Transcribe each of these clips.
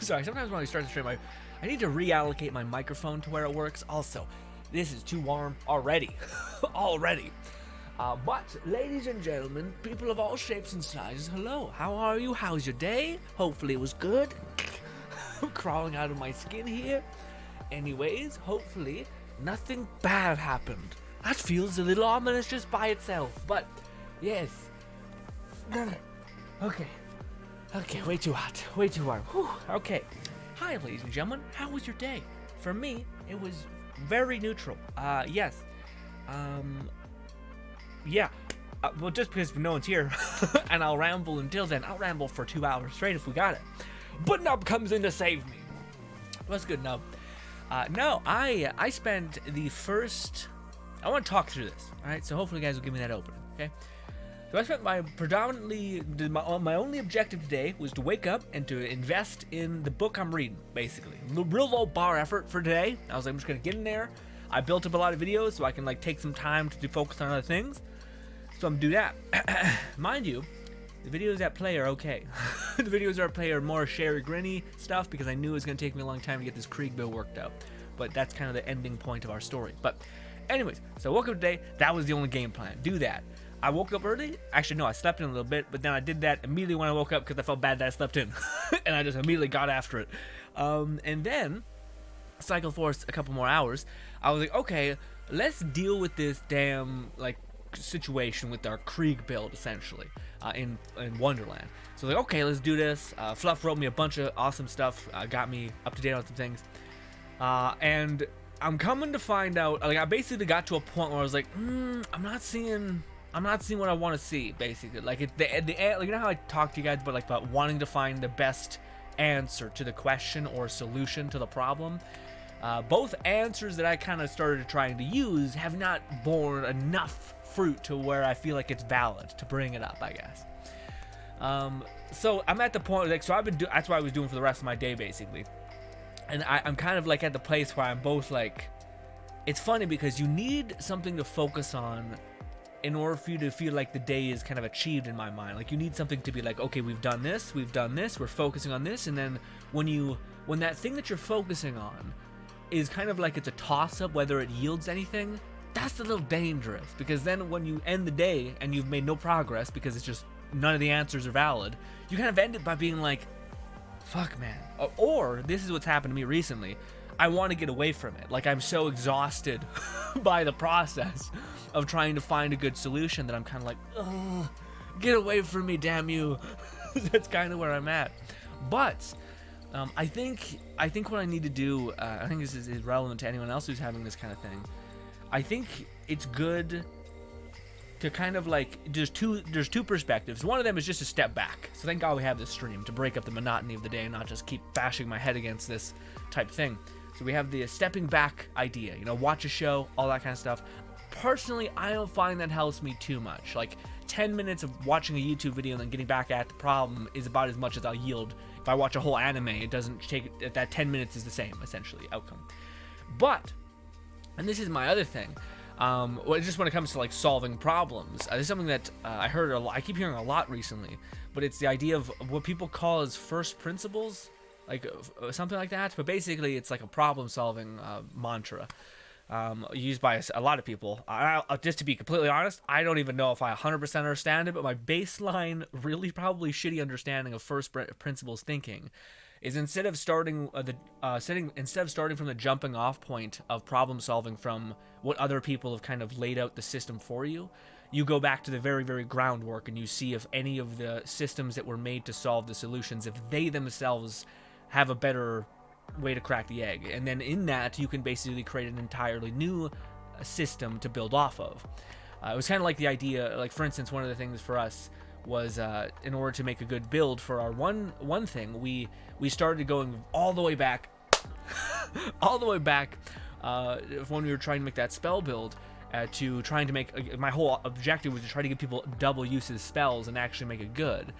Sorry, sometimes when I start the stream, I need to reallocate my microphone to where it works. Also, this is too warm already. Already. But, ladies and gentlemen, people of all shapes and sizes, hello. How are you? How's your day? Hopefully it was good. I'm crawling out of my skin here. Anyways, hopefully nothing bad happened. That feels a little ominous just by itself, but yes. Okay, way too hot, way too warm. Whew. Okay. Hi, ladies and gentlemen. How was your day? For me, it was very neutral. Yes. Yeah. Well, just because no one's here, and I'll ramble until then. I'll ramble for 2 hours straight if we got it. But Nub comes in to save me. What's good, Nub? No, I spent the first... I want to talk through this, alright? So hopefully you guys will give me that opening, okay? So I spent my only objective today was to wake up and to invest in the book I'm reading, basically. Real low bar effort for today. I was like, I'm just going to get in there. I built up a lot of videos so I can like take some time to focus on other things. So I'm going to do that. Mind you, the videos that play are okay. The videos that play are more GRINN stuff because I knew it was going to take me a long time to get this Krieg bill worked out. But that's kind of the ending point of our story. But anyways, so I woke up today. That was the only game plan. Do that. I woke up early. Actually, no, I slept in a little bit. But then I did that immediately when I woke up because I felt bad that I slept in. And I just immediately got after it. And then, cycle force a couple more hours. I was like, okay, let's deal with this damn, like, situation with our Krieg build, essentially, in Wonderland. So like, okay, let's do this. Fluff wrote me a bunch of awesome stuff, got me up to date on some things, and I'm coming to find out, like, I basically got to a point where I was like, I'm not seeing what I want to see, basically. Like, like, you know how I talked to you guys about wanting to find the best answer to the question or solution to the problem. Both answers that I kind of started trying to use have not borne enough fruit to where I feel like it's valid to bring it up, I guess. So I'm at the point, like, so that's what I was doing for the rest of my day, basically. And I'm kind of like at the place where I'm both like, it's funny because you need something to focus on in order for you to feel like the day is kind of achieved in my mind. Like, you need something to be like, okay, we've done this, we're focusing on this. And then when that thing that you're focusing on is kind of like it's a toss-up whether it yields anything, that's a little dangerous, because then when you end the day and you've made no progress because it's just none of the answers are valid, you kind of end it by being like, fuck, man. Or this is what's happened to me recently. I want to get away from it. Like, I'm so exhausted by the process of trying to find a good solution that I'm kind of like, ugh, get away from me, damn you. That's kind of where I'm at. But I think what I need to do, I think this is relevant to anyone else who's having this kind of thing. I think it's good to kind of like, there's two perspectives. One of them is just to step back. So thank God we have this stream to break up the monotony of the day and not just keep bashing my head against this type thing. So we have the stepping back idea, you know, watch a show, all that kind of stuff. Personally, I don't find that helps me too much. Like, 10 minutes of watching a YouTube video and then getting back at the problem is about as much as I'll yield. If I watch a whole anime, it doesn't take, that 10 minutes is the same, essentially, outcome. But, and this is my other thing, just when it comes to like solving problems, this is something that I heard a lot, I keep hearing a lot recently, but it's the idea of what people call as first principles, like something like that. But basically, it's like a problem-solving mantra used by a lot of people. Just to be completely honest, I don't even know if I 100% understand it, but my baseline, really probably shitty understanding of first principles thinking is instead of starting from the jumping off point of problem solving from what other people have kind of laid out the system for you, you go back to the very, very groundwork and you see if any of the systems that were made to solve the solutions, if they themselves have a better way to crack the egg. And then in that, you can basically create an entirely new system to build off of. It was kind of like the idea, like, for instance, one of the things for us was in order to make a good build for our one thing, we started going all the way back when we were trying to make that spell build, to trying to make my whole objective was to try to give people double uses spells and actually make it good.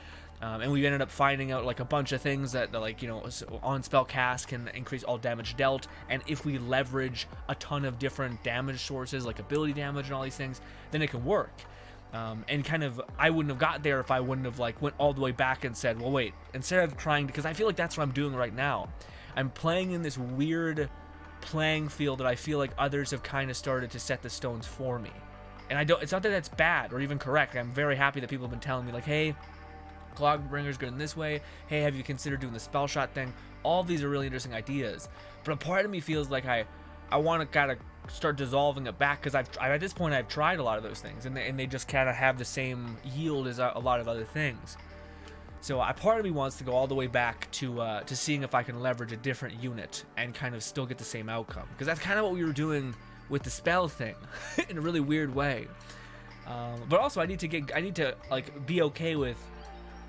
And we ended up finding out like a bunch of things that, like, you know, on spell cast can increase all damage dealt, and if we leverage a ton of different damage sources like ability damage and all these things, then it can work. And kind of, I wouldn't have got there if I wouldn't have like went all the way back and said, well, wait, instead of trying, because I feel like that's what I'm doing right now. I'm playing in this weird playing field that I feel like others have kind of started to set the stones for me. And I don't, it's not that that's bad or even correct. I'm very happy that people have been telling me like, hey, Clogbringer's good in this way. Hey, have you considered doing the spell shot thing? All of these are really interesting ideas. But a part of me feels like I want to kind of start dissolving it back, because at this point I've tried a lot of those things, and they just kind of have the same yield as a lot of other things. So a part of me wants to go all the way back to seeing if I can leverage a different unit and kind of still get the same outcome, because that's kind of what we were doing with the spell thing in a really weird way. But also I need to like be okay with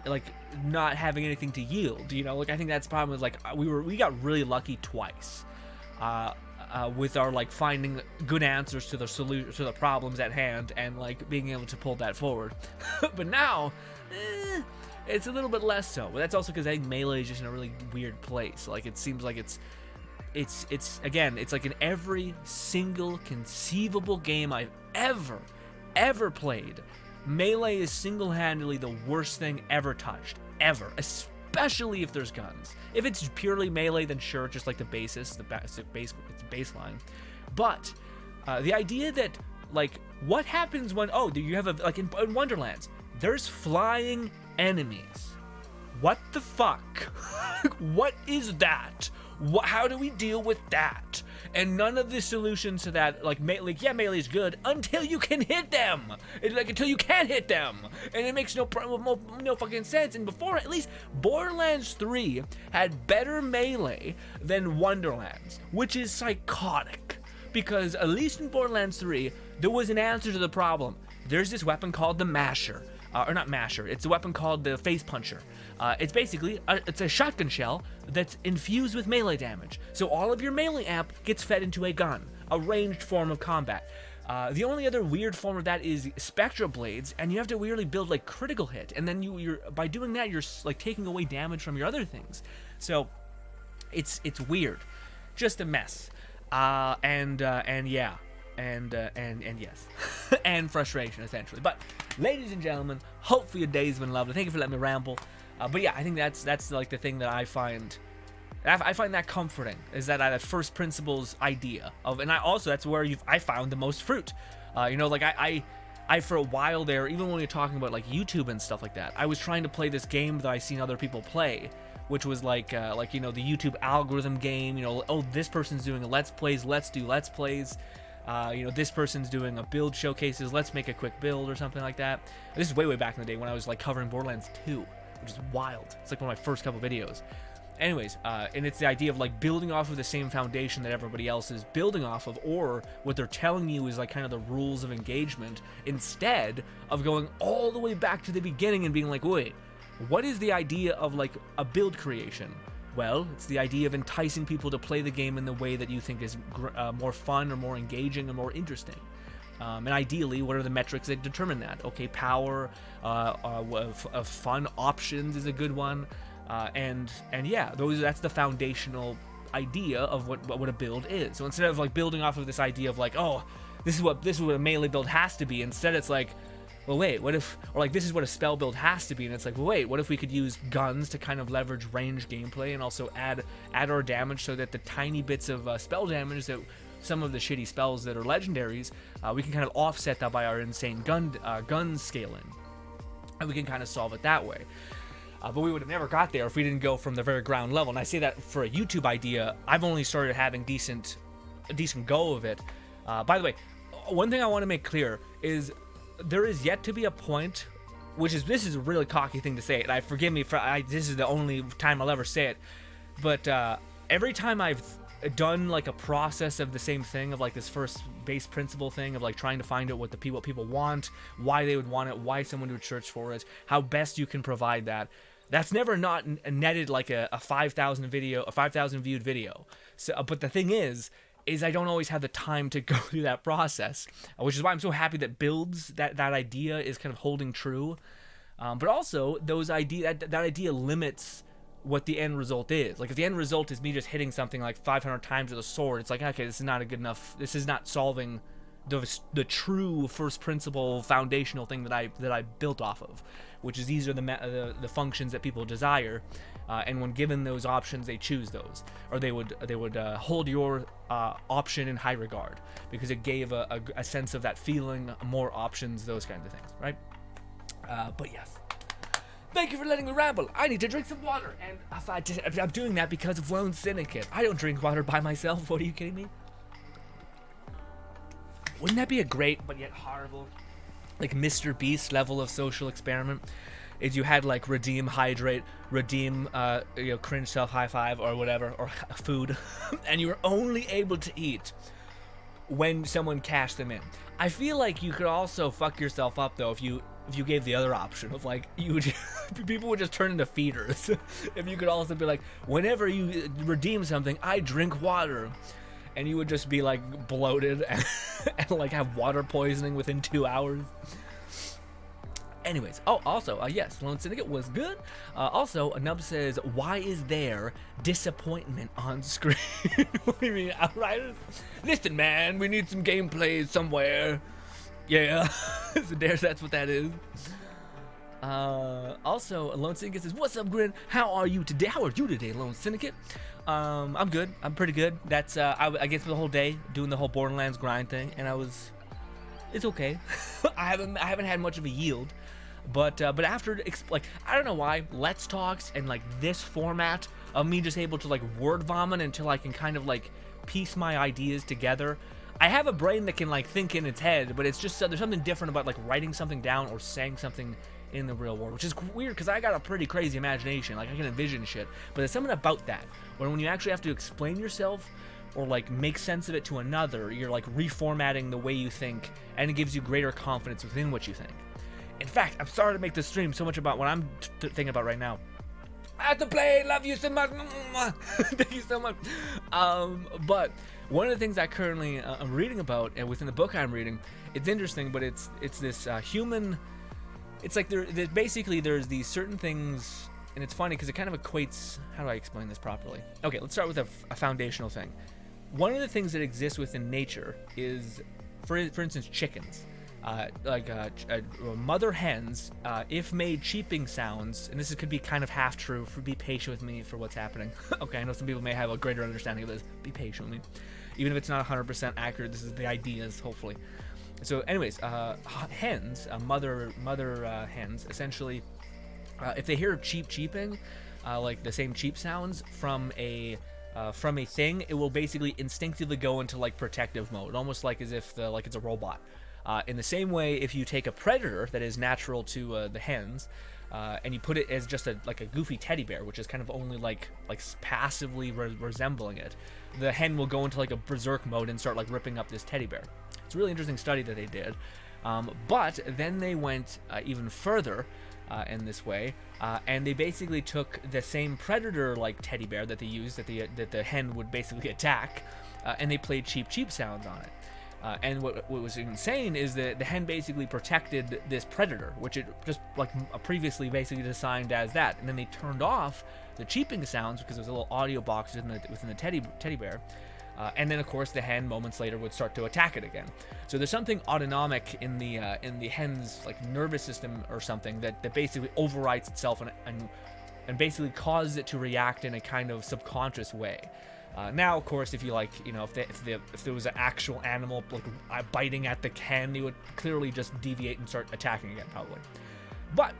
like not having anything to yield, you know. Like I think that's the problem is like we got really lucky twice with our like finding good answers to the problems at hand and like being able to pull that forward. But now it's a little bit less so. But that's also because I think melee is just in a really weird place. Like it seems like it's again, it's like in every single conceivable game I've ever played, melee is single-handedly the worst thing ever touched, ever, especially if there's guns. If it's purely melee, then sure, just like the basis, it's the baseline. But the idea that like what happens when you have like in Wonderlands, there's flying enemies. What the fuck? What is that? How do we deal with that? And none of the solutions to that, like melee is good until you can hit them. Until you can't hit them, and it makes no fucking sense. And before, at least Borderlands 3 had better melee than Wonderlands, which is psychotic. Because at least in Borderlands 3, there was an answer to the problem. There's this weapon called the Masher. Or not Masher, it's a weapon called the Face Puncher. It's basically, it's a shotgun shell that's infused with melee damage. So all of your melee amp gets fed into a gun, a ranged form of combat. The only other weird form of that is Spectra Blades, and you have to weirdly build like critical hit, and then you're by doing that, you're like taking away damage from your other things. So it's weird, just a mess. And yes, and frustration essentially. But ladies and gentlemen, hopefully your day's been lovely. Thank you for letting me ramble. But yeah, I think that's like the thing that I find that comforting, is that first principles idea of, and that's where I found the most fruit. Like I for a while there, even when you're talking about like YouTube and stuff like that, I was trying to play this game that I seen other people play, which was like the YouTube algorithm game. This person's doing a let's do let's plays. This person's doing a build showcases, let's make a quick build or something like that. This is way back in the day when I was like covering Borderlands 2, which is wild. It's like one of my first couple videos. Anyways, and it's the idea of like building off of the same foundation that everybody else is building off of, or what they're telling you is like kind of the rules of engagement, instead of going all the way back to the beginning and being like, wait, what is the idea of like a build creation? Well, it's the idea of enticing people to play the game in the way that you think is more fun or more engaging or more interesting. And ideally, what are the metrics that determine that? Okay, power, of fun options is a good one. And yeah, that's the foundational idea of what a build is. So instead of like building off of this idea of like, oh, this is what a melee build has to be, instead it's like, well, wait, what if, or like, this is what a spell build has to be, and it's like, well, wait, what if we could use guns to kind of leverage range gameplay and also add our damage, so that the tiny bits of spell damage that some of the shitty spells that are legendaries, we can kind of offset that by our insane gun scaling, and we can kind of solve it that way. But we would have never got there if we didn't go from the very ground level. And I say that for a YouTube idea, I've only started having a decent go of it. By the way, one thing I want to make clear is, there is yet to be a point, this is a really cocky thing to say, and forgive me for this is the only time I'll ever say it, but every time I've done like a process of the same thing, of like this first base principle thing of like trying to find out what people want, why they would want it, why someone would search for it, how best you can provide that's never not netted like a 5,000 viewed video. So, but the thing is I don't always have the time to go through that process, which is why I'm so happy that builds, that idea is kind of holding true. But also that idea limits what the end result is. Like if the end result is me just hitting something like 500 times with a sword, it's like, okay, this is not a good enough, this is not solving the true first principle foundational thing that I built off of, which is these are the functions that people desire, and when given those options, they choose those, or they would hold your option in high regard because it gave a sense of that feeling, more options, those kinds of things, right? But yes. Thank you for letting me ramble. I need to drink some water, and I'm doing that because of Lone Syndicate. I don't drink water by myself. What, are you kidding me? Wouldn't that be a great but yet horrible, like Mr. Beast level of social experiment? Is you had like redeem, hydrate, redeem, cringe, self high five or whatever, or food, and you were only able to eat when someone cashed them in. I feel like you could also fuck yourself up though if you gave the other option of like people would just turn into feeders. If you could also be like, whenever you redeem something, I drink water. And you would just be like bloated and like have water poisoning within 2 hours. Anyways, also, yes, Lone Syndicate was good. Also, Nub says, why is there disappointment on screen? What do you mean, Outriders? Listen, man, we need some gameplay somewhere. Yeah, so that's what that is. Also, Lone Syndicate says, what's up, Grin? How are you today? How are you today, Lone Syndicate? I'm good. I'm pretty good. That's I guess the whole day doing the whole Borderlands grind thing, and it's okay. I haven't had much of a yield, but after like I don't know why Let's Talks and like this format of me just able to like word vomit until I can kind of like piece my ideas together. I have a brain that can like think in its head, but it's just there's something different about like writing something down or saying something in the real world, which is weird because I got a pretty crazy imagination. Like I can envision shit, but there's something about that when you actually have to explain yourself or like make sense of it to another, you're like reformatting the way you think, and it gives you greater confidence within what you think. In fact, I'm sorry to make this stream so much about what I'm thinking about right now. I have to play. Love you so much. Thank you so much. But one of the things I currently I'm reading about, and within the book I'm reading, it's interesting, but it's this human. It's like there's these certain things, and it's funny because it kind of equates. How do I explain this properly? Okay, let's start with a foundational thing. One of the things that exists within nature is, for instance, chickens. Mother hens, if made cheeping sounds, and this could be kind of half true. Be patient with me for what's happening. Okay, I know some people may have a greater understanding of this. Be patient with me, even if it's not 100% accurate. This is the ideas, hopefully. So, anyways, hens, mother hens, essentially, if they hear cheeping, like the same cheep sounds from a thing, it will basically instinctively go into like protective mode, almost like as if it's a robot. In the same way, if you take a predator that is natural to the hens, and you put it as just a goofy teddy bear, which is kind of only like passively resembling it, the hen will go into like a berserk mode and start like ripping up this teddy bear. It's a really interesting study that they did, but then they went even further in this way, and they basically took the same predator like teddy bear that they used that the hen would basically attack, and they played cheep sounds on it. And what was insane is that the hen basically protected this predator, which it just like previously basically designed as that. And then they turned off the cheeping sounds because there's a little audio box within the teddy bear. And then of course the hen moments later would start to attack it again. So there's something autonomic in the hen's like nervous system or something that basically overrides itself and basically causes it to react in a kind of subconscious way. Now, of course, if you if there was an actual animal like biting at the hen, they would clearly just deviate and start attacking again, probably. But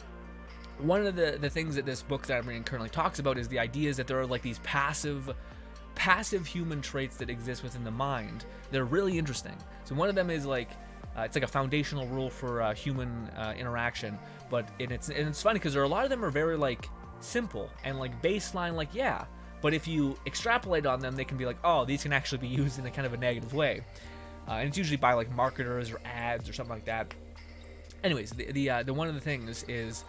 one of the things that this book that I'm reading currently talks about is the ideas that there are like these passive human traits that exist within the mind that are really interesting. So one of them is like it's like a foundational rule for human interaction, but it's funny because there are a lot of them are very like simple and like baseline, like yeah. But if you extrapolate on them, they can be like, oh, these can actually be used in a kind of a negative way. And it's usually by like marketers or ads or something like that. Anyways, the one of the things is,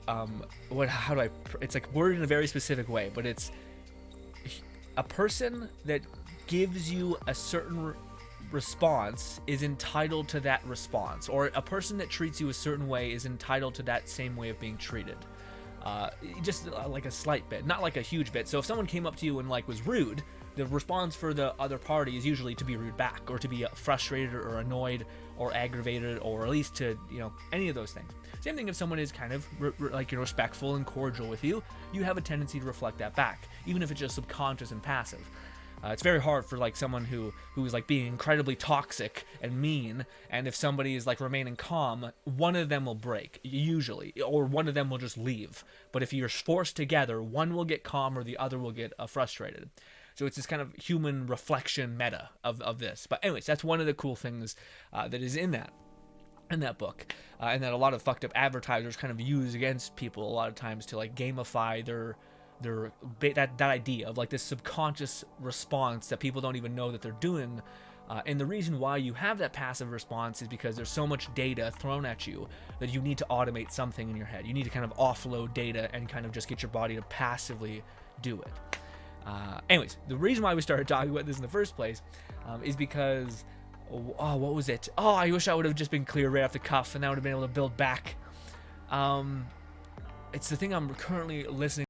it's like worded in a very specific way, but it's a person that gives you a certain response is entitled to that response, or a person that treats you a certain way is entitled to that same way of being treated. Just like a slight bit, not like a huge bit. So if someone came up to you and like was rude, the response for the other party is usually to be rude back, or to be frustrated or annoyed or aggravated, or at least to, any of those things. Same thing if someone is kind of respectful and cordial with you, you have a tendency to reflect that back, even if it's just subconscious and passive. It's very hard for like someone who is like being incredibly toxic and mean, and if somebody is like remaining calm, one of them will break usually, or one of them will just leave. But if you're forced together, one will get calm or the other will get frustrated. So it's this kind of human reflection meta of this. But anyways, that's one of the cool things that is in that book, and that a lot of fucked up advertisers kind of use against people a lot of times to like gamify that idea of like this subconscious response that people don't even know that they're doing. And the reason why you have that passive response is because there's so much data thrown at you that you need to automate something in your head. You need to kind of offload data and kind of just get your body to passively do it. Anyways, the reason why we started talking about this in the first place is because, what was it? Oh, I wish I would have just been clear right off the cuff, and I would have been able to build back. It's the thing I'm currently listening.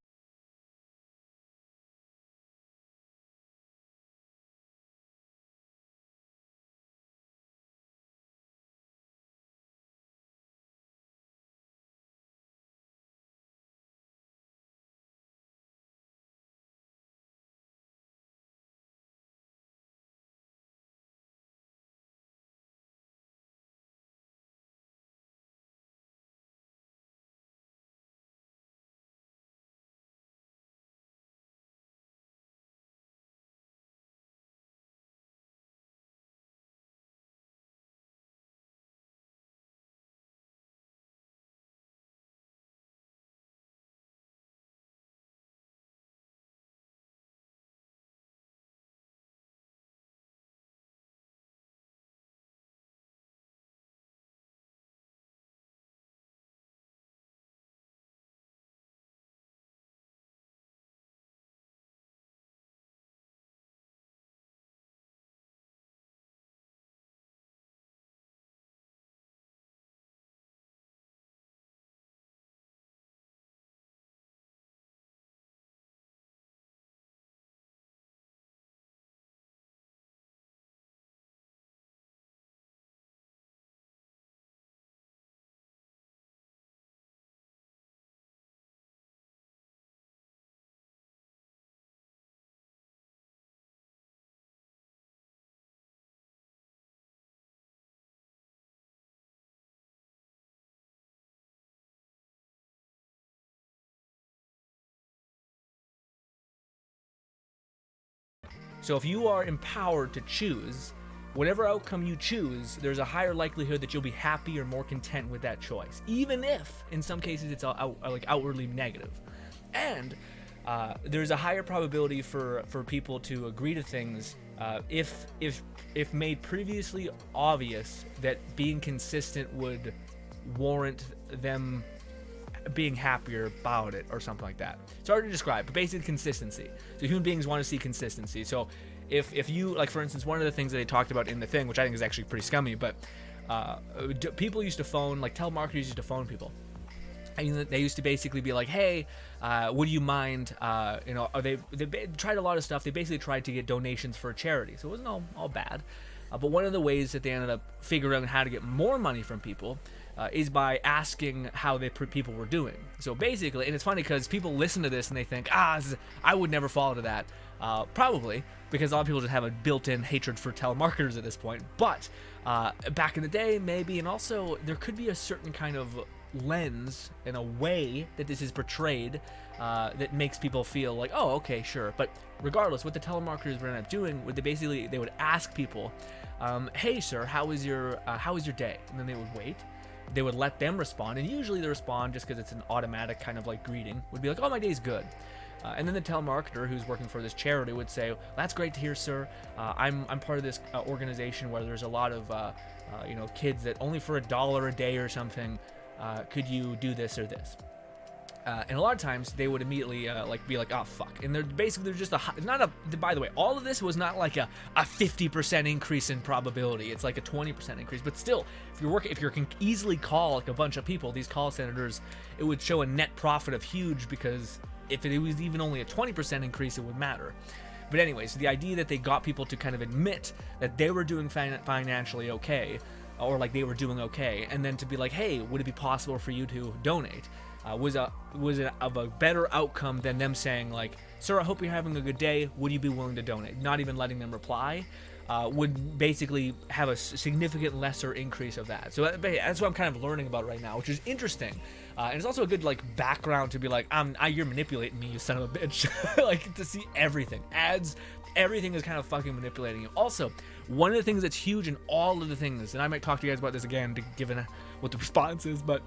So if you are empowered to choose, whatever outcome you choose, there's a higher likelihood that you'll be happy or more content with that choice, even if in some cases it's outwardly negative. And there's a higher probability for people to agree to things if made previously obvious that being consistent would warrant them being happier about it or something like that. It's hard to describe, but basically consistency. So human beings want to see consistency. So if you, like for instance, one of the things that they talked about in the thing, which I think is actually pretty scummy, but people used to phone, like telemarketers used to phone people. And they used to basically be like, hey, would you mind, they tried a lot of stuff. They basically tried to get donations for a charity. So it wasn't all bad. But one of the ways that they ended up figuring out how to get more money from people is by asking how people were doing. So basically, and it's funny because people listen to this and they think, I would never fall into that. Probably, because a lot of people just have a built-in hatred for telemarketers at this point. But back in the day, maybe, and also there could be a certain kind of lens and a way that this is portrayed that makes people feel like, oh, okay, sure. But regardless, what the telemarketers would end up doing, they would ask people, hey, sir, how was your day? And then they would wait. They would let them respond, and usually they respond just because it's an automatic kind of like greeting. Would be like, oh, my day's good. And then the telemarketer who's working for this charity would say, well, that's great to hear, sir. I'm part of this organization where there's a lot of kids that only for $1 a day or something could you do this or this. And a lot of times they would immediately be like, oh fuck, and they're just by the way, all of this was not like a 50% increase in probability. It's like a 20% increase, but still, if you can easily call like a bunch of people, these call centers, it would show a net profit of huge, because if it was even only a 20% increase, it would matter. But anyway, so the idea that they got people to kind of admit that they were doing financially okay, or like they were doing okay, and then to be like, hey, would it be possible for you to donate, was of a better outcome than them saying like, sir, I hope you're having a good day, would you be willing to donate? Not even letting them reply would basically have a significant lesser increase of that. So that's what I'm kind of learning about right now, which is interesting. And it's also a good like background to be like, you're manipulating me, you son of a bitch. Like, to see everything, ads, everything is kind of fucking manipulating you. Also, one of the things that's huge in all of the things, and I might talk to you guys about this again, given what the response is, but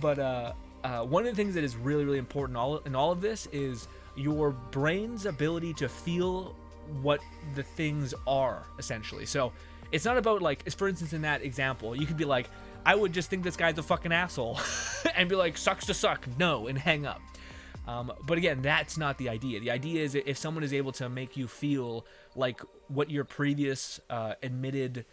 one of the things that is really, really important in all of this is your brain's ability to feel what the things are, essentially. So it's not about like, for instance, in that example, you could be like, I would just think this guy's a fucking asshole and be like, sucks to suck, no, and hang up. But again, that's not the idea. The idea is if someone is able to make you feel like what your previous admitted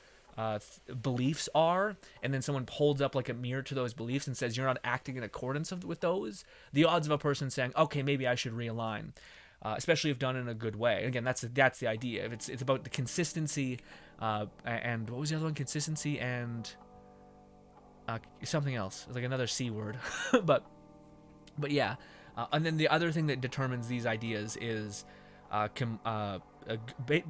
beliefs are, and then someone holds up like a mirror to those beliefs and says you're not acting in accordance with those, the odds of a person saying, okay, maybe I should realign, especially if done in a good way. And again, that's the idea. If it's about the consistency, and what was the other one? Consistency and something else. It's like another C word, but yeah. And then the other thing that determines these ideas is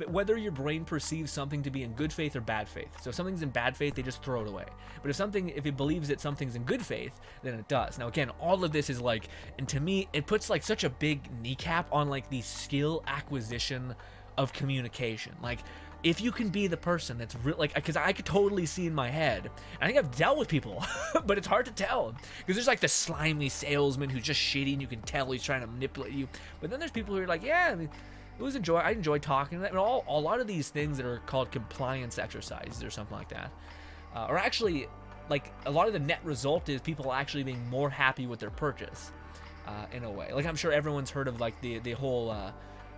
whether your brain perceives something to be in good faith or bad faith. So if something's in bad faith, they just throw it away. But if it believes that something's in good faith, then it does. Now again, all of this is like, and to me, it puts like such a big kneecap on like the skill acquisition of communication. Like, if you can be the person that's real, like, because I could totally see in my head, and I think I've dealt with people, but it's hard to tell, because there's like the slimy salesman who's just shitty, and you can tell he's trying to manipulate you. But then there's people who are like, yeah, I mean, I enjoy talking to them. And a lot of these things that are called compliance exercises or something like that, are actually like, a lot of the net result is people actually being more happy with their purchase, in a way. Like, I'm sure everyone's heard of like the whole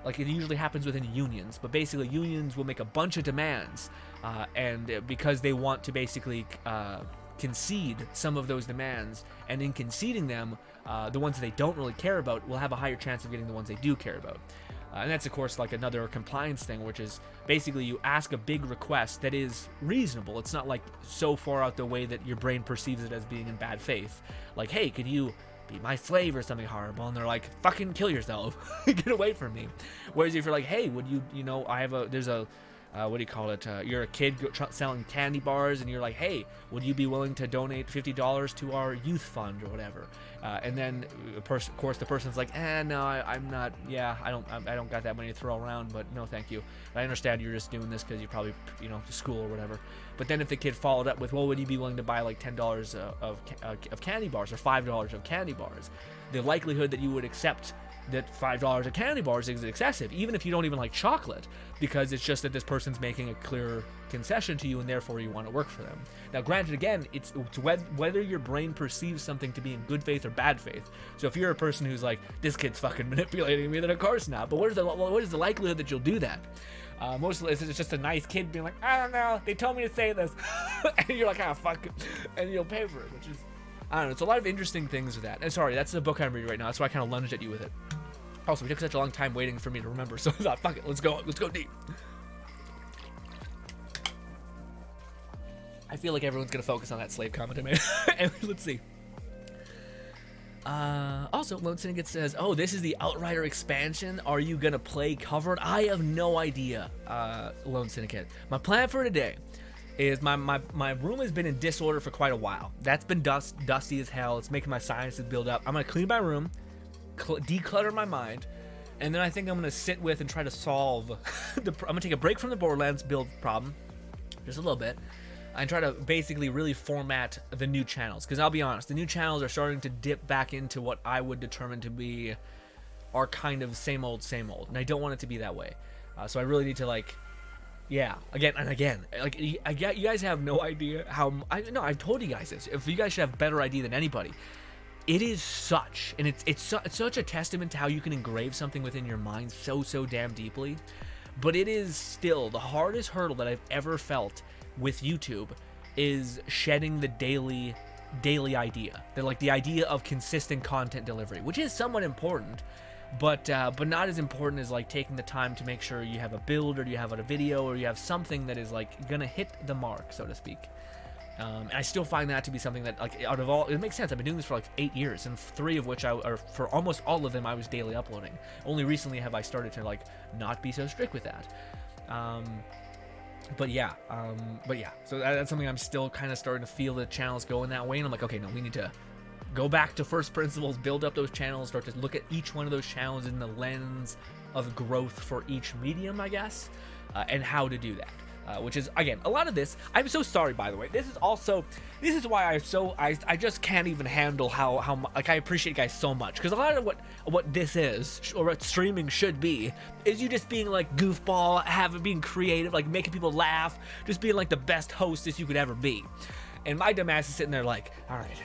like, it usually happens within unions, but basically unions will make a bunch of demands, and because they want to basically concede some of those demands, and in conceding them, the ones that they don't really care about will have a higher chance of getting the ones they do care about. And that's, of course, like another compliance thing, which is basically you ask a big request that is reasonable. It's not like so far out the way that your brain perceives it as being in bad faith. Like, hey, could you be my slave or something horrible? And they're like, fucking kill yourself. Get away from me. Whereas if you're like, hey, would you, there's a, what do you call it? You're a kid selling candy bars, and you're like, hey, would you be willing to donate $50 to our youth fund or whatever? And then, of course, the person's like, no, I'm not. Yeah, I don't got that money to throw around, but no, thank you. I understand you're just doing this because you probably, to school or whatever. But then if the kid followed up with, well, would you be willing to buy like $10 of candy bars or $5 of candy bars? The likelihood that you would accept that $5 of candy bars is excessive, even if you don't even like chocolate, because it's just that this person's making a clear concession to you, and therefore you want to work for them. Now, granted, again, it's whether your brain perceives something to be in good faith or bad faith. So if you're a person who's like, this kid's fucking manipulating me, then of course not. But what is the likelihood that you'll do that? Mostly it's just a nice kid being like, I don't know, they told me to say this, and you're like, fuck it, and you'll pay for it, which is, I don't know, it's a lot of interesting things with that. And sorry, that's the book I'm reading right now. That's why I kind of lunged at you with it. Also, we took such a long time waiting for me to remember, so I thought, fuck it, let's go deep. I feel like everyone's gonna focus on that slave comment I made. And let's see. Also, Lone Syndicate says, oh, this is the Outrider expansion. Are you gonna play covered? I have no idea, Lone Syndicate. My plan for today is my room has been in disorder for quite a while. That's been dusty as hell. It's making my sinuses build up. I'm gonna clean my room, declutter my mind, and then I think I'm gonna sit with and try to solve I'm gonna take a break from the Borderlands build problem, just a little bit, and try to basically really format the new channels. Because I'll be honest, the new channels are starting to dip back into what I would determine to be our kind of same old, and I don't want it to be that way. So I really need to again and again. Like, you guys have no idea how. I've told you guys this. If you guys should have a better idea than anybody, it is such, and it's such a testament to how you can engrave something within your mind so damn deeply. But it is still the hardest hurdle that I've ever felt with YouTube, is shedding the daily idea. The idea of consistent content delivery, which is somewhat important. but not as important as like taking the time to make sure you have a build, or you have a video, or you have something that is like gonna hit the mark, so to speak. And I still find that to be something that, like, out of all, it makes sense. I've been doing this for like 8 years, and 3 of which or for almost all of them, I was daily uploading. Only recently have I started to like not be so strict with that. But yeah, so that's something I'm still kind of starting to feel the channels going that way, and I'm like, okay, no, we need to go back to first principles, build up those channels, start to look at each one of those channels in the lens of growth for each medium, I guess, and how to do that. Which is, again, a lot of this. I'm so sorry, by the way. This is why I just can't even handle how like, I appreciate you guys so much, because a lot of what this is, or what streaming should be, is you just being like goofball, being creative, like making people laugh, just being like the best hostess you could ever be. And my dumb ass is sitting there like, all right,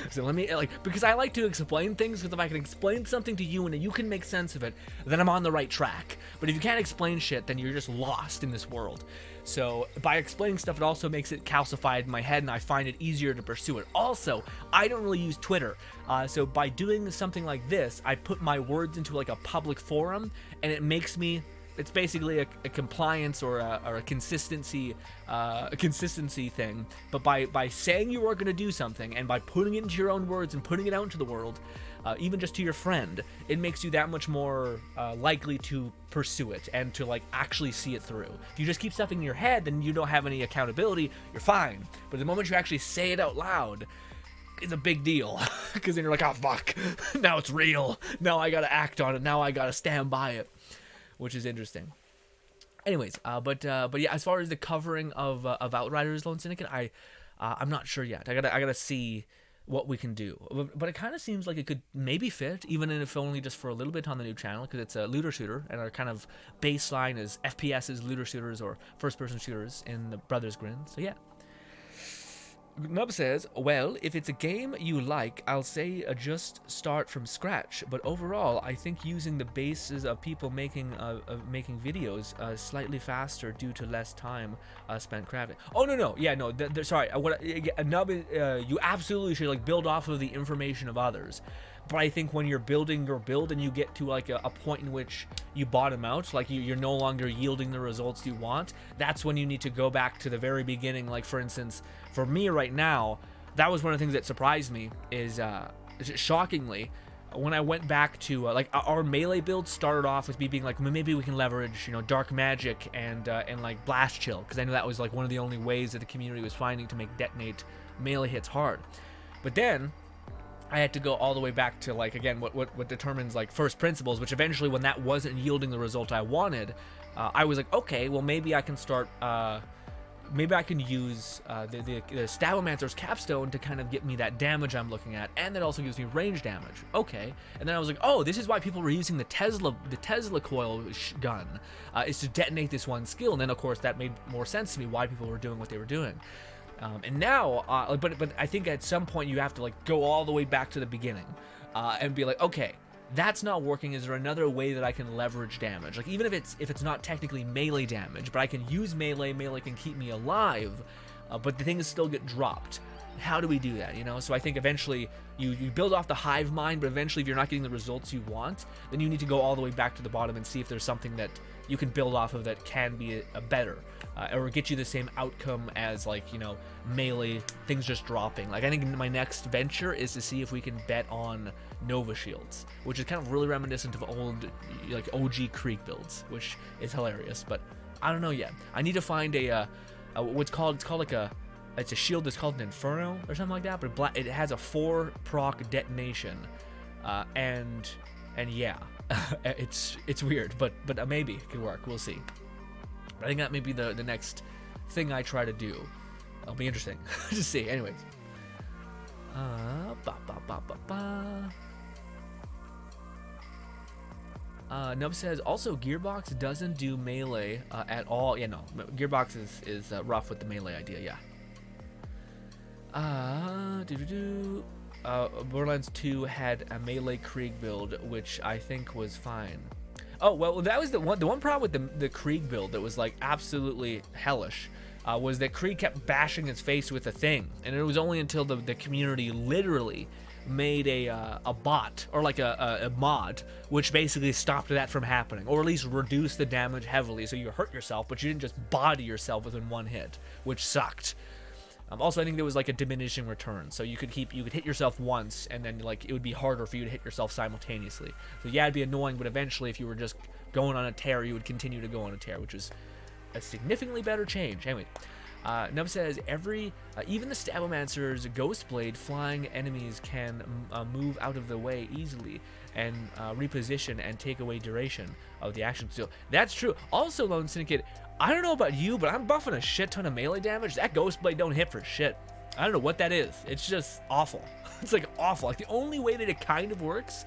so let me, like, because I like to explain things, because if I can explain something to you and you can make sense of it, then I'm on the right track. But if you can't explain shit, then you're just lost in this world. So by explaining stuff, it also makes it calcified in my head, and I find it easier to pursue it. Also, I don't really use Twitter. So by doing something like this, I put my words into like a public forum, and it makes me, it's basically a compliance or a consistency thing. But by saying you are going to do something, and by putting it into your own words and putting it out into the world, even just to your friend, it makes you that much more likely to pursue it and to like actually see it through. If you just keep stuff in your head, then you don't have any accountability, you're fine. But the moment you actually say it out loud, it's a big deal, because then you're like, oh fuck, now it's real, now I gotta act on it, now I gotta stand by it. Which is interesting. Anyways, but yeah, as far as the covering of Outriders Lone Syndicate, I'm not sure yet. I gotta see what we can do. But it kind of seems like it could maybe fit, even if only just for a little bit on the new channel, because it's a looter shooter, and our kind of baseline is FPSs, looter shooters, or first-person shooters in the Brothers Grin. So yeah. Nub says, well, if it's a game you like, I'll say just start from scratch. But overall, I think using the bases of people making videos slightly faster due to less time spent crafting. Oh no, yeah, no. Sorry, Nub, you absolutely should like build off of the information of others. But I think when you're building your build and you get to like a point in which you bottom out, like you're no longer yielding the results you want, that's when you need to go back to the very beginning. Like, for instance, for me right now, that was one of the things that surprised me, is shockingly, when I went back to like our melee build started off with me being like, maybe we can leverage, dark magic and like blast chill, because I knew that was like one of the only ways that the community was finding to make detonate melee hits hard. But then I had to go all the way back to, like, again, what determines like first principles, which eventually, when that wasn't yielding the result I wanted, I was like, okay, well, maybe I can start, maybe I can use the Stavomancer's capstone to kind of get me that damage I'm looking at, and that also gives me range damage. Okay, and then I was like, oh, this is why people were using the Tesla coil gun, is to detonate this one skill. And then of course that made more sense to me why people were doing what they were doing. And now, but I think at some point you have to like go all the way back to the beginning, and be like, okay, that's not working. Is there another way that I can leverage damage? Like, even if it's not technically melee damage, but I can use melee. Melee can keep me alive, but the things still get dropped. How do we do that? So I think eventually you build off the hive mind, but eventually if you're not getting the results you want, then you need to go all the way back to the bottom and see if there's something that you can build off of that can be a better, or get you the same outcome as, like, melee things just dropping. Like, I think my next venture is to see if we can bet on Nova Shields, which is kind of really reminiscent of old, like, OG Krieg builds, which is hilarious, but I don't know yet. I need to find it's called like it's a shield that's called an Inferno or something like that, but it has a 4 proc detonation, and yeah, it's weird, but maybe it could work. We'll see. But I think that may be the next thing I try to do. It'll be interesting to see. Anyways, Nub says also Gearbox doesn't do melee at all. Yeah, no, Gearbox is rough with the melee idea. Yeah. Borderlands 2 had a melee Krieg build, which I think was fine. Oh, well, that was the one problem with the Krieg build that was like absolutely hellish, was that Krieg kept bashing his face with a thing, and it was only until the community literally made a bot, or like a mod, which basically stopped that from happening, or at least reduced the damage heavily, so you hurt yourself, but you didn't just body yourself within one hit, which sucked. Also, I think there was like a diminishing return, so you could hit yourself once, and then like it would be harder for you to hit yourself simultaneously. So yeah, it'd be annoying, but eventually, if you were just going on a tear, you would continue to go on a tear, which is a significantly better change. Anyway, Nub says even the Stabomancer's Ghost Blade flying enemies can move out of the way easily and reposition and take away duration of the action. So that's true. Also, Lone Syndicate, I don't know about you, but I'm buffing a shit ton of melee damage. That Ghost Blade don't hit for shit. I don't know what that is. It's just awful. It's like awful. Like the only way that it kind of works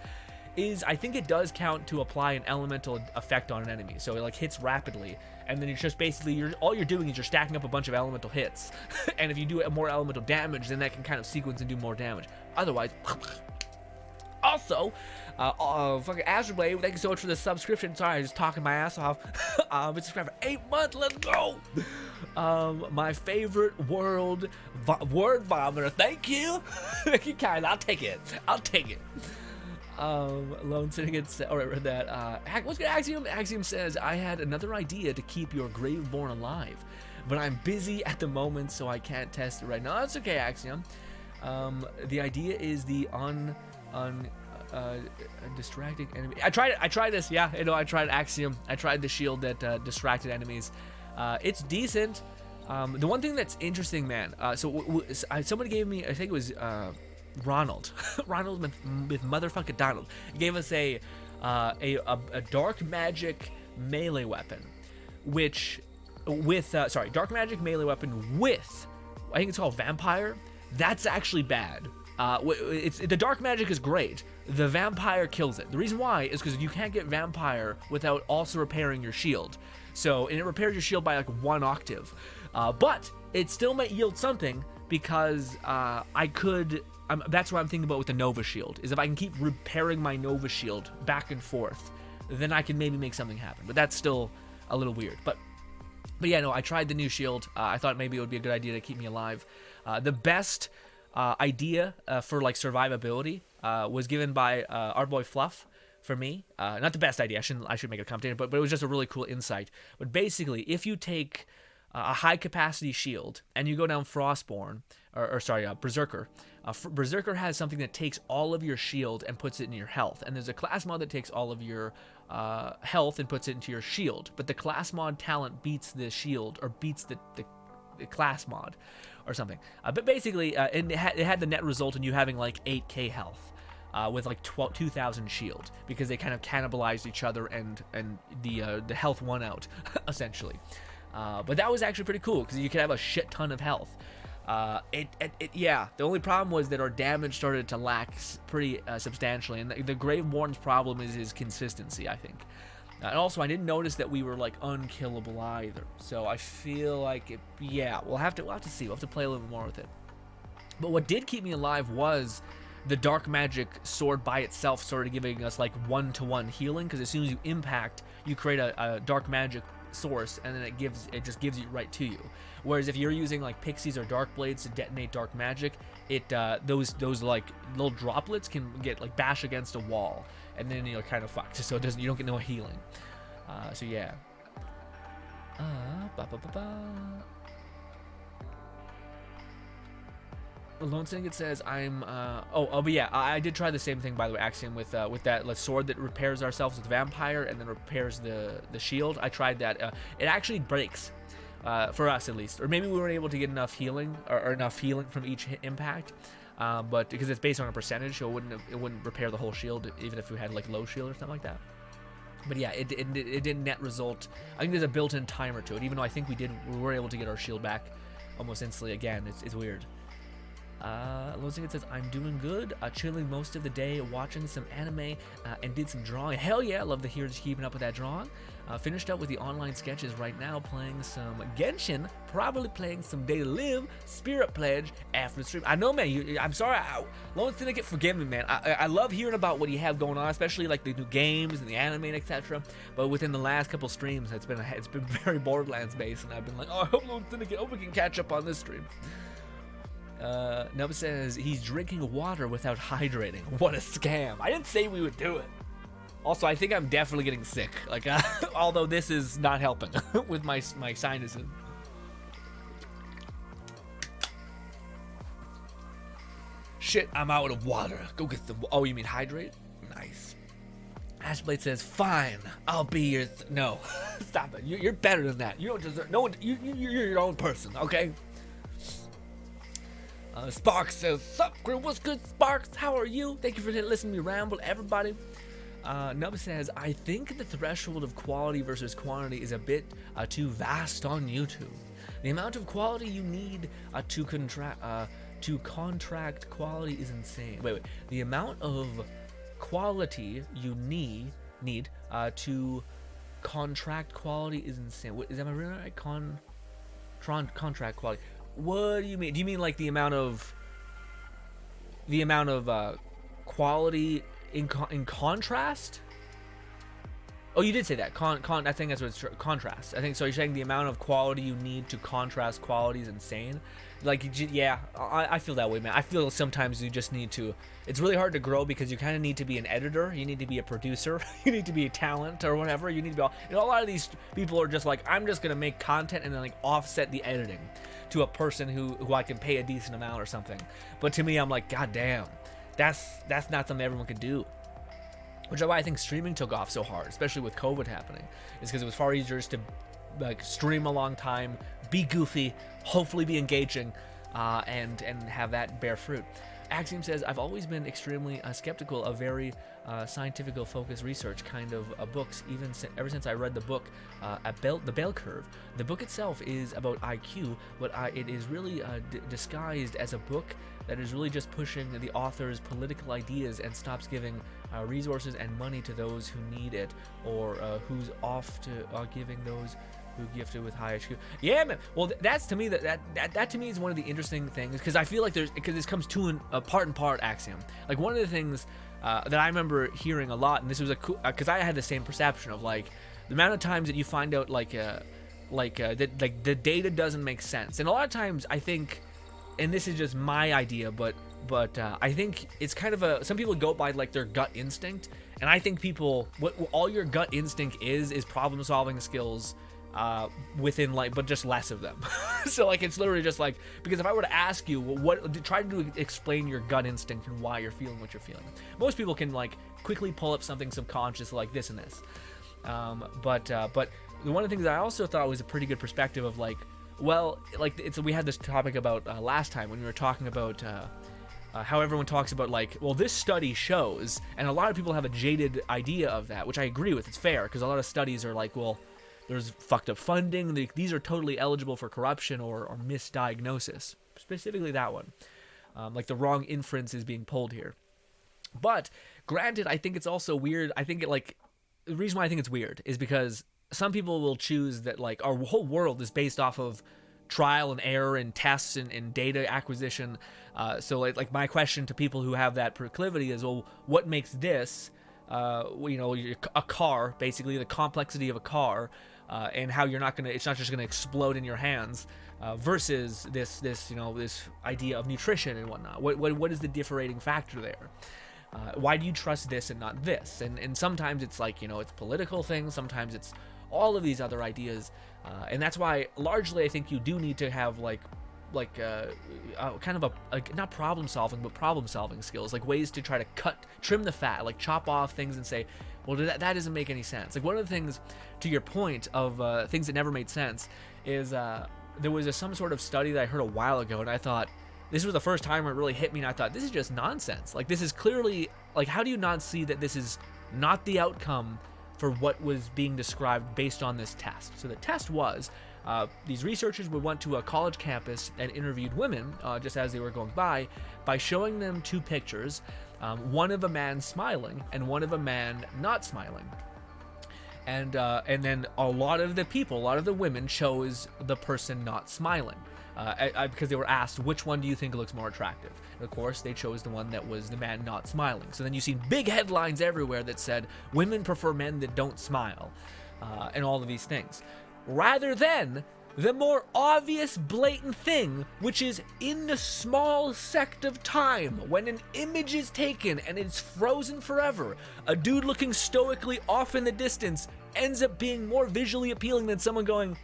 is I think it does count to apply an elemental effect on an enemy. So it like hits rapidly, and then it's just basically all you're doing is you're stacking up a bunch of elemental hits. And if you do more elemental damage, then that can kind of sequence and do more damage. Otherwise, also, fucking Azurblade, thank you so much for the subscription. Sorry, I was just talking my ass off. Been subscribed for 8 months. Let's go. My favorite word vomiter. Thank you. Thank you, kind. I'll take it. I'll take it. Lone Syndicate, all right, read that. What's good, Axiom? Axiom says, I had another idea to keep your Graveborn alive, but I'm busy at the moment, so I can't test it right now. That's okay, Axiom. The idea is the distracting enemy. I tried this. Yeah, you know, I tried Axiom. I tried the shield that distracted enemies. It's decent. The one thing that's interesting, man. Somebody gave me, I think it was Ronald with motherfucking Donald. He gave us a dark magic melee weapon, dark magic melee weapon with, I think it's called Vampire. That's actually bad. The dark magic is great. The Vampire kills it. The reason why is because you can't get Vampire without also repairing your shield. So, and it repairs your shield by like 1 octave. But it still might yield something, because that's what I'm thinking about with the Nova Shield, is if I can keep repairing my Nova Shield back and forth, then I can maybe make something happen. But that's still a little weird. But yeah, no, I tried the new shield. I thought maybe it would be a good idea to keep me alive. The best idea for like survivability was given by our boy Fluff for me. Not the best idea. I should make it complicated, but it was just a really cool insight. But basically, if you take a high capacity shield and you go down Frostborn, Berserker. Berserker has something that takes all of your shield and puts it in your health, and there's a class mod that takes all of your health and puts it into your shield. But the class mod talent beats the shield, or beats the class mod, or something. But basically, it had the net result in you having like 8k health. With like 2,000 shield, because they kind of cannibalized each other, and the health won out, essentially. But that was actually pretty cool, because you could have a shit ton of health. Yeah, the only problem was that our damage started to lack pretty substantially, and the Graveborn's problem is his consistency, I think. And also, I didn't notice that we were like unkillable either, so I feel like we'll have to see. We'll have to play a little bit more with it. But what did keep me alive was the dark magic sword by itself started giving us like 1-to-1 healing, because as soon as you impact, you create a dark magic source, and then it just gives it right to you. Whereas if you're using like pixies or dark blades to detonate dark magic, those like little droplets can get like bash against a wall, and then you're kind of fucked. So you don't get no healing. So yeah. Lone Syndicate says but yeah, I did try the same thing, by the way, Axiom, with that sword that repairs ourselves with Vampire and then repairs the shield. I tried that. It actually breaks, for us at least, or maybe we weren't able to get enough healing or enough healing from each impact. But because it's based on a percentage, so it wouldn't repair the whole shield, even if we had like low shield or something like that. But yeah, it didn't net result. I think there's a built-in timer to it, even though I think we were able to get our shield back almost instantly again. It's weird. Losing says, I'm doing good, chilling most of the day, watching some anime, and did some drawing. Hell yeah, love to hear you keeping up with that drawing. Finished up with the online sketches right now, playing some Genshin, probably playing some Day to Live, Spirit Pledge after the stream. I know, man, I'm sorry, Lone Syndicate, forgive me, man. I love hearing about what you have going on, especially like the new games and the anime and etc. But within the last couple streams, it's been very Borderlands based, and I've been like, oh, I hope Lone Syndicate, hope we can catch up on this stream. Nub says he's drinking water without hydrating. What a scam. I didn't say we would do it. Also, I think I'm definitely getting sick. Like, although this is not helping with my sinuses. Shit, I'm out of water. Go get some. Oh, you mean hydrate? Nice. Ashblade says, fine, I'll be your. No, stop it. You're better than that. You don't deserve. No one. You're your own person, okay? Sparks says, sup, Grim? What's good, Sparks? How are you? Thank you for listening to me ramble, everybody. Nub says, I think the threshold of quality versus quantity is a bit too vast on YouTube. The amount of quality you need to contract quality is insane. Wait. The amount of quality you need to contract quality is insane. What, is that my real right? Contract quality. What do you mean? Do you mean like the amount of quality in contrast? Oh, you did say that. I think that's what it's contrast. I think so. You're saying the amount of quality you need to contrast quality is insane. Like, yeah, I feel that way, man. I feel sometimes you just need to. It's really hard to grow because you kind of need to be an editor. You need to be a producer. You need to be a talent or whatever. You need to be. A lot of these people are just like, I'm just gonna make content and then like offset the editing to a person who I can pay a decent amount or something. But to me, I'm like, God damn, that's not something everyone could do. Which is why I think streaming took off so hard, especially with COVID happening, is because it was far easier just to like stream a long time, be goofy, hopefully be engaging, and have that bear fruit. Axiom says, I've always been extremely skeptical of very scientific focused research kind of books, ever since I read the book The Bell Curve. The book itself is about IQ, but it is really disguised as a book that is really just pushing the author's political ideas and stops giving resources and money to those who need it, or who's off to giving those who gifted with high IQ. Yeah, man. Well, that's to me that to me is one of the interesting things, because I feel like because this comes to a part and part axiom. Like one of the things that I remember hearing a lot, and this was because I had the same perception of like the amount of times that you find out that the data doesn't make sense, and a lot of times I think, and this is just my idea, but I think it's kind of some people go by like their gut instinct, and I think what all your gut instinct is problem solving skills within but just less of them. So like it's literally just like, because if I were to ask you try to explain your gut instinct and why you're feeling what you're feeling, most people can like quickly pull up something subconscious like this and this, but one of the things that I also thought was a pretty good perspective of like, well, like we had this topic about last time when we were talking about how everyone talks about like, well, this study shows, and a lot of people have a jaded idea of that, which I agree with. It's fair, because a lot of studies are like, well, there's fucked up funding, these are totally eligible for corruption or misdiagnosis, specifically that one. Like the wrong inference is being pulled here. But granted, I think it's also weird. I think the reason why I think it's weird is because some people will choose that like our whole world is based off of trial and error and tests and data acquisition. So like my question to people who have that proclivity is, well, what makes this, a car, basically the complexity of a car, and how it's not just gonna explode in your hands, versus this idea of nutrition and whatnot. What is the differentiating factor there? Why do you trust this and not this? And sometimes it's like, it's political things. Sometimes it's all of these other ideas. And that's why largely I think you do need to have kind of not problem solving, but problem solving skills, like ways to try to trim the fat, like chop off things and say, well, that doesn't make any sense. Like one of the things, to your point of things that never made sense, is there was some sort of study that I heard a while ago, and I thought, this was the first time where it really hit me, and I thought, this is just nonsense. Like this is clearly, like, how do you not see that this is not the outcome for what was being described based on this test? So the test was These researchers would went to a college campus and interviewed women just as they were going by showing them two pictures, one of a man smiling and one of a man not smiling. And then a lot of the women chose the person not smiling. Because they were asked, which one do you think looks more attractive? And of course, they chose the one that was the man not smiling. So then you see big headlines everywhere that said, women prefer men that don't smile, and all of these things. Rather than the more obvious, blatant thing, which is in the small sect of time, when an image is taken and it's frozen forever, a dude looking stoically off in the distance ends up being more visually appealing than someone going,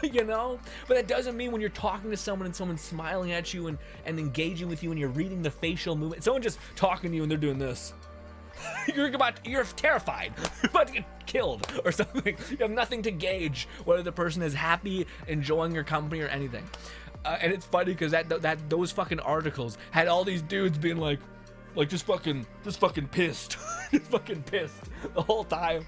you know? But that doesn't mean when you're talking to someone and someone's smiling at you and engaging with you and you're reading the facial movement, someone just talking to you and they're doing this. You're terrified. You're about to get killed or something. You have nothing to gauge whether the person is happy, enjoying your company or anything. And it's funny because those fucking articles had all these dudes being like just fucking pissed. Just fucking pissed the whole time.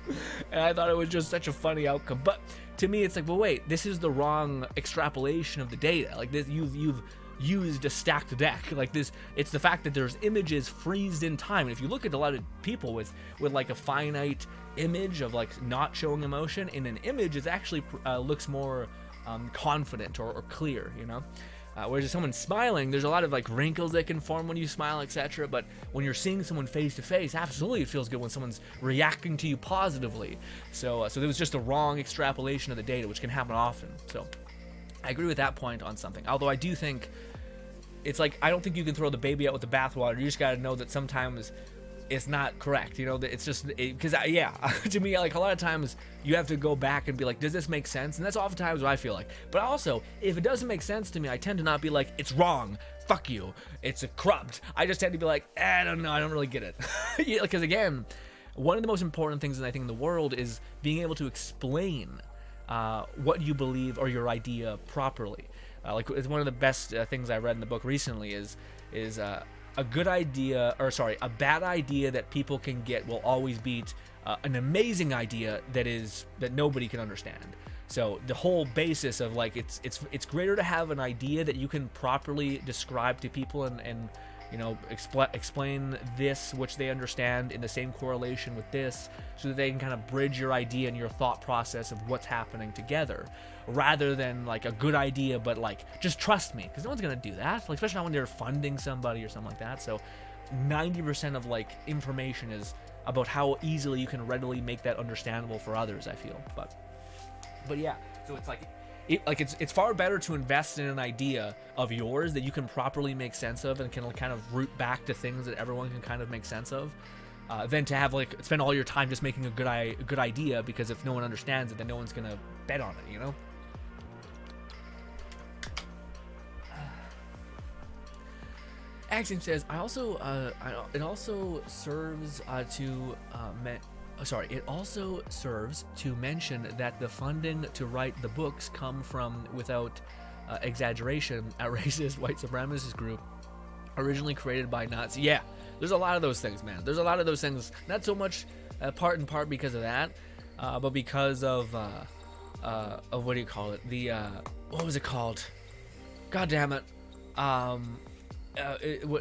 And I thought it was just such a funny outcome. But to me, it's like, well, wait, this is the wrong extrapolation of the data. Like this, you've used a stacked deck. Like this, it's the fact that there's images freezed in time. And if you look at a lot of people with like a finite image of like not showing emotion, in an image, it actually looks more confident or clear, you know? Whereas if someone's smiling, there's a lot of like wrinkles that can form when you smile, etc. But when you're seeing someone face to face, absolutely it feels good when someone's reacting to you positively. So there was just a wrong extrapolation of the data, which can happen often. So I agree with that point on something. Although I do think it's like, I don't think you can throw the baby out with the bathwater. You just got to know that sometimes it's not correct, you know, that it's just, because to me, like a lot of times you have to go back and be like, does this make sense? And that's oftentimes what I feel like. But also, if it doesn't make sense to me, I tend to not be like, it's wrong, fuck you, it's corrupt. I just tend to be like, I don't know, I don't really get it. Because again, one of the most important things I think in the world is being able to explain what you believe or your idea properly. Like it's one of the best things I read in the book recently is a bad idea that people can get will always beat an amazing idea that nobody can understand. So the whole basis of like it's greater to have an idea that you can properly describe to people and you know explain this which they understand in the same correlation with this, so that they can kind of bridge your idea and your thought process of what's happening together, rather than like a good idea but like just trust me, because no one's gonna do that, like especially not when they're funding somebody or something like that. So 90% of like information is about how easily you can readily make that understandable for others, I feel. But yeah, so it's like it's far better to invest in an idea of yours that you can properly make sense of and can kind of root back to things that everyone can kind of make sense of, than to have like spend all your time just making a good idea, because if no one understands it, then no one's gonna bet on it, you know. Axiom says, it also serves to mention that the funding to write the books come from, without exaggeration, a racist white supremacist group originally created by Nazis. Yeah, there's a lot of those things, man. There's a lot of those things, not so much part because of that, but because of what do you call it? What was it called? God damn it.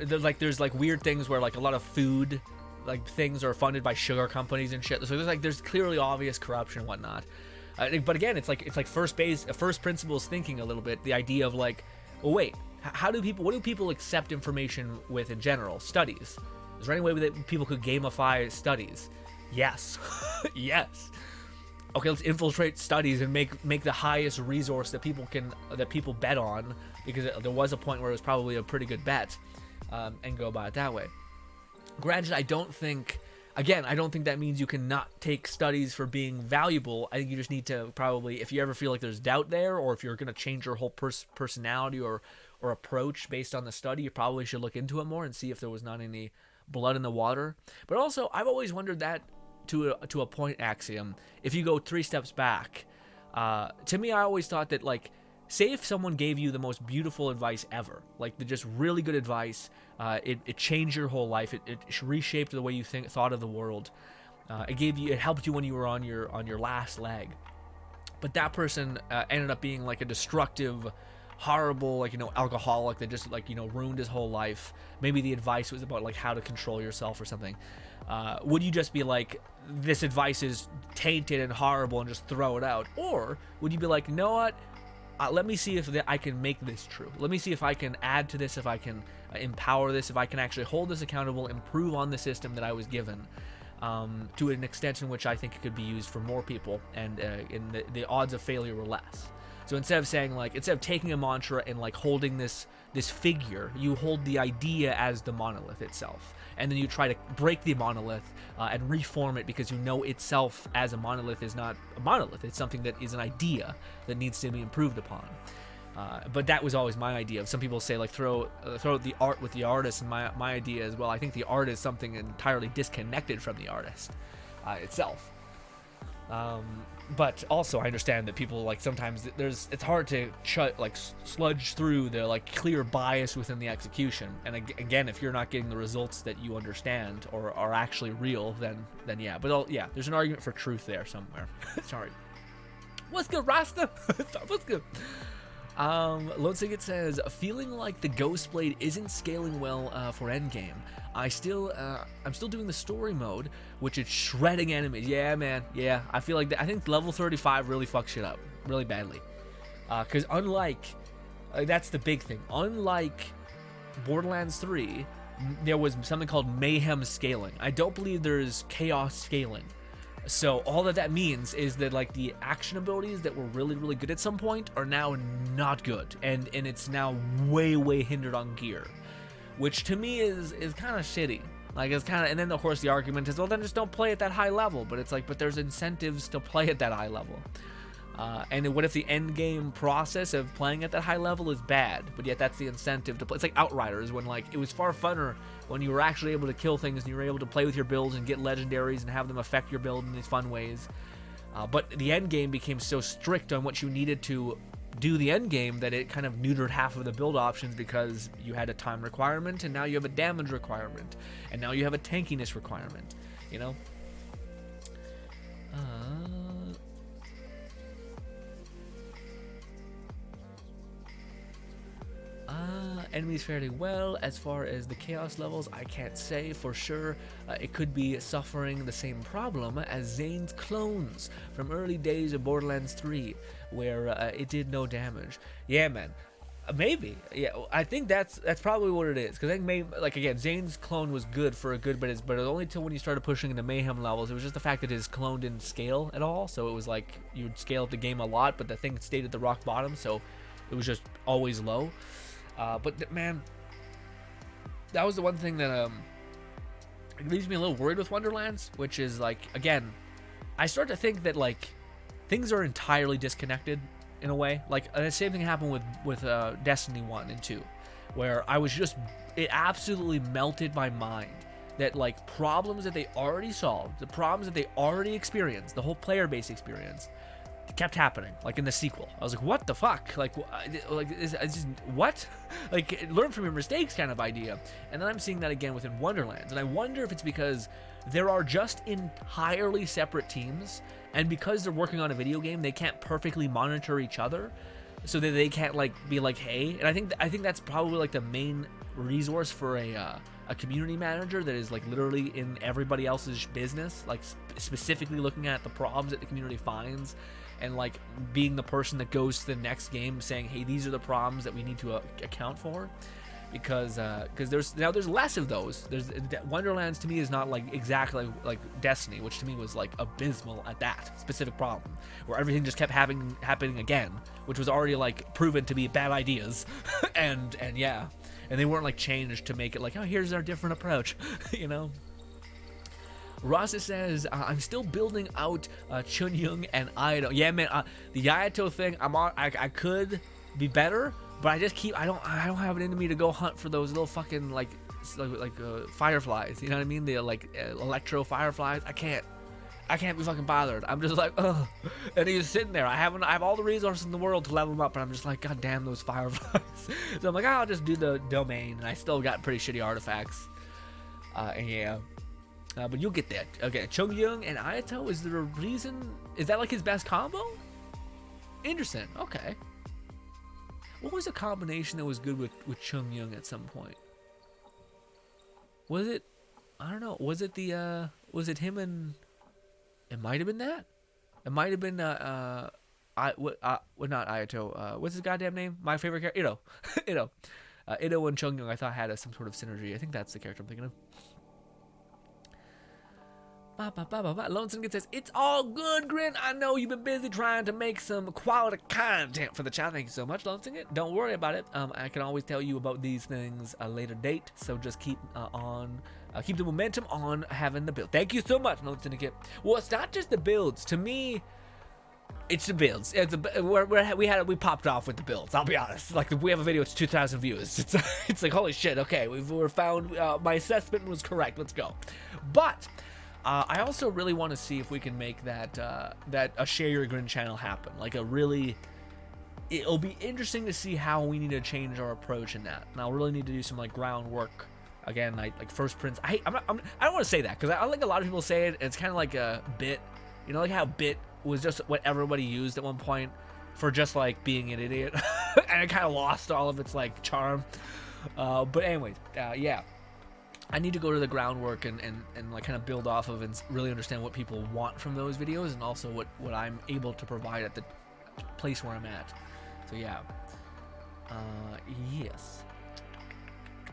There's like weird things where like a lot of food like things are funded by sugar companies and shit. So there's clearly obvious corruption and whatnot. But again, it's like first principles thinking a little bit. The idea of like, well, wait, what do people accept information with in general? Studies. Is there any way that people could gamify studies? Yes. Yes. Okay, let's infiltrate studies and make the highest resource that people bet on, because there was a point where it was probably a pretty good bet, and go about it that way. Granted, I don't think that means you cannot take studies for being valuable. I think you just need to probably, if you ever feel like there's doubt there, or if you're going to change your whole personality or approach based on the study, you probably should look into it more and see if there was not any blood in the water. But also, I've always wondered that to a point, Axiom, if you go 3 steps back, to me, I always thought that, like, say if someone gave you the most beautiful advice ever, like the just really good advice, it changed your whole life, it reshaped the way you thought of the world, it helped you when you were on your last leg. but that person ended up being like a destructive, horrible, like, alcoholic that just, like, ruined his whole life. Maybe the advice was about like how to control yourself or something. Would you just be like, this advice is tainted and horrible and just throw it out? Or would you be like, you know what, let me see if I can make this true. Let me see if I can add to this, if I can empower this, if I can actually hold this accountable, improve on the system that I was given, to an extent in which I think it could be used for more people, and the odds of failure were less. So instead of taking a mantra and like holding this figure, you hold the idea as the monolith itself, and then you try to break the monolith and reform it, because itself as a monolith is not a monolith. It's something that is an idea that needs to be improved upon. But that was always my idea. Some people say like throw the art with the artist, and my idea as well. I think the art is something entirely disconnected from the artist itself. But also I understand that people, like, sometimes it's hard to sludge through the like clear bias within the execution. And again, if you're not getting the results that you understand or are actually real, then yeah. But yeah, there's an argument for truth there somewhere. Sorry. What's good, Rasta? What's good? Lone Siget says, feeling like the Ghost Blade isn't scaling well for endgame. I'm still doing the story mode, which is shredding enemies. Yeah, man. Yeah, I feel like I think level 35 really fucks shit up really badly. Because that's the big thing. Unlike Borderlands 3, there was something called mayhem scaling. I don't believe there's chaos scaling. So all that means is that like the action abilities that were really, really good at some point are now not good, and it's now way hindered on gear, which to me is kind of shitty. Like, it's kind of, and then of course the argument is, well, then just don't play at that high level. But it's like, but there's incentives to play at that high level. And what if the end game process of playing at that high level is bad, but yet that's the incentive to play? It's like Outriders, when like it was far funner when you were actually able to kill things and you were able to play with your builds and get legendaries and have them affect your build in these fun ways. But the end game became so strict on what you needed to do the end game that it kind of neutered half of the build options, because you had a time requirement and now you have a damage requirement and now you have a tankiness requirement, you know? Enemies fairly well. As far as the chaos levels, I can't say for sure. It could be suffering the same problem as Zane's clones from early days of Borderlands 3, where it did no damage. Yeah, man. Maybe. Yeah, I think that's probably what it is. Because I think again, Zane's clone was good for a good bit, but only till when you started pushing into mayhem levels. It was just the fact that his clone didn't scale at all. So it was like you'd scale up the game a lot, but the thing stayed at the rock bottom, so it was just always low. But man, that was the one thing that it leaves me a little worried with Wonderlands, which is like, again, I start to think that like things are entirely disconnected in a way. Like the same thing happened with Destiny 1 and 2, where it absolutely melted my mind that like problems that they already solved, the problems that they already experienced, the whole player base experience, kept happening, like in the sequel. I was like, what the fuck? Like is just what? Like, learn from your mistakes kind of idea. And then I'm seeing that again within Wonderlands, and I wonder if it's because there are just entirely separate teams, and because they're working on a video game, they can't perfectly monitor each other, so that they can't like be like, hey. And I think that's probably like the main resource for a community manager that is like literally in everybody else's business, like specifically looking at the problems that the community finds, and like being the person that goes to the next game saying, hey, these are the problems that we need to account for, because there's less of those. Wonderlands to me is not like exactly like Destiny, which to me was like abysmal at that specific problem, where everything just kept happening again, which was already like proven to be bad ideas. and yeah, and they weren't like changed to make it like, oh, here's our different approach. You know. Rasa says, I'm still building out Chunyung and Ayato. Yeah, man, the Ayato thing, I could be better, but I don't have it in me to go hunt for those little fucking like fireflies. You know what I mean? The like electro fireflies. I can't be fucking bothered. I'm just like, ugh. And he's sitting there. I have all the resources in the world to level him up, but I'm just like, god damn those fireflies. So I'm like, I'll just do the domain, and I still got pretty shitty artifacts. And yeah. But you'll get that. Okay, Chongyung and Ayato, is there a reason? Is that like his best combo? Interesting. Okay. What was a combination that was good with Chung Young at some point? Was it? I don't know. Was it the? Was it him and? It might have been that. It might have been not Ayato. What's his goddamn name? My favorite character, Ito. Ito. Ito and Chung Young, I thought had some sort of synergy. I think that's the character I'm thinking of. Lonesome says, it's all good, Grin. I know you've been busy trying to make some quality content for the channel. Thank you so much, Lonesome. Don't worry about it. I can always tell you about these things a later date. So just keep keep the momentum on having the build. Thank you so much, Lonesome. Well, it's not just the builds. To me, it's the builds. We popped off with the builds. I'll be honest. Like we have a video, it's 2,000 views. It's like holy shit. Okay, we're found. My assessment was correct. Let's go. But I also really want to see if we can make that a Share Your Grin channel happen. Like it'll be interesting to see how we need to change our approach in that. And I'll really need to do some like groundwork. Again, like First Prince. I don't want to say that because I like a lot of people say it. And it's kind of like a bit, you know, like how bit was just what everybody used at one point for just like being an idiot, and it kind of lost all of its like charm. But anyways, yeah. I need to go to the groundwork and like kind of build off of and really understand what people want from those videos and also what I'm able to provide at the place where I'm at. So yeah. Yes.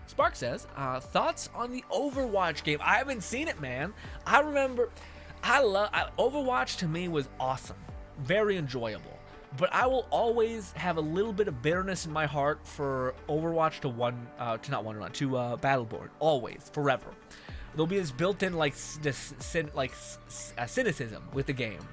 Spark says, thoughts on the Overwatch game? I haven't seen it, man. I remember, Overwatch to me was awesome. Very enjoyable. But I will always have a little bit of bitterness in my heart for Overwatch to Battleborn. Always, forever. There'll be this built-in like cynicism with the game.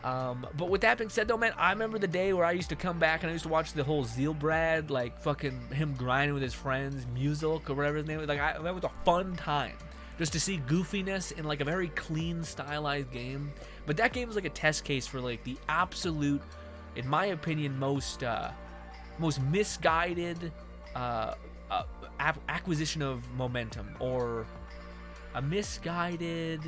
But with that being said, though, man, I remember the day where I used to come back and I used to watch the whole Zealbrad, like fucking him grinding with his friends, Musilk or whatever his name was. Like that was a fun time. Just to see goofiness in like a very clean, stylized game. But that game was like a test case for like the absolute, in my opinion, most misguided acquisition of momentum, or a misguided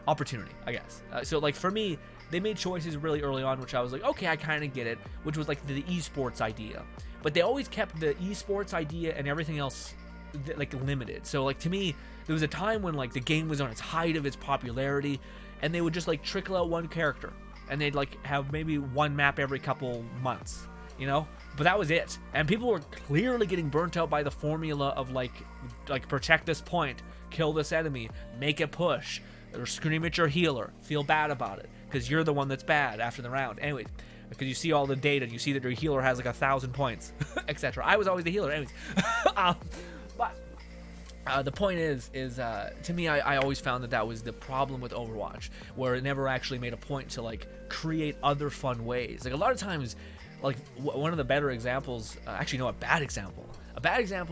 opportunity, I guess. So like for me, they made choices really early on, which I was like, okay, I kind of get it, which was like the esports idea. But they always kept the esports idea and everything else like limited. So like to me, there was a time when like the game was on its height of its popularity, and they would just like trickle out one character. And they'd like have maybe one map every couple months, you know? But that was it. And people were clearly getting burnt out by the formula of like protect this point, kill this enemy, make a push, or scream at your healer, feel bad about it, because you're the one that's bad after the round. Anyways, because you see all the data, and you see that your healer has like 1,000 points, etc. I was always the healer, anyways. The point is to me, I always found that was the problem with Overwatch, where it never actually made a point to like create other fun ways. Like a lot of times, like one of the better examples, actually no, a bad example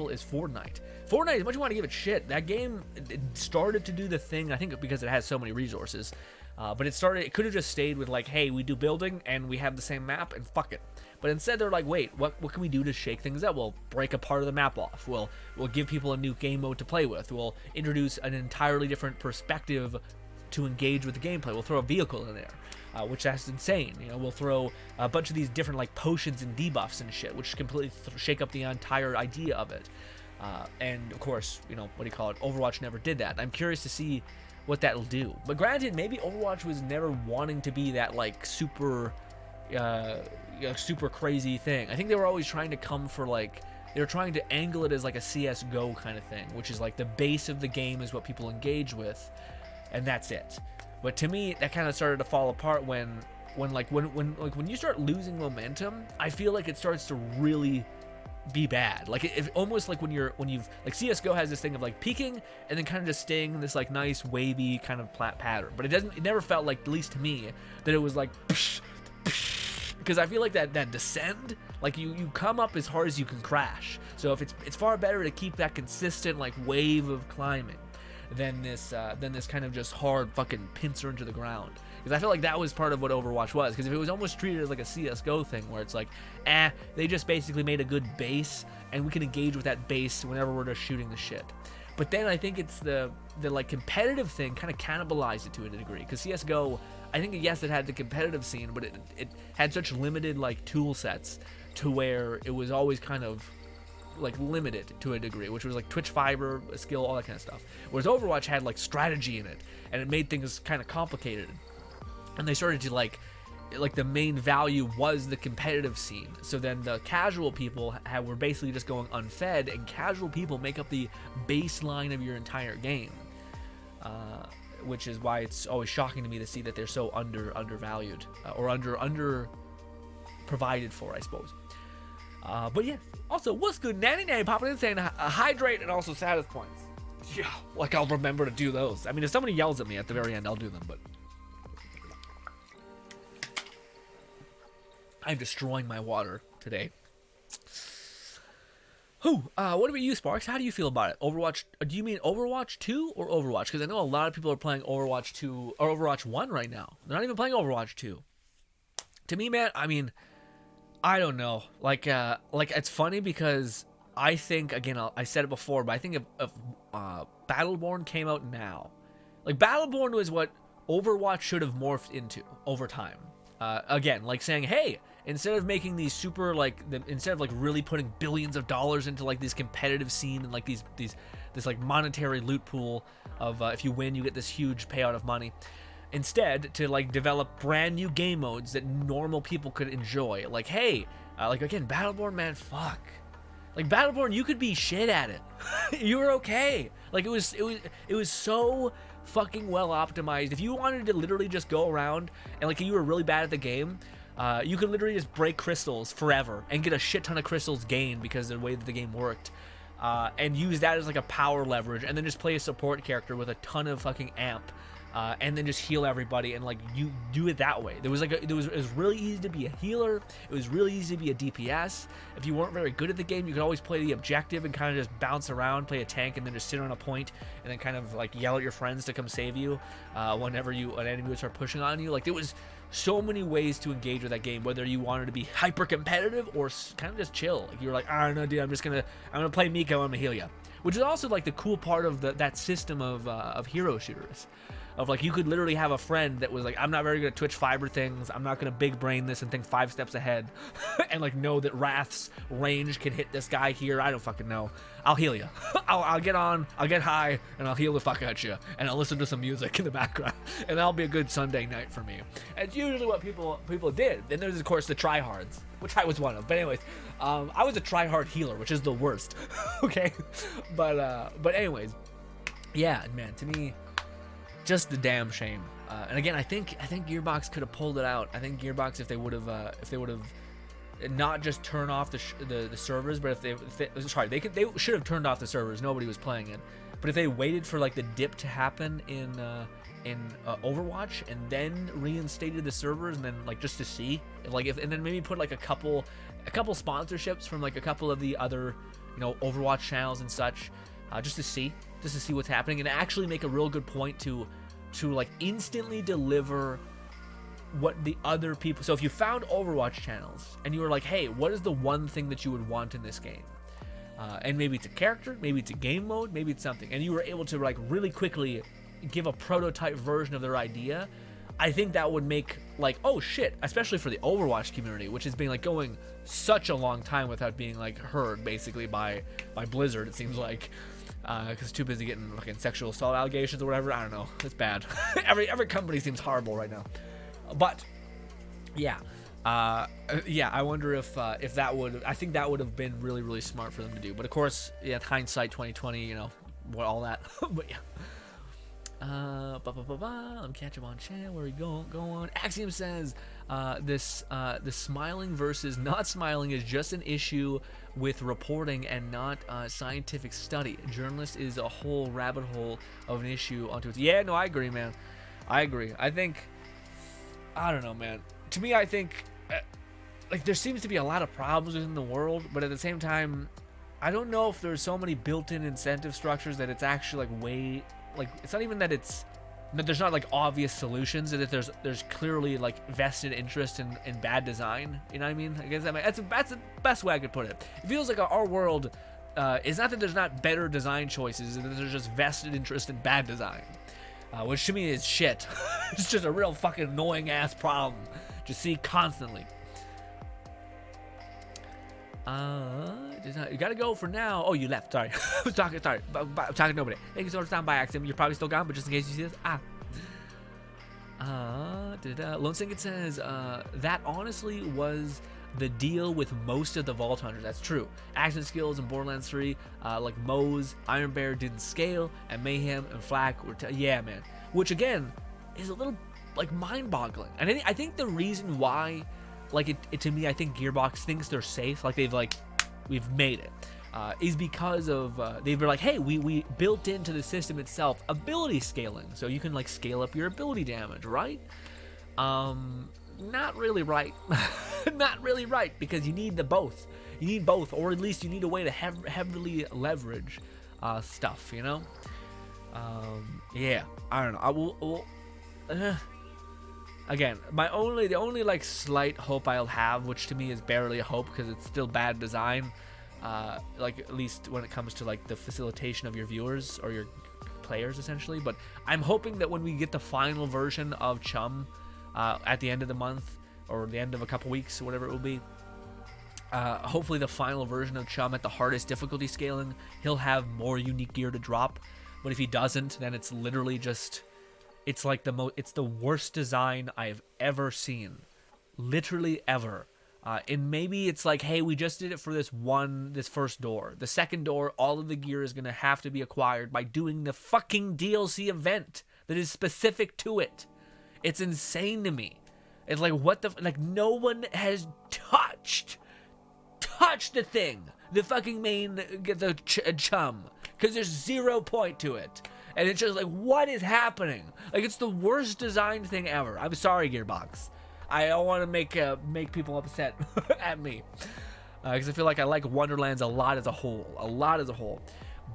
is Fortnite. Fortnite, as much as you want to give it shit, that game it started to do the thing, I think because it has so many resources, but it could have just stayed with like, hey, we do building and we have the same map and fuck it. But instead they're like, wait, what can we do to shake things up? We'll break a part of the map off. We'll give people a new game mode to play with. We'll introduce an entirely different perspective to engage with the gameplay. We'll throw a vehicle in there, which that's insane. You know, we'll throw a bunch of these different like potions and debuffs and shit, which completely shake up the entire idea of it. And of course, you know, Overwatch never did that. I'm curious to see what that'll do. But granted, maybe Overwatch was never wanting to be that like super crazy thing. I think they were always trying to come for like, they were trying to angle it as like a CSGO kind of thing, which is like the base of the game is what people engage with, and that's it. But to me, that kind of started to fall apart when you start losing momentum. I feel like it starts to really be bad. Like it almost like when you've like CSGO has this thing of like peaking and then kind of just staying in this like nice wavy kind of pattern. But it never felt like, at least to me, that it was like psh, psh, because I feel like that descend, like you come up as hard as you can crash. So if it's far better to keep that consistent like wave of climbing than this kind of just hard fucking pincer into the ground. Because I feel like that was part of what Overwatch was. Because if it was almost treated as like a CSGO thing, where it's like, they just basically made a good base, and we can engage with that base whenever we're just shooting the shit. But then I think it's the like competitive thing kind of cannibalized it to a degree. Because CSGO, I think yes, it had the competitive scene, but it had such limited like tool sets to where it was always kind of like limited to a degree, which was like Twitch fiber skill, all that kind of stuff. Whereas Overwatch had like strategy in it, and it made things kind of complicated. And they started to like the main value was the competitive scene. So then the casual people were basically just going unfed, and casual people make up the baseline of your entire game. Which is why it's always shocking to me to see that they're so undervalued or under provided for, I suppose. But yeah, also, what's good, Nanny popping in saying hydrate and also status points. Yeah, like I'll remember to do those. I mean, if somebody yells at me at the very end, I'll do them, but I'm destroying my water today. What about you, Sparks? How do you feel about it? Overwatch, do you mean Overwatch 2 or Overwatch? Because I know a lot of people are playing Overwatch 2 or Overwatch 1 right now. They're not even playing Overwatch 2. To me, man, I mean, I don't know. Like it's funny because I think, again, I said it before, but I think if Battleborn came out now, like Battleborn was what Overwatch should have morphed into over time. Again, like saying, hey, instead of making these super instead of like really putting billions of dollars into like this competitive scene and like this like monetary loot pool of if you win you get this huge payout of money, instead to like develop brand new game modes that normal people could enjoy. Like, hey, like again, Battleborn, man, fuck. Like Battleborn, you could be shit at it. You were okay. Like it was so fucking well optimized. If you wanted to literally just go around and like you were really bad at the game, you could literally just break crystals forever and get a shit ton of crystals gained because of the way that the game worked, and use that as like a power leverage, and then just play a support character with a ton of fucking amp, and then just heal everybody, and like you do it that way. It was really easy to be a healer. It was really easy to be a DPS. If you weren't very good at the game, you could always play the objective and kind of just bounce around, play a tank, and then just sit on a point and then kind of like yell at your friends to come save you whenever an enemy would start pushing on you. Like there was so many ways to engage with that game, whether you wanted to be hyper competitive or kind of just chill. Like you're like, I don't know, dude, I'm gonna play Miko, I'm gonna heal you, which is also like the cool part of that system of hero shooters. Of like you could literally have a friend that was like, I'm not very good at Twitch fiber things, I'm not gonna big brain this and think 5 steps ahead and like know that Wrath's range can hit this guy here. I don't fucking know. I'll heal you. I'll get on, I'll get high, and I'll heal the fuck out you, and I'll listen to some music in the background, and that'll be a good Sunday night for me. And it's usually what people did. Then there's of course the tryhards, which I was one of. But anyways, I was a tryhard healer, which is the worst. Okay, but anyways, yeah, man, to me, just the damn shame. And again, I think Gearbox could have pulled it out. I think Gearbox, if they would have not just turned off the servers, but they should have turned off the servers. Nobody was playing it. But if they waited for like the dip to happen in Overwatch and then reinstated the servers, and then like just to see and then maybe put like a couple sponsorships from like a couple of the other Overwatch channels and such, just to see what's happening, and actually make a real good point to like instantly deliver what the other people. So if you found Overwatch channels and you were like, hey, what is the one thing that you would want in this game? And maybe it's a character, maybe it's a game mode, maybe it's something, and you were able to like really quickly give a prototype version of their idea. I think that would make like, oh shit, especially for the Overwatch community, which has been like going such a long time without being like heard basically by Blizzard, it seems like. Because too busy getting fucking sexual assault allegations or whatever. I don't know. It's bad. every company seems horrible right now. But yeah, I wonder if that would. I think that would have been really, really smart for them to do. But of course, yeah, hindsight 2020. What all that. But yeah. I'm catching on chat. Where are we going? Axiom says the smiling versus not smiling is just an issue with reporting and not scientific study. Journalist is a whole rabbit hole of an issue onto it. Yeah, no, I agree, man. I agree. I don't know, man. To me, I think like there seems to be a lot of problems within the world, but at the same time, I don't know if there's so many built-in incentive structures that it's actually like it's not even that there's not like obvious solutions, that there's clearly like vested interest in bad design. You know what I mean? I guess that's the best way I could put it. It feels like our world is not that there's not better design choices, and that there's just vested interest in bad design. which to me is shit. It's just a real fucking annoying ass problem to see constantly. You gotta go for now. Oh, you left. Sorry. I was talking. Sorry. I'm talking to nobody. Thank you so much for by accident. You're probably still gone, but just in case you see this. Lone Singlet says, that honestly was the deal with most of the Vault Hunters. That's true. Action skills in Borderlands 3, like Moe's, Iron Bear didn't scale, and Mayhem and Flak were, yeah, man. Which again is a little like mind-boggling. And I think the reason why, like it to me, I think Gearbox thinks they're safe, like we've made it, is because of they've been like, hey, we built into the system itself ability scaling, so you can like scale up your ability damage, right? Not really right. Not really right, because you need both. You need both, or at least you need a way to heavily leverage stuff, you know? Yeah, I don't know. I will again, the only like slight hope I'll have, which to me is barely a hope because it's still bad design, like at least when it comes to like the facilitation of your viewers or your players essentially, but I'm hoping that when we get the final version of Chum at the end of the month or the end of a couple weeks or whatever it will be, hopefully the final version of Chum at the hardest difficulty scaling, he'll have more unique gear to drop. But if he doesn't, then it's literally just, it's like it's the worst design I've ever seen, literally ever. And maybe it's like, hey, we just did it for this first door. The second door, all of the gear is gonna have to be acquired by doing the fucking DLC event that is specific to it. It's insane to me. It's like, what the, like, no one has touched the thing, the fucking main, Chum, because there's 0 point to it. And it's just like, what is happening? Like, it's the worst designed thing ever. I'm sorry, Gearbox. I don't want to make people upset at me, because I feel like I like Wonderlands a lot as a whole.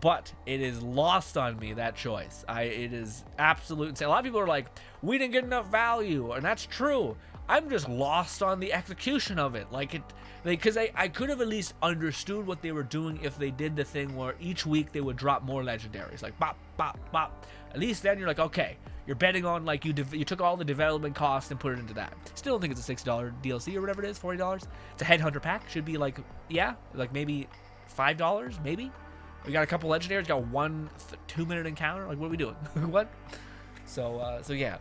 But it is lost on me, that choice. It is absolute insane. A lot of people are like, we didn't get enough value, and that's true. I'm just lost on the execution of it. Because I could have at least understood what they were doing if they did the thing where each week they would drop more legendaries, like bop, bop, bop. At least then you're like, okay, you're betting on, like, you took all the development costs and put it into that. Still don't think it's a $6 DLC or whatever it is, $40. It's a Headhunter pack. Should be like, yeah, like maybe $5, maybe. We got a couple legendaries, got one 2-minute encounter. Like, what are we doing? What? So yeah.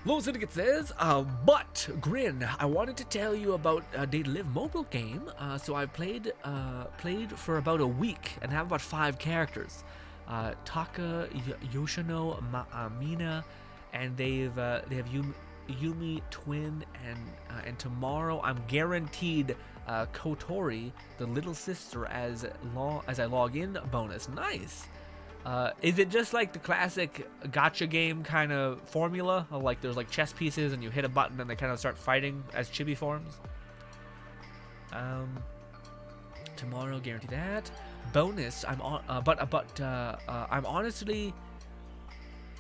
Lone Syndicate says, but Grin, I wanted to tell you about a Day to Live mobile game. So I've played for about a week and have about 5 characters. Taka, Yoshino, Mina, and they have Yumi, Twin, and tomorrow I'm guaranteed Kotori, the little sister, as I log in bonus. Nice. Is it just like the classic gacha game kind of formula of like there's like chess pieces and you hit a button and they kind of start fighting as chibi forms? Tomorrow, guarantee that. Bonus, I'm honestly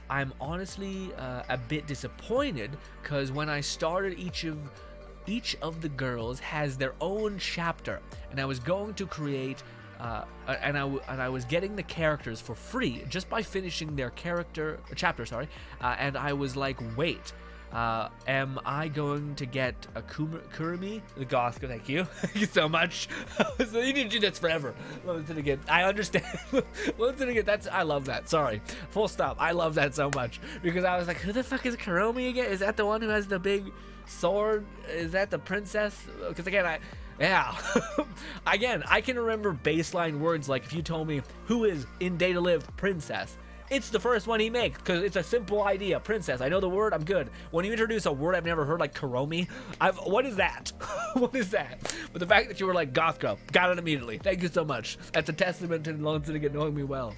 a bit disappointed because when I started, each of the girls has their own chapter, and I was going to create and I was getting the characters for free just by finishing their chapter, and I was like, wait, am I going to get a Kurumi? The Goth, thank you. Thank you so much. So you need to do this forever. Again, I understand. I love that. Sorry. Full stop. I love that so much. Because I was like, who the fuck is Kurumi again? Is that the one who has the big sword? Is that the princess? Because again, again, I can remember baseline words like if you told me who is in Day to Live princess, it's the first one he makes because it's a simple idea. Princess, I know the word, I'm good. When you introduce a word I've never heard like Kuromi, what is that? What is that? But the fact that you were like Gothko, got it immediately. Thank you so much. That's a testament to Lone Syndicate knowing me well.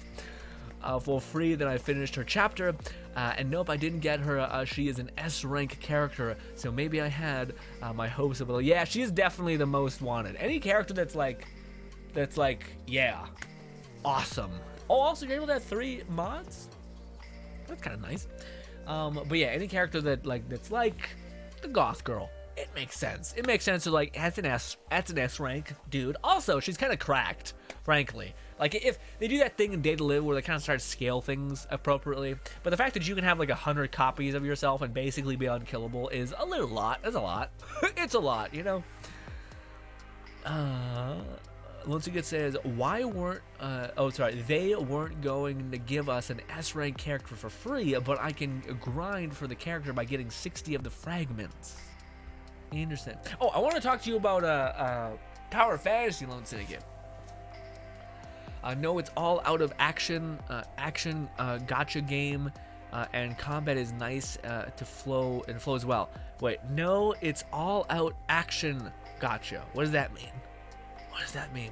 For free, then I finished her chapter, and nope, I didn't get her. She is an S rank character, so maybe I had my hopes of it. Yeah, she is definitely the most wanted. Any character that's like, yeah, awesome. Oh, also you're able to have 3 mods. That's kind of nice. But yeah, any character that's like the goth girl, it makes sense. It makes sense to like that's an S rank dude. Also, she's kind of cracked, frankly. Like, if they do that thing in Day to Live where they kind of start to scale things appropriately, but the fact that you can have like 100 copies of yourself and basically be unkillable is a little lot. It's a lot. It's a lot, you know. Lunsiget says, why weren't, they weren't going to give us an S-rank character for free, but I can grind for the character by getting 60 of the fragments. Interesting. Oh, I want to talk to you about, Tower of Fantasy, Lone Syndicate. No, it's all out of action, gotcha game, and combat is nice, to flow, and flows well. Wait, no, it's all out action gotcha. What does that mean? What does that mean?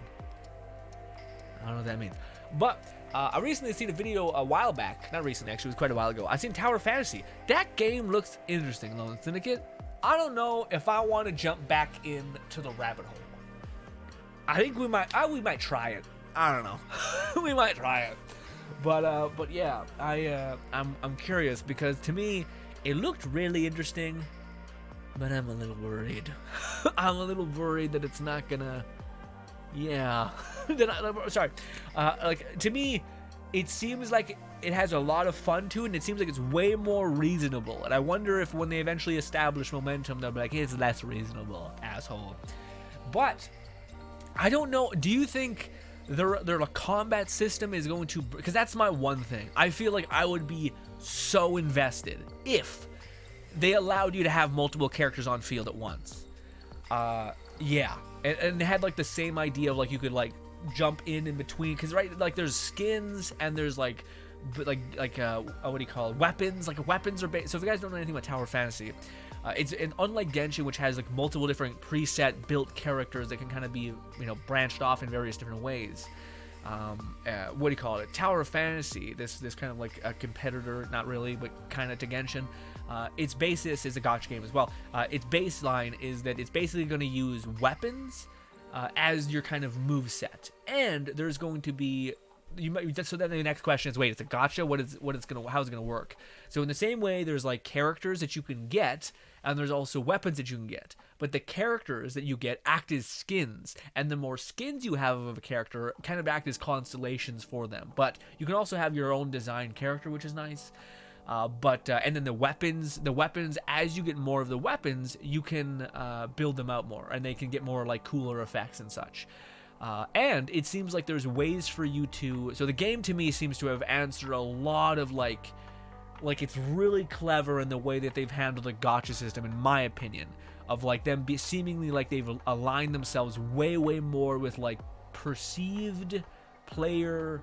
I don't know what that means. But I recently seen a video a while back. Not recently, actually, it was quite a while ago. I seen Tower of Fantasy. That game looks interesting, Lone Syndicate. I don't know if I want to jump back into the rabbit hole. I think we might try it. I don't know. We might try it. But yeah, I'm curious because to me it looked really interesting, but I'm a little worried. I'm a little worried that it's not gonna. Yeah. Sorry. Like, to me, it seems like it has a lot of fun to it, and it seems like it's way more reasonable. And I wonder if when they eventually establish momentum, they'll be like, hey, it's less reasonable, asshole. But I don't know. Do you think their combat system is going to? Because that's my one thing. I feel like I would be so invested if they allowed you to have multiple characters on field at once. Yeah. And they had like the same idea of like you could like jump in between, because right, like there's skins and there's like what do you call it, weapons. Like weapons are so if you guys don't know anything about Tower Fantasy, it's unlike Genshin, which has like multiple different preset built characters that can kind of be, you know, branched off in various different ways. What do you call it? Tower of Fantasy, this kind of like a competitor, not really, but kind of to Genshin. Its basis is a gacha game as well. Its baseline is that it's basically going to use weapons as your kind of moveset, and there's going to be so then the next question is, wait, it's a gacha. How is it gonna work? So in the same way, there's like characters that you can get, and there's also weapons that you can get. But the characters that you get act as skins, and the more skins you have of a character kind of act as constellations for them. But you can also have your own designed character, which is nice. And then the weapons, as you get more of the weapons, you can build them out more, and they can get more like cooler effects and such. And it seems like there's ways for you to. So the game to me seems to have answered a lot of like it's really clever in the way that they've handled the gacha system, in my opinion, of like them seemingly like they've aligned themselves way more with like perceived player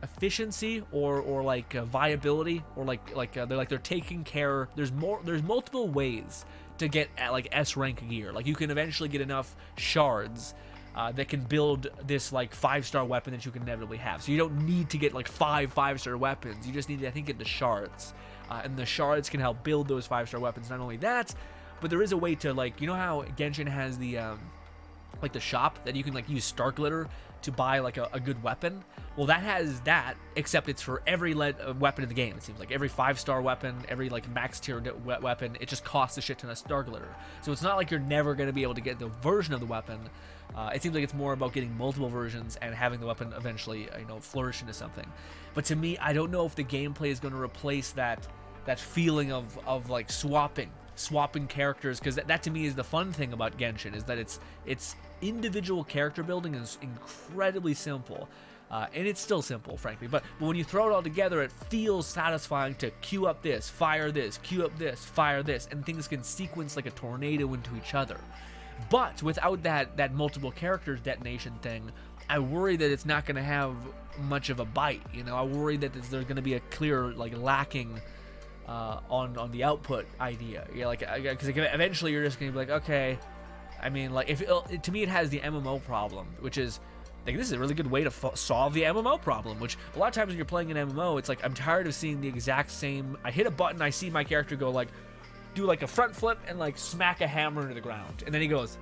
efficiency or like viability, or they're taking care. There's multiple ways to get at like S rank gear. Like you can eventually get enough shards that can build this like 5-star weapon that you can inevitably have. So you don't need to get like 5-star weapons. You just need to, I think, get the shards, and the shards can help build those 5-star weapons. Not only that, but there is a way to, like, you know how Genshin has the like the shop that you can like use star glitter to buy like a good weapon. Well, that has that, except it's for every weapon in the game. It seems like every 5-star weapon, every like max tier weapon, it just costs a shit ton of star glitter. So it's not like you're never going to be able to get the version of the weapon. It seems like it's more about getting multiple versions and having the weapon eventually, you know, flourish into something. But to me, I don't know if the gameplay is going to replace that feeling of like swapping characters, because that to me is the fun thing about Genshin, is that it's individual character building is incredibly simple, and it's still simple, frankly, but when you throw it all together, it feels satisfying to queue up this, fire this, queue up this, fire this, and things can sequence like a tornado into each other. But without that multiple characters detonation thing, I worry that it's not going to have much of a bite. You know, I worry that there's going to be a clear like lacking on the output idea. Yeah, like, because eventually you're just going to be like, okay. I mean, like, to me it has the MMO problem, which is like, this is a really good way to solve the MMO problem. Which a lot of times when you're playing an MMO, it's like, I'm tired of seeing the exact same. I hit a button, I see my character go like, do like a front flip and like smack a hammer into the ground, and then he goes,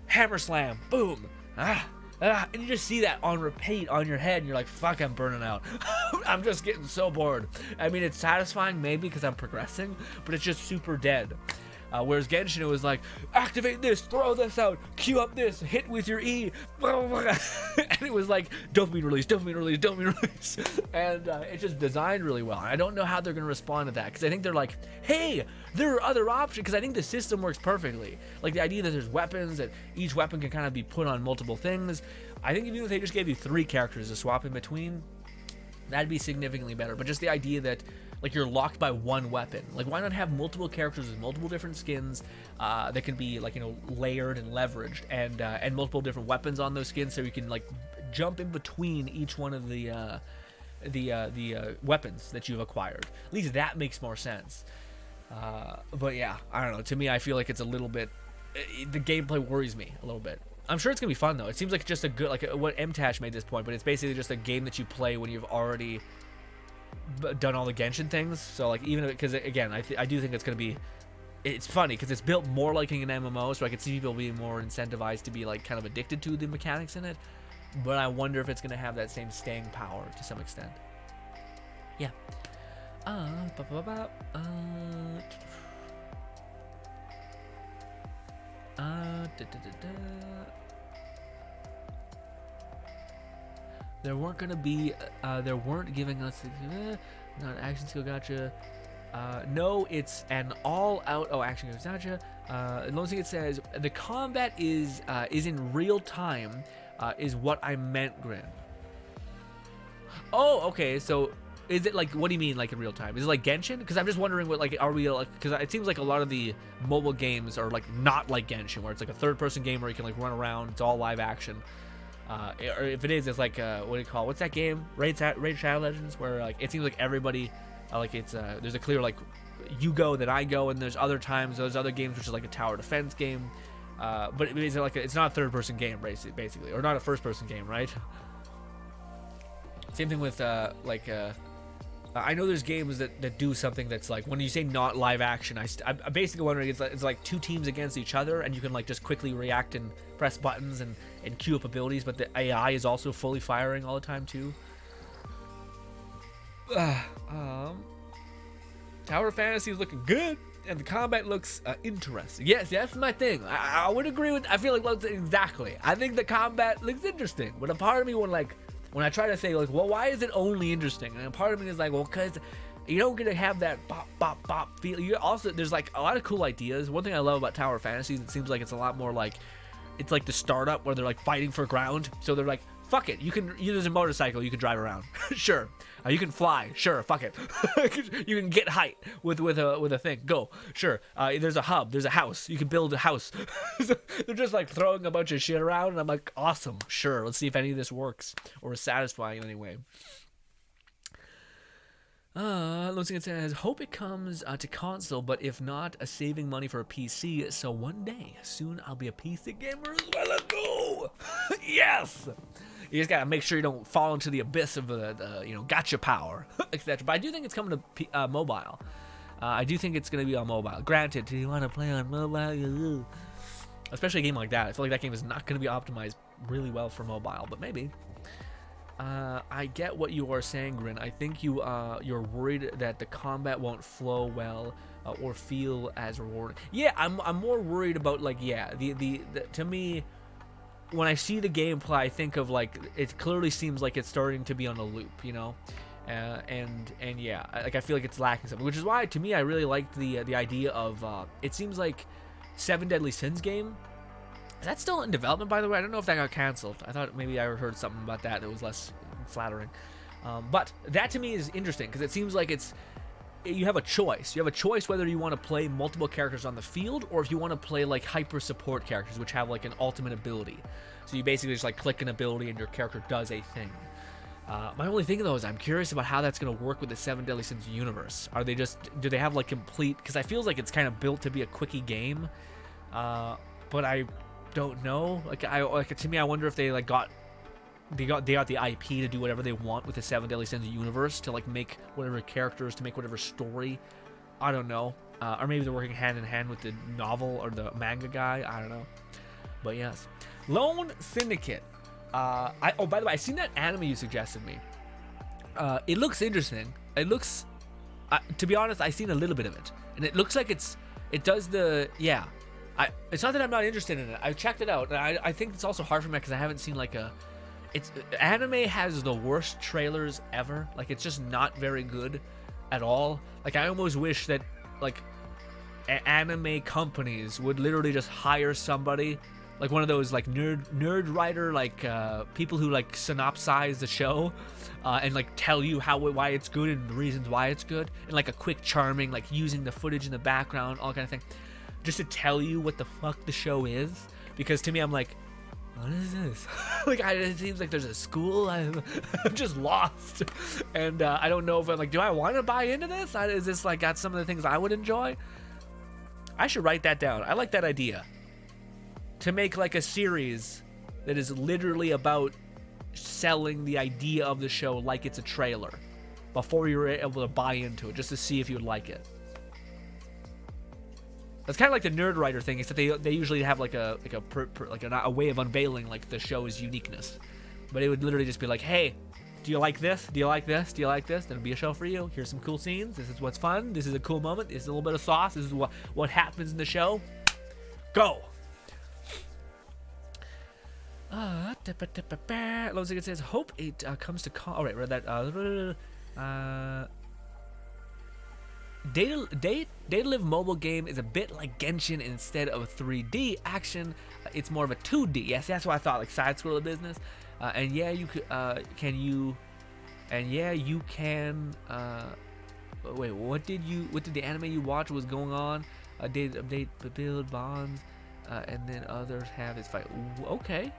hammer slam, boom, and you just see that on repeat on your head, and you're like, fuck, I'm burning out. I'm just getting so bored. I mean, it's satisfying maybe because I'm progressing, but it's just super dead. Whereas Genshin, it was like, activate this, throw this out, queue up this, hit with your E, and it was like dopamine release, dopamine release, dopamine release, and it's just designed really well. And I don't know how they're gonna respond to that, because I think they're like, hey, there are other options, because I think the system works perfectly. Like the idea that there's weapons, that each weapon can kind of be put on multiple things. I think even if they just gave you 3 characters to swap in between, that'd be significantly better. But just the idea that like you're locked by one weapon, like why not have multiple characters with multiple different skins that can be like, you know, layered and leveraged, and multiple different weapons on those skins, so you can like jump in between each one of the weapons that you've acquired. At least that makes more sense. But yeah, I don't know. To me, I feel like it's a little bit. The gameplay worries me a little bit. I'm sure it's gonna be fun though. It seems like just a good, like what MTash made this point, but it's basically just a game that you play when you've already done all the Genshin things. So like, even because again, I do think it's gonna be. It's funny because it's built more like an MMO, so I could see people being more incentivized to be like kind of addicted to the mechanics in it. But I wonder if it's gonna have that same staying power to some extent. Yeah. There weren't gonna be, there weren't giving us, not an action skill, gotcha. No, it's an all-out, action skill, gotcha. The only thing it says, the combat is in real time, is what I meant, Grin. Oh, okay, so is it like, what do you mean like in real time? Is it like Genshin? Because I'm just wondering what, like, are we like, because it seems like a lot of the mobile games are like not like Genshin, where it's like a third-person game where you can like run around, it's all live action. Or if it is, it's like what do you call it? What's that game? Raid Shadow Legends, where like it seems like everybody like it's there's a clear like you go then I go, and there's other times those other games which is like a tower defense game, but it's like it's not a third-person game basically, or not a first-person game, right? Same thing with I know there's games that do something that's like, when you say not live action, I'm basically wondering, it's like 2 teams against each other, and you can like just quickly react and press buttons and queue up abilities, but the AI is also fully firing all the time too. Tower Fantasy is looking good, and the combat looks interesting. Yes, that's my thing. I would agree with. I feel like exactly. I think the combat looks interesting, but a part of me when I try to say like, well, why is it only interesting? And a part of me is like, well, because you don't get to have that bop bop bop feel. You also, there's like a lot of cool ideas. One thing I love about Tower Fantasy is it seems like it's a lot more like, it's like the startup where they're like fighting for ground. So they're like, fuck it, you can use a motorcycle, you can drive around, sure. You can fly, sure. Fuck it, you can get height with a thing. Go, sure. There's a hub, there's a house, you can build a house. They're just like throwing a bunch of shit around, and I'm like, awesome, sure. Let's see if any of this works or is satisfying in any way. Looks like it says, hope it comes to console, but if not, saving money for a PC. So one day soon, I'll be a PC gamer as well. Let's go. Yes. You just gotta make sure you don't fall into the abyss of the gotcha power, etc. But I do think it's coming to mobile. I do think it's gonna be on mobile. Granted, do you want to play on mobile? Especially a game like that. I feel like that game is not gonna be optimized really well for mobile, but maybe. I get what you are saying, Grin. I think you're worried that the combat won't flow well or feel as rewarding. Yeah, I'm more worried about like the to me. When I see the gameplay, I think of like, it clearly seems like it's starting to be on a loop, you know, and yeah, like I feel like it's lacking something, which is why to me I really liked the idea of it seems like 7 Deadly Sins game. Is that still in development, by the way? I don't know if that got canceled. I thought maybe I heard something about that was less flattering, but that to me is interesting because it seems like you have a choice. You have a choice whether you want to play multiple characters on the field or if you want to play like hyper support characters which have like an ultimate ability. So you basically just like click an ability and your character does a thing. My only thing though is I'm curious about how that's going to work with the 7 Deadly Sins universe. Do they have like complete, because I feel like it's kind of built to be a quickie game, but I don't know. To me, I wonder if they like got the IP to do whatever they want with the 7 Deadly Sins universe, to like make whatever characters, to make whatever story. I don't know. Or maybe they're working hand in hand with the novel or the manga guy. I don't know. But yes. Lone Syndicate. By the way, I seen that anime you suggested me. It looks interesting. It looks, to be honest, I seen a little bit of it, and it looks like it's It does the, yeah. It's not that I'm not interested in it. I've checked it out. And I think it's also hard for me because I haven't seen like a, anime has the worst trailers ever. Like, it's just not very good at all. Like, I almost wish that like anime companies would literally just hire somebody, like one of those like nerd writer, like people who like synopsize the show and like tell you why it's good and the reasons why it's good, and like a quick charming, like using the footage in the background, all kind of thing, just to tell you what the fuck the show is. Because to me, I'm like, what is this? Like, it seems like there's a school. I'm just lost, and I don't know if I'm like, do I want to buy into this? Is this like got some of the things I would enjoy? I should write that down. I like that idea. To make like a series that is literally about selling the idea of the show like it's a trailer before you're able to buy into it, just to see if you would like it. That's kind of like the nerd writer thing, except they usually have like a way of unveiling like the show's uniqueness. But it would literally just be like, hey, do you like this? Do you like this? Do you like this? Then it'll be a show for you. Here's some cool scenes. This is what's fun. This is a cool moment. This is a little bit of sauce. This is what happens in the show. Go. Looks like it says, hope it comes to call. All right, read that. Data Live mobile game is a bit like Genshin instead of 3D action. It's more of a 2D. Yes, that's what I thought, like side scroller business. And yeah, you could. You can. Wait, what did the anime you watch was going on? Update, build bonds, and then others have its fight. Okay.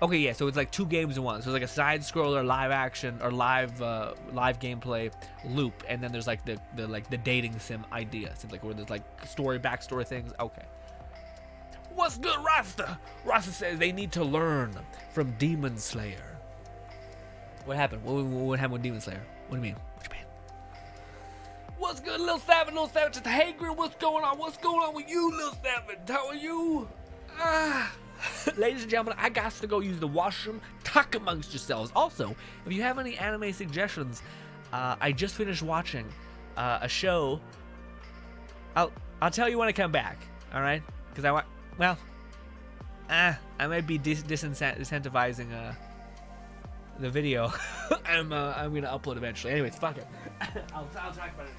Okay, yeah, so it's like 2 games in one. So it's like a side scroller, live action, or live gameplay loop, and then there's like the dating sim idea. Seems like where there's like backstory things. Okay. What's good, Rasta? Rasta says they need to learn from Demon Slayer. What happened? What happened with Demon Slayer? What do you mean? What you mean? What's good, Lil Savage? Lil Savage says, hey, Grin, what's going on? What's going on with you, Lil Savage? How are you? Ladies and gentlemen, I got to go use the washroom. Talk amongst yourselves. Also, if you have any anime suggestions, I just finished watching a show. I'll tell you when I come back. All right? Because I might be disincentivizing the video. I'm gonna upload eventually. Anyways, fuck it. I'll talk about it.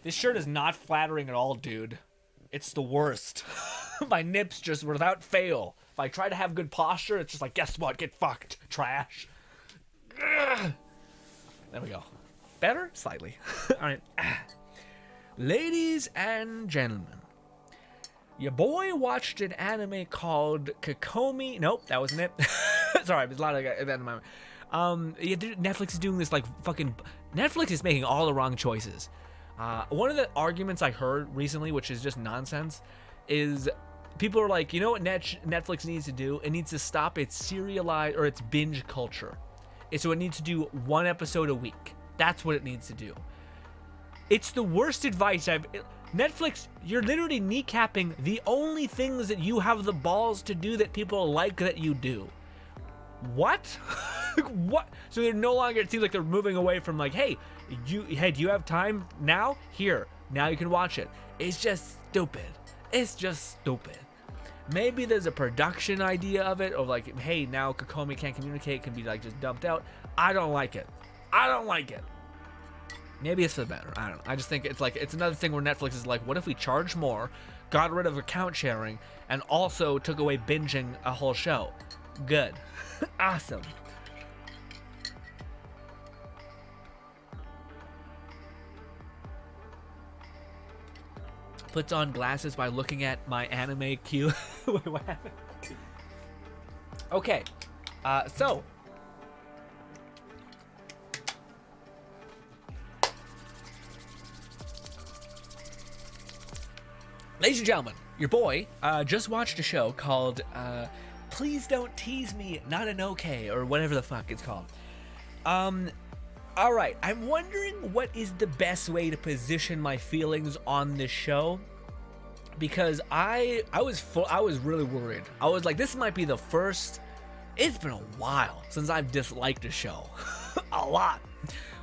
This shirt is not flattering at all, dude. It's the worst. My nips just, without fail. If I try to have good posture, it's just like, guess what? Get fucked, trash. Ugh. There we go. Better? Slightly. Alright. Ladies and gentlemen, your boy watched an anime called Kokomi. Nope, that wasn't it. Sorry, there's a lot of that in my mind. Netflix is doing this like fucking... Netflix is making all the wrong choices. One of the arguments I heard recently, which is just nonsense, is people are like, you know what Netflix needs to do? It needs to stop its serialized or its binge culture. So it needs to do 1 episode a week. That's what it needs to do. It's the worst advice Netflix, you're literally kneecapping the only things that you have the balls to do that people like that you do. What? What? So they're no longer, it seems like they're moving away from like, hey, do you have time now? Here, now you can watch it. It's just stupid. It's just stupid. Maybe there's a production idea of it, of like, hey, now Kokomi can't communicate, can be like just dumped out. I don't like it. I don't like it. Maybe it's for the better. I don't know. I just think it's like, it's another thing where Netflix is like, what if we charge more, got rid of account sharing, and also took away binging a whole show? Good. Awesome. Puts on glasses by looking at my anime queue. Wait, what happened? Okay. So. Ladies and gentlemen, your boy just watched a show called Please Don't Tease Me, Not an Okay, or whatever the fuck it's called. Alright, I'm wondering what is the best way to position my feelings on this show. Because I was really worried. I was like, this might be the first. It's been a while since I've disliked a show. A lot.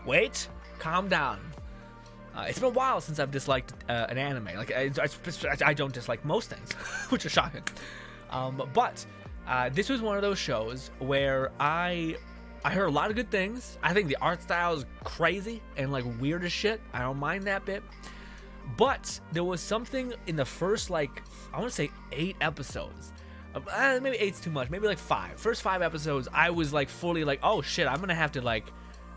Wait, calm down. It's been a while since I've disliked an anime. Like I don't dislike most things, which is shocking. But this was one of those shows where I heard a lot of good things. I think the art style is crazy and like weird as shit. I don't mind that bit. But there was something in the first, like, I want to say 8 episodes. Maybe 8's too much. Maybe like 5. First 5 episodes, I was like fully like, oh shit, I'm going to have to like,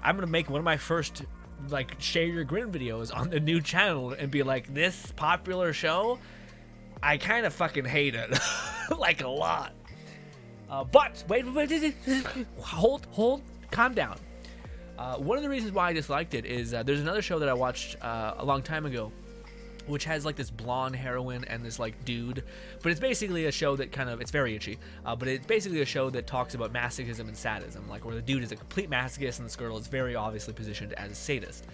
I'm going to make one of my first like share your grin videos on the new channel and be like, this popular show, I kind of fucking hate it. Like a lot. But wait, hold, calm down. One of the reasons why I disliked it is there's another show that I watched a long time ago, which has like this blonde heroine and this like dude, but it's basically a show that kind of, it's very itchy, but it's basically a show that talks about masochism and sadism, like where the dude is a complete masochist and this girl is very obviously positioned as a sadist,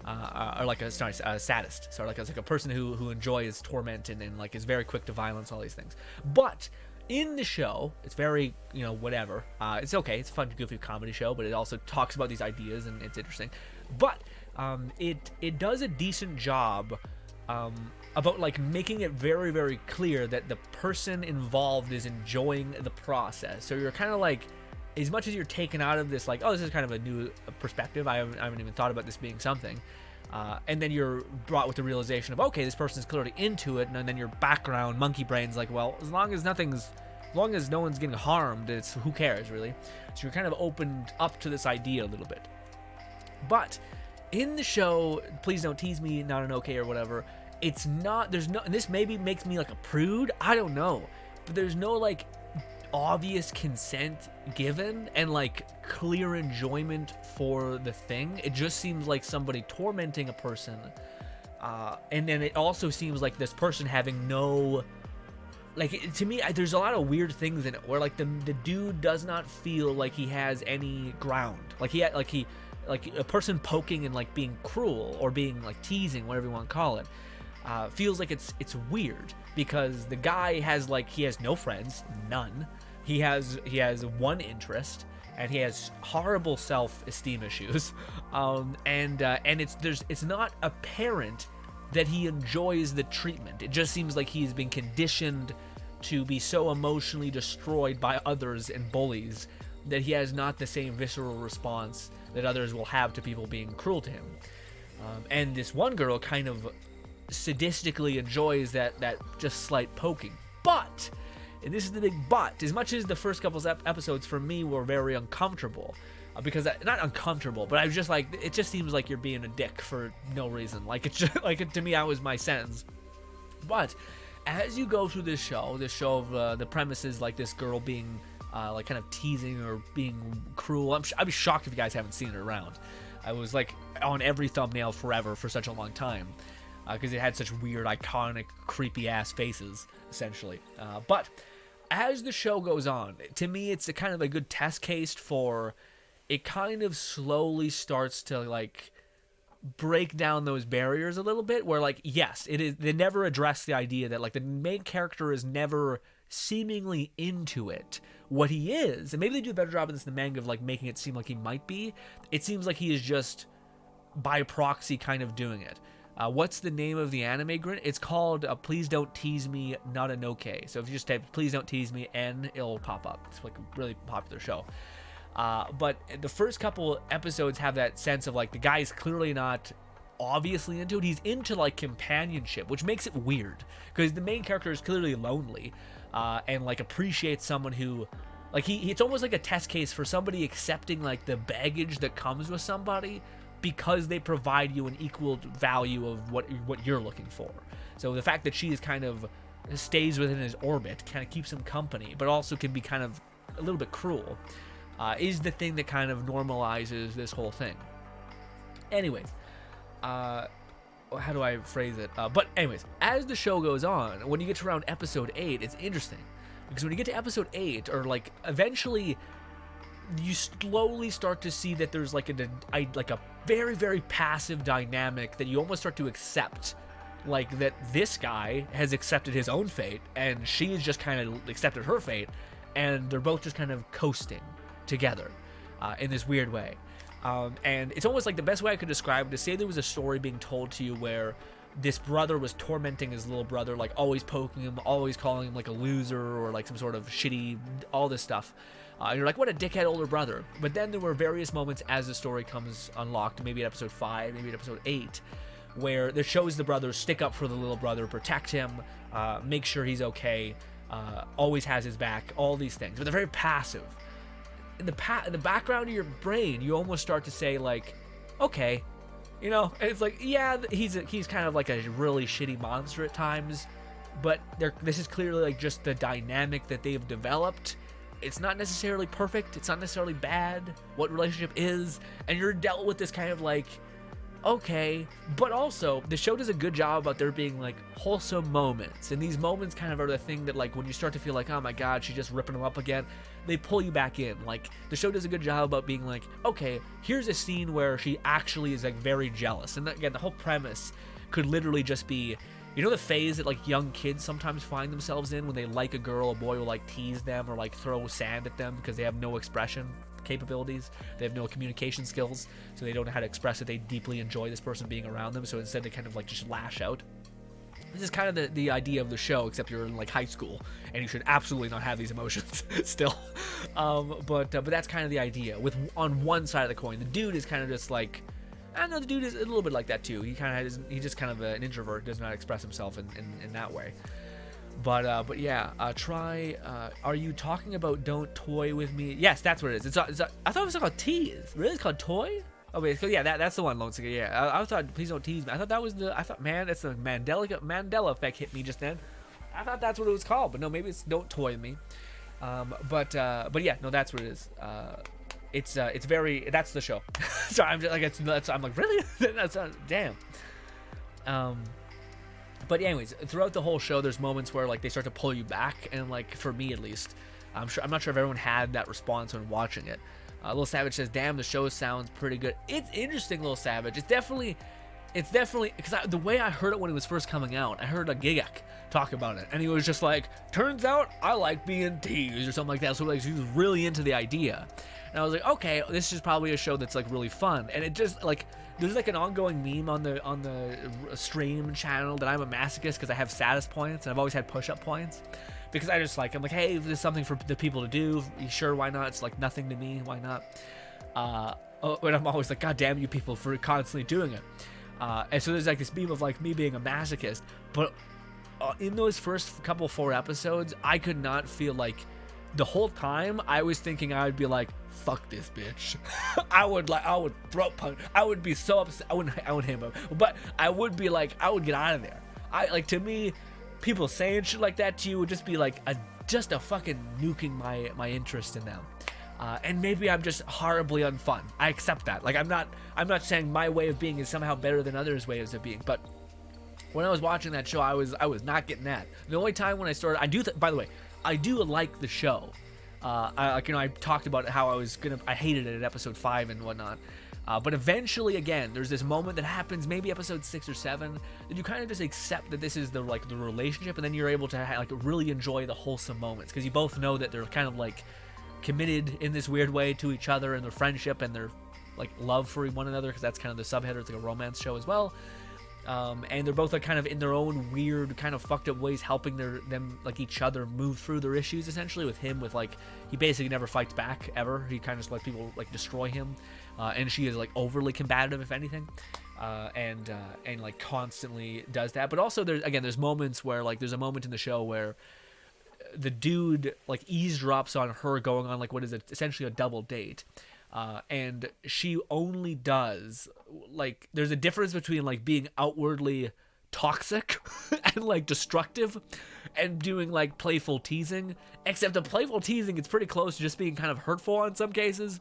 or like a sadist, so like a person who enjoys torment and like is very quick to violence, all these things. But in the show, it's very, you know, whatever. It's okay. It's a fun, goofy comedy show, but it also talks about these ideas and it's interesting. But it does a decent job about like making it very, very clear that the person involved is enjoying the process. So you're kind of like, as much as you're taken out of this, like, oh, this is kind of a new perspective. I haven't even thought about this being something. And then you're brought with the realization of, okay, this person's clearly into it, and then your background monkey brain's like, well, as long as no one's getting harmed, it's who cares, really. So you're kind of opened up to this idea a little bit. But in the show, Please Don't Tease Me, Not an Okay, or whatever, it's not, there's no, and this maybe makes me like a prude, I don't know, but there's no like obvious consent given and like clear enjoyment for the thing. It just seems like somebody tormenting a person, and then it also seems like this person having no, like, to me, there's a lot of weird things in it where like the dude does not feel like he has any ground, like a person poking and like being cruel or being like teasing, whatever you want to call it, feels like it's weird because the guy has like, he has no friends, none. He has one interest, and he has horrible self-esteem issues, and it's not apparent that he enjoys the treatment. It just seems like he's been conditioned to be so emotionally destroyed by others and bullies that he has not the same visceral response that others will have to people being cruel to him. And this one girl kind of sadistically enjoys that just slight poking. But, and this is the big but, as much as the first couple episodes for me were very uncomfortable, because not uncomfortable, but I was just like, it just seems like you're being a dick for no reason. Like, it's just, like, to me, that was my sentence. But as you go through this show of the premise is like this girl being like kind of teasing or being cruel. I'd be shocked if you guys haven't seen it around. I was like on every thumbnail forever for such a long time because it had such weird, iconic, creepy ass faces essentially. But as the show goes on, to me, it's a kind of a good test case for it. Kind of slowly starts to like break down those barriers a little bit. Where like, yes, it is. They never address the idea that like the main character is never seemingly into it. What he is, and maybe they do a better job of this in the manga of like making it seem like he might be. It seems like he is just by proxy kind of doing it. What's the name of the anime, GRINN? It's called Please Don't Tease Me, Not an Okay. So if you just type Please Don't Tease Me, it'll pop up. It's like a really popular show. But the first couple episodes have that sense of like the guy's clearly not obviously into it. He's into like companionship, which makes it weird because the main character is clearly lonely, and like appreciates someone who, like it's almost like a test case for somebody accepting like the baggage that comes with somebody because they provide you an equal value of what you're looking for. So the fact that she is kind of stays within his orbit, kind of keeps him company, but also can be kind of a little bit cruel, is the thing that kind of normalizes this whole thing. Anyways, how do I phrase it? But anyways, as the show goes on, when you get to around episode 8, it's interesting. Because when you get to episode 8, or like eventually, you slowly start to see that there's like a very, very passive dynamic that you almost start to accept. Like that this guy has accepted his own fate, and she's just kind of accepted her fate, and they're both just kind of coasting together in this weird way. And it's almost like the best way I could describe it is, say there was a story being told to you where this brother was tormenting his little brother, like always poking him, always calling him like a loser or like some sort of shitty, all this stuff. And you're like, what a dickhead older brother. But then there were various moments as the story comes unlocked, maybe at episode 5, maybe at episode 8, where it shows the brother stick up for the little brother, protect him, make sure he's okay, always has his back, all these things. But they're very passive. In the background of your brain, you almost start to say like, okay, you know, and it's like, yeah, he's kind of like a really shitty monster at times, but this is clearly like just the dynamic that they've developed. It's not necessarily perfect. It's not necessarily bad. What relationship is, and you're dealt with this kind of like, okay, but also the show does a good job about there being like wholesome moments, and these moments kind of are the thing that like when you start to feel like, oh my god, she's just ripping him up again, they pull you back in. Like the show does a good job about being like, okay, here's a scene where she actually is like very jealous, and again, the whole premise could literally just be, you know, the phase that like young kids sometimes find themselves in when they like a girl, a boy will like tease them or like throw sand at them because they have no expression capabilities, they have no communication skills, so they don't know how to express that they deeply enjoy this person being around them, so instead they kind of like just lash out. This is kind of the idea of the show, except you're in like high school and you should absolutely not have these emotions still. But that's kind of the idea. With on one side of the coin, the dude is kind of just like, I don't know, the dude is a little bit like that too. He's just kind of an introvert, does not express himself in that way. But yeah, try. Are you talking about Don't Toy With Me? Yes, that's what it is. I thought it was called Tease. Really? It's called Toy? Oh, wait, yeah, that's the one, Lone Cigar. Yeah, I thought Please Don't Tease Me. I thought, man, that's the Mandela effect hit me just then. I thought that's what it was called, but no, maybe it's Don't Toy With Me. But yeah, no, that's what it is. It's very, that's the show. Sorry, I'm just like, I'm like, really? That's damn. But anyways, throughout the whole show, there's moments where like they start to pull you back, and like for me at least, I'm not sure if everyone had that response when watching it. Lil Savage says, "Damn, the show sounds pretty good." It's interesting, Lil Savage. It's definitely because the way I heard it when it was first coming out, I heard a Gigak talk about it, and he was just like, "Turns out I like being teased," or something like that. So like he was really into the idea, and I was like, "Okay, this is probably a show that's like really fun." And it just like, there's like an ongoing meme on the stream channel that I'm a masochist because I have status points and I've always had push-up points. Because I'm like, hey, this is something for the people to do. Sure, why not? It's like nothing to me. Why not? But I'm always like, God damn you people for constantly doing it. And so there's like this meme of like me being a masochist. But in those first 4 episodes, I could not feel like, the whole time I was thinking I would be like, fuck this bitch. I would throat punch. I would be so upset. I wouldn't hit him, but I would be like, I would get out of there. To me, people saying shit like that to you would just be like just a fucking nuking my interest in them. And maybe I'm just horribly unfun. I accept that. Like I'm not saying my way of being is somehow better than others' ways of being, but when I was watching that show, I was not getting that. The only time when I started, by the way, I do like the show. I talked about how I hated it at episode 5 and whatnot. But eventually, again, there's this moment that happens, maybe episode 6 or 7, that you kind of just accept that this is the relationship, and then you're able to really enjoy the wholesome moments because you both know that they're kind of like committed in this weird way to each other and their friendship and their like love for one another, because that's kind of the subheader. It's like a romance show as well. And they're both like kind of in their own weird kind of fucked up ways helping them like each other move through their issues, essentially. With him, with like, he basically never fights back ever. He kind of just lets people like destroy him, and she is like overly combative, if anything. and like constantly does that. But also there's moments where like there's a moment in the show where the dude like eavesdrops on her going on like what is essentially a double date, and she only does like there's a difference between like being outwardly toxic and like destructive and doing like playful teasing, except the playful teasing it's pretty close to just being kind of hurtful in some cases.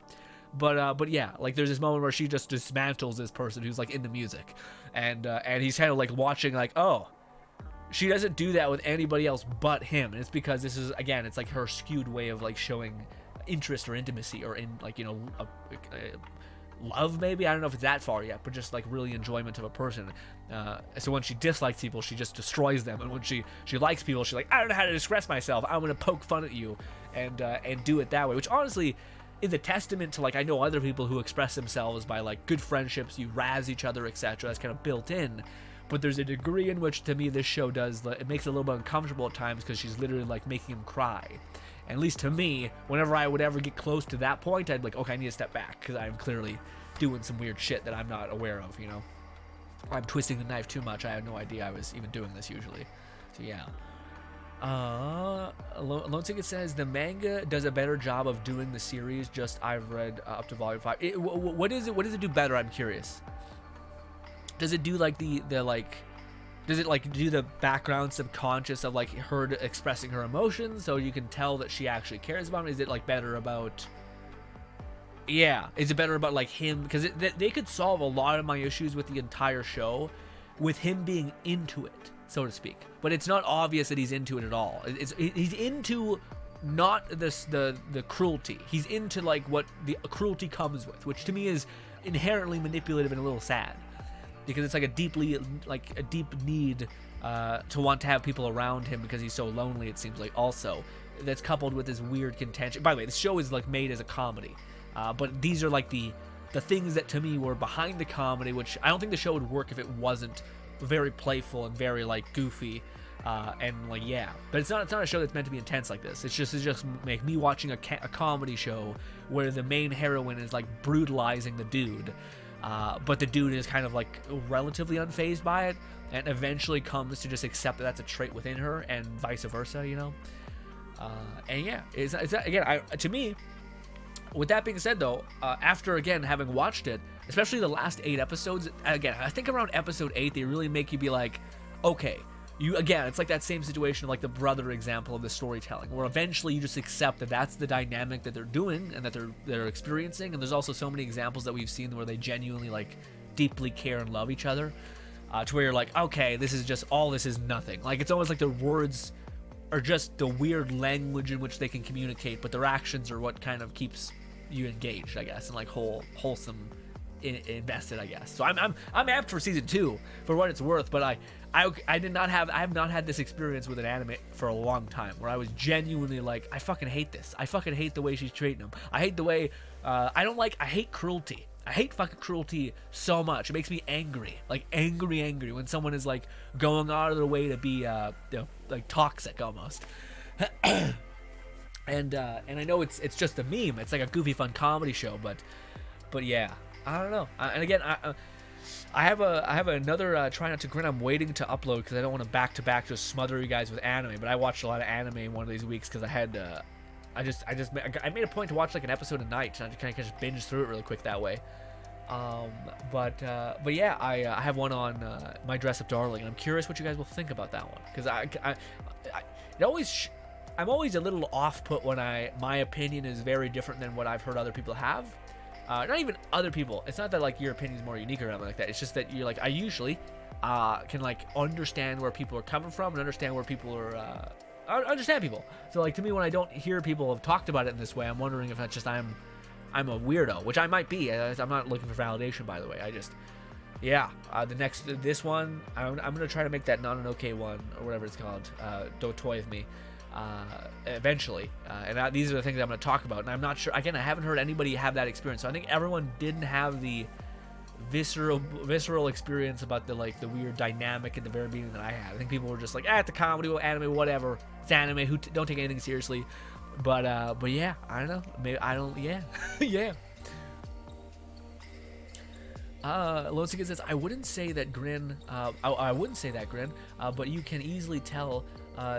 But yeah, like there's this moment where she just dismantles this person who's like into music, and he's kind of like watching like, oh, she doesn't do that with anybody else but him, and it's because this is, again, it's like her skewed way of like showing interest or intimacy or in like, you know, love maybe. I don't know if it's that far yet, but just like really enjoyment of a person. So when she dislikes people, she just destroys them, and when she likes people, she's like, I don't know how to express myself, I'm gonna poke fun at you and do it that way, which honestly is a testament to, like, I know other people who express themselves by like good friendships, you razz each other, etc. That's kind of built in. But there's a degree in which, to me, this show does, it makes it a little bit uncomfortable at times because she's literally like making him cry. And at least to me, whenever I would ever get close to that point, I'd be like, okay, I need to step back because I'm clearly doing some weird shit that I'm not aware of, you know? I'm twisting the knife too much. I had no idea I was even doing this usually. So yeah. Lone Ticket says the manga does a better job of doing the series. Just I've read up to volume 5. What is it? What does it do better? I'm curious. Does it do like the like? Does it like do the background subconscious of like her expressing her emotions, so you can tell that she actually cares about him? Is it like better about? Yeah, is it better about like him? Because they could solve a lot of my issues with the entire show, with him being into it, so to speak. But it's not obvious that he's into it at all. He's into not the cruelty. He's into like what the cruelty comes with, which to me is inherently manipulative and a little sad, because it's like a deep need to want to have people around him because he's so lonely. It seems like also that's coupled with this weird contention. By the way, the show is like made as a comedy, but these are like the things that to me were behind the comedy, which I don't think the show would work if it wasn't very playful and very like goofy, and like, yeah. But it's not a show that's meant to be intense like this. It's just like me watching a comedy show where the main heroine is like brutalizing the dude, but the dude is kind of like relatively unfazed by it, and eventually comes to just accept that that's a trait within her, and vice versa, you know. And yeah, it's again, to me. With that being said, though, after, again, having watched it, especially the last 8 episodes, again, I think around episode 8, they really make you be like, okay, it's like that same situation of like the brother example of the storytelling, where eventually you just accept that that's the dynamic that they're doing and that they're experiencing. And there's also so many examples that we've seen where they genuinely like deeply care and love each other, to where you're like, okay, this is nothing. Like, it's almost like their words are just the weird language in which they can communicate, but their actions are what kind of keeps you engaged, I guess, and like wholesome, invested, I guess. So I'm amped for season 2 for what it's worth, but I have not had this experience with an anime for a long time where I was genuinely like, I fucking hate this. I fucking hate the way she's treating him. I hate the way I hate cruelty. I hate fucking cruelty so much. It makes me angry, like angry when someone is like going out of their way to be like toxic almost. And I know it's just a meme. It's like a goofy fun comedy show, but yeah, I don't know. And again, I have another Try Not to Grin I'm waiting to upload because I don't want to back to back just smother you guys with anime. But I watched a lot of anime in one of these weeks because I had I made a point to watch like an episode a night, and I kind of just binge through it really quick that way. But yeah, I have one on My Dress Up Darling, and I'm curious what you guys will think about that one, because I'm always a little off-put when my opinion is very different than what I've heard other people have. Not even other people. It's not that like your opinion is more unique or anything like that. It's just that you're like, I usually can like understand where people are coming from and understand where people are. Understand people. So like, to me, when I don't hear people have talked about it in this way, I'm wondering if that's just I'm a weirdo, which I might be. I'm not looking for validation, by the way. This one, I'm gonna try to make that not an okay one or whatever it's called. Don't toy with me. Eventually, and these are the things I'm going to talk about, and I'm not sure, again, I haven't heard anybody have that experience, so I think everyone didn't have the visceral experience about the weird dynamic at the very beginning that I had. I think people were just like, it's a comedy, anime, whatever, it's anime, don't take anything seriously, but yeah, I don't know, maybe I don't, yeah. Yeah. Lone Syndicate says, I wouldn't say that Grin, I wouldn't say that Grin, but you can easily tell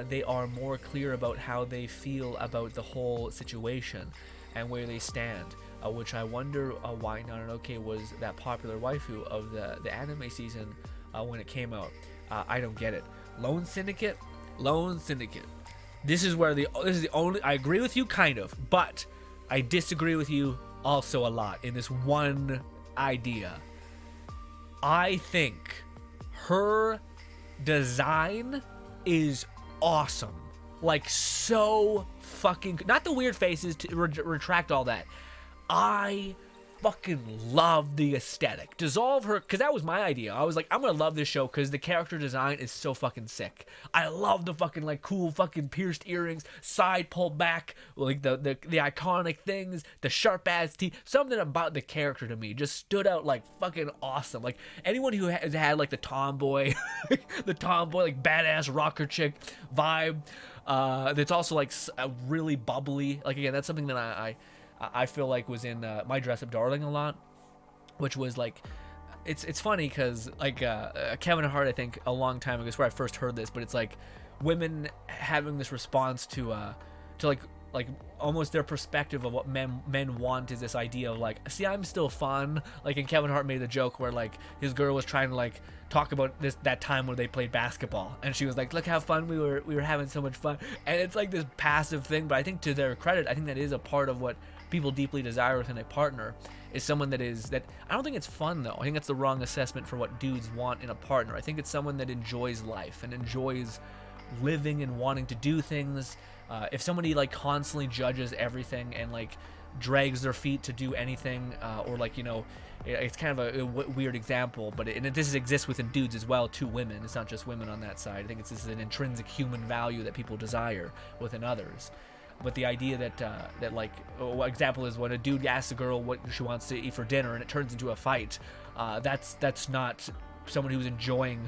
they are more clear about how they feel about the whole situation and where they stand, which I wonder why Nananoke was that popular waifu of the anime season when it came out. I don't get it. Lone Syndicate? Lone Syndicate. This is the only, I agree with you kind of, but I disagree with you also a lot in this one idea. I think her design is awesome. Like, so fucking... Not the weird faces, to retract all that. I fucking love the aesthetic. Dissolve her, because that was my idea. I was like, I'm gonna love this show because the character design is so fucking sick. I love the fucking like cool fucking pierced earrings, side pulled back, like the iconic things, the sharp ass teeth. Something about the character to me just stood out like fucking awesome. Like anyone who has had like the tomboy, the tomboy like badass rocker chick vibe. That's also like really bubbly. Like again, that's something that I feel like was in My Dress Up Darling a lot, which was like, it's funny because like Kevin Hart, I think a long time ago is where I first heard this, but it's like women having this response to like almost their perspective of what men want is this idea of like, see, I'm still fun. Like, and Kevin Hart made the joke where like his girl was trying to like talk about that time where they played basketball, and she was like, look how fun we were having so much fun. And it's like this passive thing, but I think to their credit, I think that is a part of what people deeply desire within a partner, is someone that I don't think it's fun though. I think that's the wrong assessment for what dudes want in a partner. I think it's someone that enjoys life and enjoys living and wanting to do things. If somebody like constantly judges everything and like drags their feet to do anything, or like, you know, it's kind of a weird example, but this exists within dudes as well to women. It's not just women on that side. I think this is an intrinsic human value that people desire within others. But the idea that like, one example is when a dude asks a girl what she wants to eat for dinner and it turns into a fight, that's not someone who's enjoying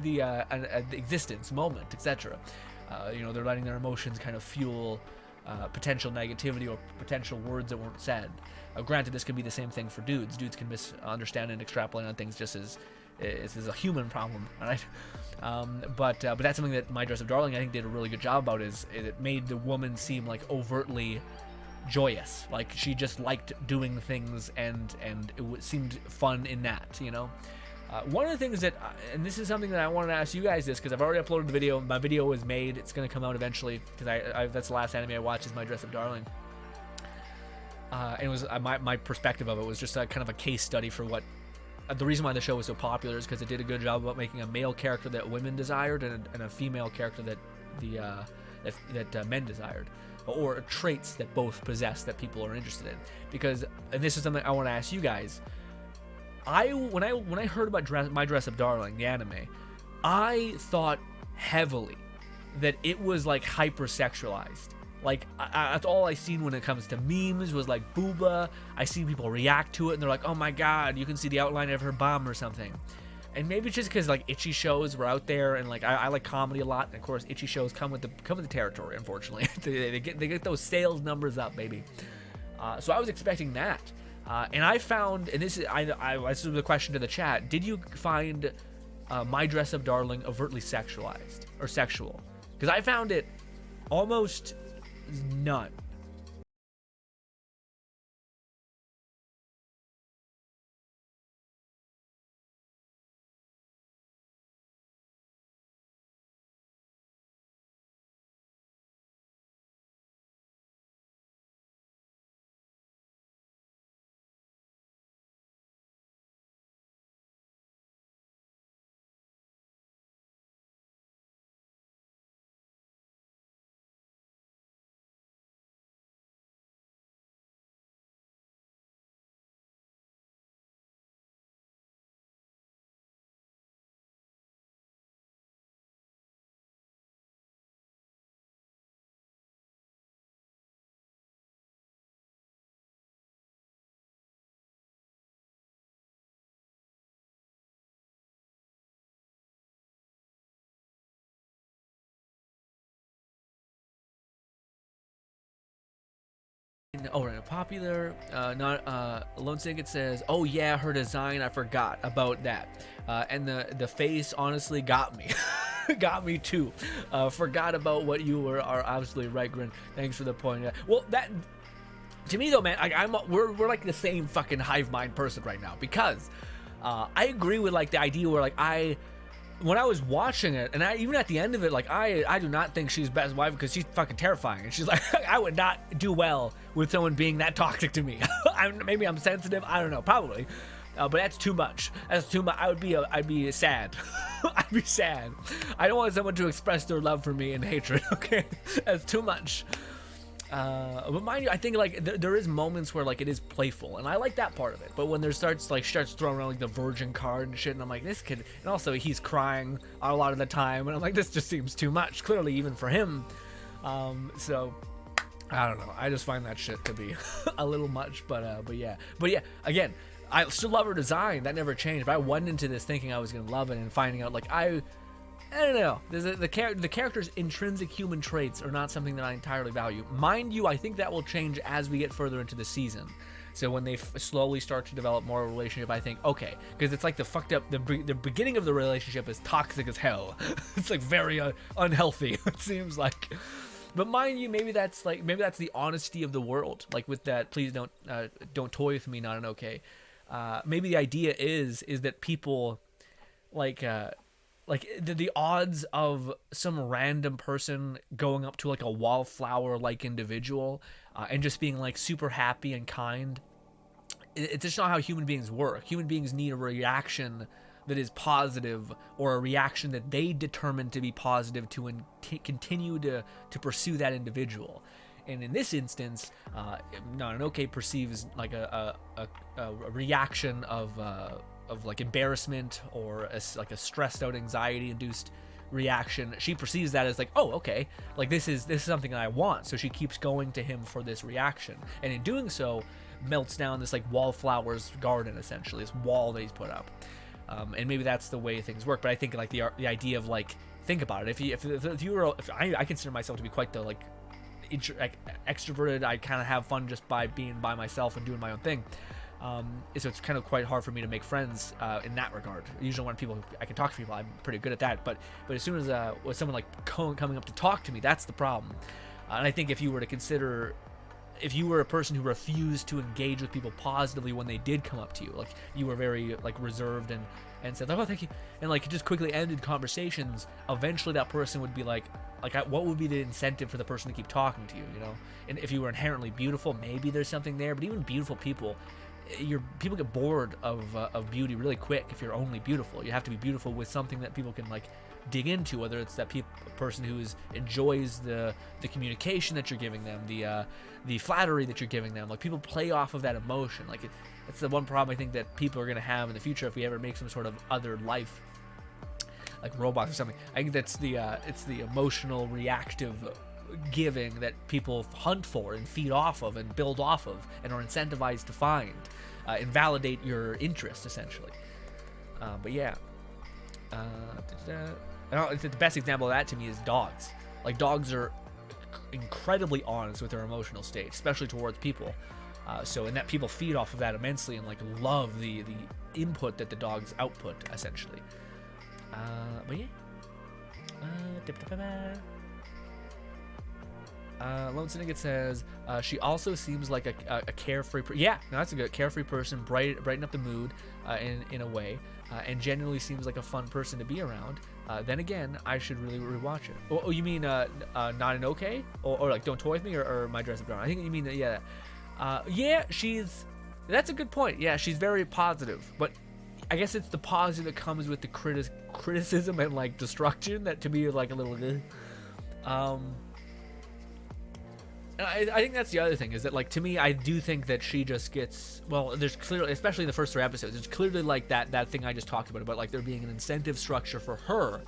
the existence, moment, etc. You know, they're letting their emotions kind of fuel potential negativity or potential words that weren't said. Granted, this could be the same thing for dudes. Dudes can misunderstand and extrapolate on things just as it's a human problem, right? But that's something that My Dress Up Darling, I think, did a really good job about. Is it made the woman seem like overtly joyous, like she just liked doing things, and it seemed fun in that, you know. One of the things that, and this is something that I wanted to ask you guys this, because I've already uploaded the video. My video was made. It's going to come out eventually, because that's the last anime I watched is My Dress Up Darling. And it was my perspective of it was just kind of a case study for what the reason why the show was so popular is because it did a good job about making a male character that women desired and a female character that men desired, or traits that both possess that people are interested in. Because, and this is something I want to ask you guys, when I heard about My Dress Up Darling, the anime, I thought heavily that it was like hypersexualized. Like, that's all I seen when it comes to memes was like booba. I see people react to it and they're like, oh my god, you can see the outline of her bum or something. And maybe it's just because like itchy shows were out there, and like I like comedy a lot, and of course itchy shows come with the territory. Unfortunately, they get those sales numbers up, baby. So I was expecting that, and I found, and this is the question to the chat: did you find My Dress Up Darling overtly sexualized or sexual? Because I found it almost none. Oh, right, popular. Not Lone Syndicate says, "Oh yeah, her design. I forgot about that." And the face honestly got me, got me too. Forgot about what you are absolutely right, Grin. Thanks for the point. Well, that to me though, man, we're like the same fucking hive mind person right now, because I agree with like the idea where like when I was watching it, and even at the end of it, like I do not think she's best wife, because she's fucking terrifying, and she's like I would not do well with someone being that toxic to me. Maybe I'm sensitive, I don't know, probably, but that's too much. That's too much. I'd be sad. I'd be sad. I don't want someone to express their love for me in hatred. Okay, that's too much. But mind you, I think like there is moments where like it is playful, and I like that part of it. But when there starts throwing around like the virgin card and shit, and I'm like, this kid, and also he's crying a lot of the time, and I'm like, this just seems too much, clearly even for him. So I don't know. I just find that shit to be a little much. But yeah. Again, I still love her design. That never changed. But I went into this thinking I was gonna love it, and finding out like I don't know. The character's intrinsic human traits are not something that I entirely value. Mind you, I think that will change as we get further into the season. So when they slowly start to develop more of a relationship, I think, okay. Because it's like the fucked up, the beginning of the relationship is toxic as hell. It's like very unhealthy, it seems like. But mind you, maybe that's the honesty of the world. Like with that, please don't toy with me, not an okay. Maybe the idea is that people like the odds of some random person going up to like a wallflower like individual and just being like super happy and kind, it's just not how human beings work. Human beings need a reaction that is positive, or a reaction that they determine to be positive to continue to pursue that individual. And in this instance, not an okay perceives like a reaction of like embarrassment, or like a stressed out, anxiety induced reaction. She perceives that as like, oh, okay, like this is something that I want, so she keeps going to him for this reaction, and in doing so melts down this like wallflowers garden, essentially this wall that he's put up. And maybe that's the way things work. But I think like the idea of like, think about it, if I consider myself to be quite the like extroverted. I kind of have fun just by being by myself and doing my own thing. So it's kind of quite hard for me to make friends in that regard. Usually when I can talk to people, I'm pretty good at that. But as soon as with someone like coming up to talk to me, that's the problem. And I think if you were a person who refused to engage with people positively when they did come up to you, like you were very like reserved and said, oh, thank you, and like just quickly ended conversations, eventually that person would be like what would be the incentive for the person to keep talking to you, you know? And if you were inherently beautiful, maybe there's something there. But even beautiful people, people get bored of beauty really quick. If you're only beautiful, you have to be beautiful with something that people can like dig into, whether it's that person who enjoys the communication that you're giving them, the flattery that you're giving them. Like people play off of that emotion. Like it's the one problem I think that people are going to have in the future if we ever make some sort of other life, like robots or something. I think that's it's the emotional reactive giving that people hunt for and feed off of and build off of and are incentivized to find and validate your interest, essentially. But yeah. The best example of that to me is dogs. Like dogs are incredibly honest with their emotional state, especially towards people. And that people feed off of that immensely and like love the input that the dogs output, essentially. But yeah. Lone Syndicate says she also seems like a carefree. Yeah, no, that's a good carefree person, brighten up the mood in a way, and genuinely seems like a fun person to be around. Then again, I should really rewatch it. Oh, you mean not an okay, or like don't toy with me, or my dress up brown? I think you mean that. Yeah, that's a good point. Yeah, she's very positive, but I guess it's the positive that comes with the criticism and like destruction that to me is like a little. And I think that's the other thing, is that like to me I do think that she just gets, well, there's clearly, especially in the first 3 episodes, it's clearly like that thing I just talked about like there being an incentive structure for her,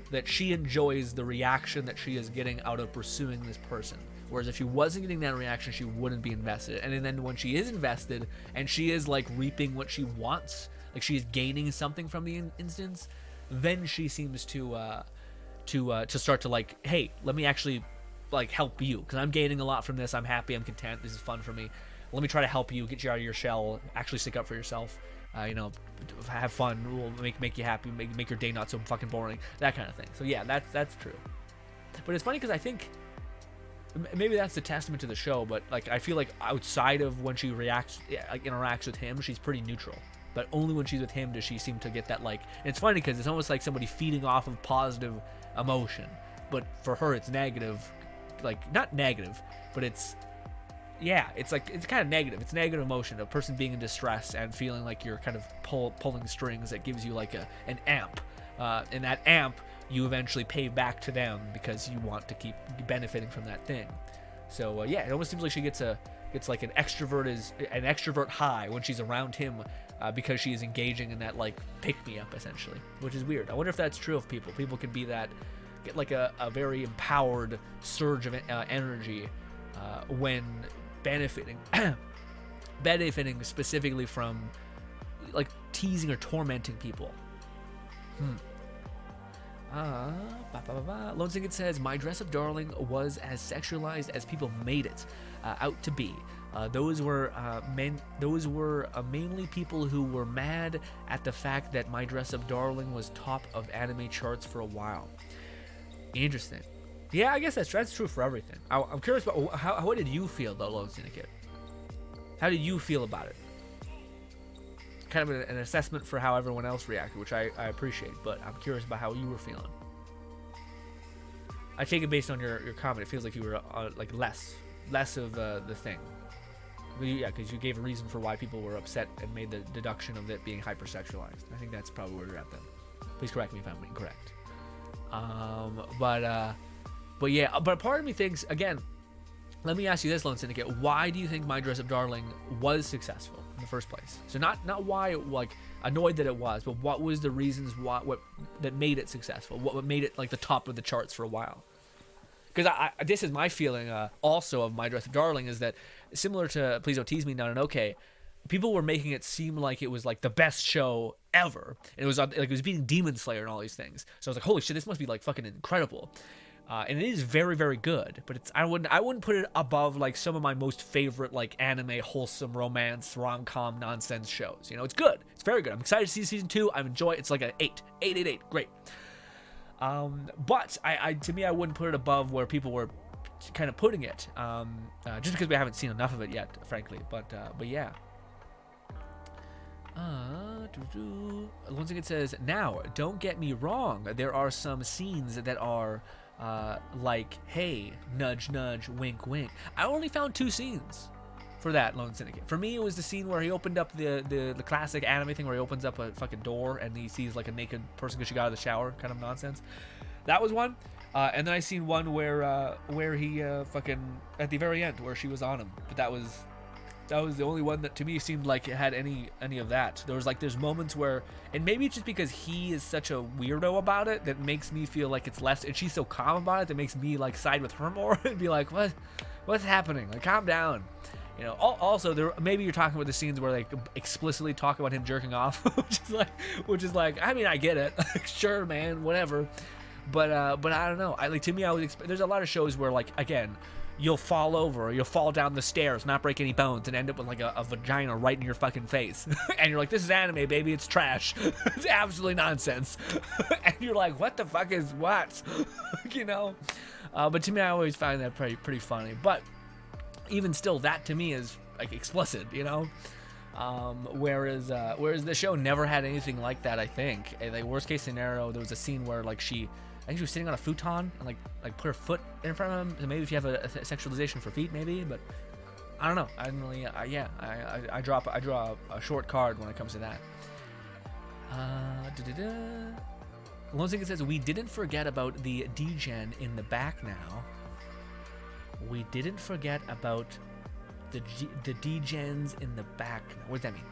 that she enjoys the reaction that she is getting out of pursuing this person, whereas if she wasn't getting that reaction she wouldn't be invested. And then when she is invested and she is like reaping what she wants, like she is gaining something from the instance, then she seems to start to like, hey, let me actually like help you, because I'm gaining a lot from this. I'm happy, I'm content, this is fun for me. Let me try to help you, get you out of your shell, actually stick up for yourself, have fun, will make you happy, make your day not so fucking boring, that kind of thing. So yeah, that's true. But it's funny because I think maybe that's the testament to the show, but like I feel like outside of when she interacts with him, she's pretty neutral. But only when she's with him does she seem to get that, like, and it's funny because it's almost like somebody feeding off of positive emotion, but for her it's negative, like not negative, but it's like it's kind of negative. It's negative emotion, a person being in distress and feeling like you're kind of pulling strings that gives you like an amp, and that amp you eventually pay back to them because you want to keep benefiting from that thing. So it almost seems like she gets like an extrovert high when she's around him, because she is engaging in that like pick me up essentially, which is weird. I wonder if that's true of people. People can be that, get like a very empowered surge of energy when benefiting specifically from like teasing or tormenting people. Lone Singed says, my dress up darling was as sexualized as people made it out to be. Those were mainly people who were mad at the fact that my dress up darling was top of anime charts for a while. Interesting. Yeah, I guess that's true for everything. I'm curious about how did you feel though, Lone Syndicate? How did you feel about it? Kind of an assessment for how everyone else reacted, which I appreciate, but I'm curious about how you were feeling. I take it based on your comment, it feels like you were like less of the thing. Yeah, because you gave a reason for why people were upset and made the deduction of it being hypersexualized. I think that's probably where you're at then. Please correct me if I'm incorrect. But part of me thinks, again, let me ask you this, Lone Syndicate, why do you think My Dress Up Darling was successful in the first place? So not why, like, annoyed that it was, but what was the reasons what that made it successful? What made it like the top of the charts for a while? Because this is my feeling also of My Dress Up Darling, is that similar to Please Don't Tease Me, Not an Okay, people were making it seem like it was like the best show ever. And it was like it was beating Demon Slayer and all these things. So I was like, holy shit, this must be like fucking incredible. And it is very, very good, but I wouldn't put it above like some of my most favorite like anime wholesome romance rom-com nonsense shows. You know, it's good, it's very good. I'm excited to see season 2. I enjoy it. It's like an 8, great. But to me, I wouldn't put it above where people were kind of putting it, just because we haven't seen enough of it yet, frankly. But yeah. Once again, it says, now don't get me wrong, there are some scenes that are like, hey, nudge nudge, wink wink. I only found 2 scenes for that, Lone Syndicate. For me, it was the scene where he opened up the classic anime thing where he opens up a fucking door and he sees like a naked person because she got out of the shower, kind of nonsense. That was one. And then I seen one where he fucking at the very end where she was on him, but that was the only one that to me seemed like it had any of that. There's moments where, and maybe it's just because he is such a weirdo about it that makes me feel like it's less, and she's so calm about it that makes me like side with her more and be like, what's happening? Like, calm down. You know. Also, maybe you're talking about the scenes where they explicitly talk about him jerking off, which is like, I mean, I get it. Sure, man, whatever. But I don't know. To me, there's a lot of shows where, like, again, you'll fall over or you'll fall down the stairs, not break any bones, and end up with like a vagina right in your fucking face. And you're like, this is anime, baby, it's trash. It's absolutely nonsense. And you're like, what the fuck is what? You know? But to me, I always find that pretty funny. But even still, that to me is like explicit, you know? Whereas the show never had anything like that, I think. Like, worst case scenario, there was a scene where like I think she was sitting on a futon and like put her foot in front of him. So maybe if you have a sexualization for feet, maybe. But I don't know. I didn't really. I draw a short card when it comes to that. Lone Singed says, we didn't forget about the D-Gen in the back now. We didn't forget about the D-Gens in the back. What does that mean?